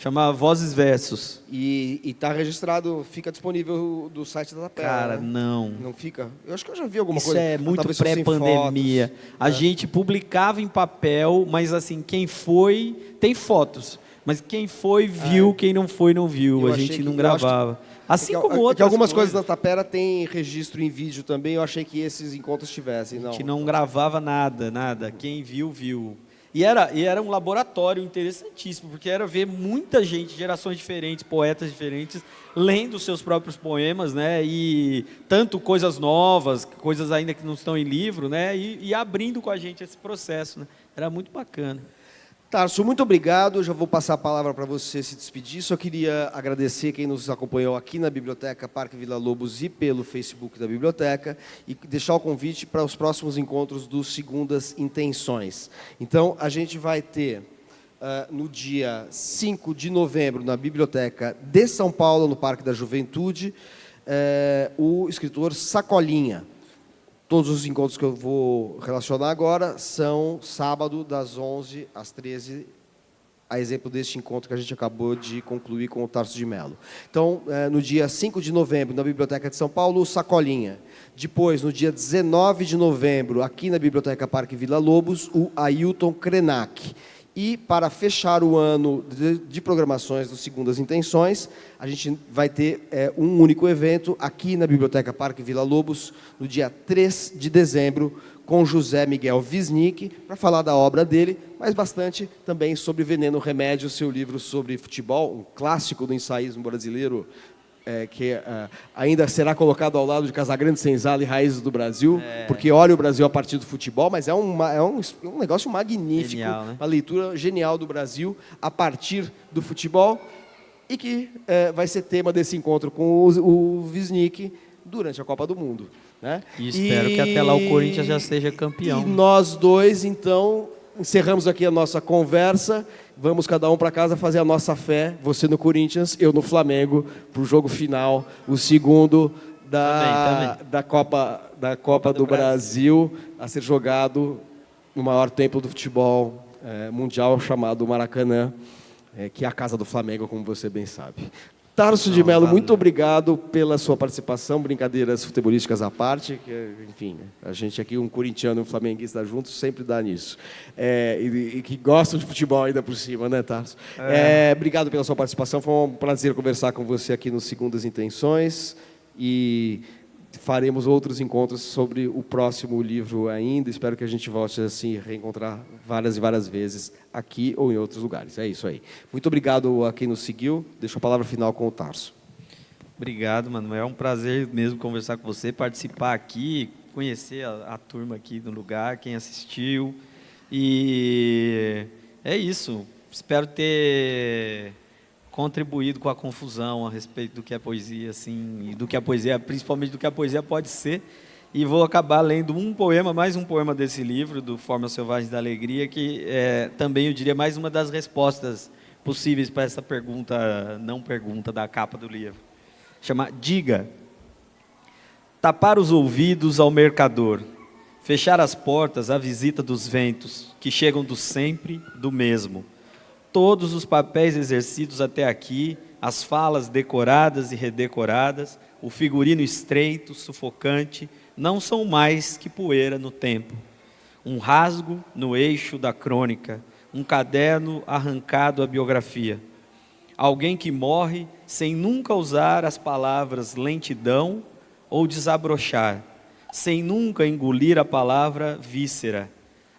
Chama Vozes Versos. E está registrado, fica disponível do site da Tapera. Cara, né? não. Não fica? Eu acho que eu já vi alguma Isso coisa. é muito talvez fosse em pré-pandemia. fotos, A né? gente publicava em papel, mas assim, quem foi, tem fotos. Mas quem foi, viu, quem não foi, não viu. Eu A achei gente que- não eu gravava. Assim como que outras algumas coisas da Tapera tem registro em vídeo também. Eu achei que esses encontros tivessem. A Não. gente não gravava nada, nada. Quem viu, viu. E era um laboratório interessantíssimo, porque era ver muita gente, gerações diferentes, poetas diferentes, lendo seus próprios poemas, né? E tanto coisas novas, coisas ainda que não estão em livro, né? E abrindo com a gente esse processo, né? Era muito bacana. Tarso, muito obrigado. Eu já vou passar a palavra para você se despedir. Só queria agradecer quem nos acompanhou aqui na Biblioteca Parque Vila Lobos e pelo Facebook da Biblioteca e deixar o convite para os próximos encontros do Segundas Intenções. Então, a gente vai ter no dia 5 de novembro, na Biblioteca de São Paulo, no Parque da Juventude, o escritor Sacolinha. Todos os encontros que eu vou relacionar agora são sábado, das 11 às 13, a exemplo deste encontro que a gente acabou de concluir com o Tarso de Mello. Então, no dia 5 de novembro, na Biblioteca de São Paulo, o Sacolinha. Depois, no dia 19 de novembro, aqui na Biblioteca Parque Vila Lobos, o Ailton Krenak. E, para fechar o ano de programações do Segundas Intenções, a gente vai ter um único evento aqui na Biblioteca Parque Vila Lobos, no dia 3 de dezembro, com José Miguel Wisnik, para falar da obra dele, mas bastante também sobre Veneno Remédio, seu livro sobre futebol, um clássico do ensaísmo brasileiro, que ainda será colocado ao lado de Casagrande Senzala e Raízes do Brasil, porque olha o Brasil a partir do futebol, mas é um negócio magnífico, Genial, né? uma leitura genial do Brasil a partir do futebol, e que vai ser tema desse encontro com o Wisnik durante a Copa do Mundo. Né? E espero que até lá o Corinthians já seja campeão. E nós dois, então, encerramos aqui a nossa conversa. Vamos cada um para casa fazer a nossa fé. Você no Corinthians, eu no Flamengo, para o jogo final, o segundo da Copa do Brasil, a ser jogado no maior templo do futebol mundial, chamado Maracanã, que é a casa do Flamengo, como você bem sabe. Tarso de Mello, muito obrigado pela sua participação, brincadeiras futebolísticas à parte, que, enfim, a gente aqui, um corintiano e um flamenguista juntos, sempre dá nisso. E que gostam de futebol ainda por cima, né, Tarso? Obrigado pela sua participação, foi um prazer conversar com você aqui no Segundas Intenções, e faremos outros encontros sobre o próximo livro ainda. Espero que a gente volte a se reencontrar várias e várias vezes aqui ou em outros lugares. É isso aí. Muito obrigado a quem nos seguiu. Deixo a palavra final com o Tarso. Obrigado, Manuel. É um prazer mesmo conversar com você, participar aqui, conhecer a turma aqui do lugar, quem assistiu. E é isso. Espero ter contribuído com a confusão a respeito do que é poesia, assim, e do que a poesia, principalmente do que a poesia pode ser. E vou acabar lendo mais um poema desse livro, do Formas Selvagens da Alegria, que também, eu diria, mais uma das respostas possíveis para essa não pergunta da capa do livro. Chama Diga. Tapar os ouvidos ao mercador, fechar as portas à visita dos ventos, que chegam do sempre, do mesmo. Todos os papéis exercidos até aqui, as falas decoradas e redecoradas, o figurino estreito, sufocante, não são mais que poeira no tempo. Um rasgo no eixo da crônica, um caderno arrancado à biografia. Alguém que morre sem nunca usar as palavras lentidão ou desabrochar, sem nunca engolir a palavra víscera.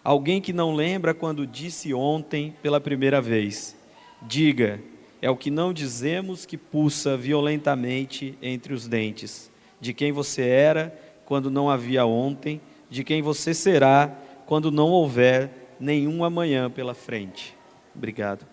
Alguém que não lembra quando disse ontem pela primeira vez. Diga, é o que não dizemos que pulsa violentamente entre os dentes. De quem você era quando não havia ontem, de quem você será quando não houver nenhum amanhã pela frente. Obrigado.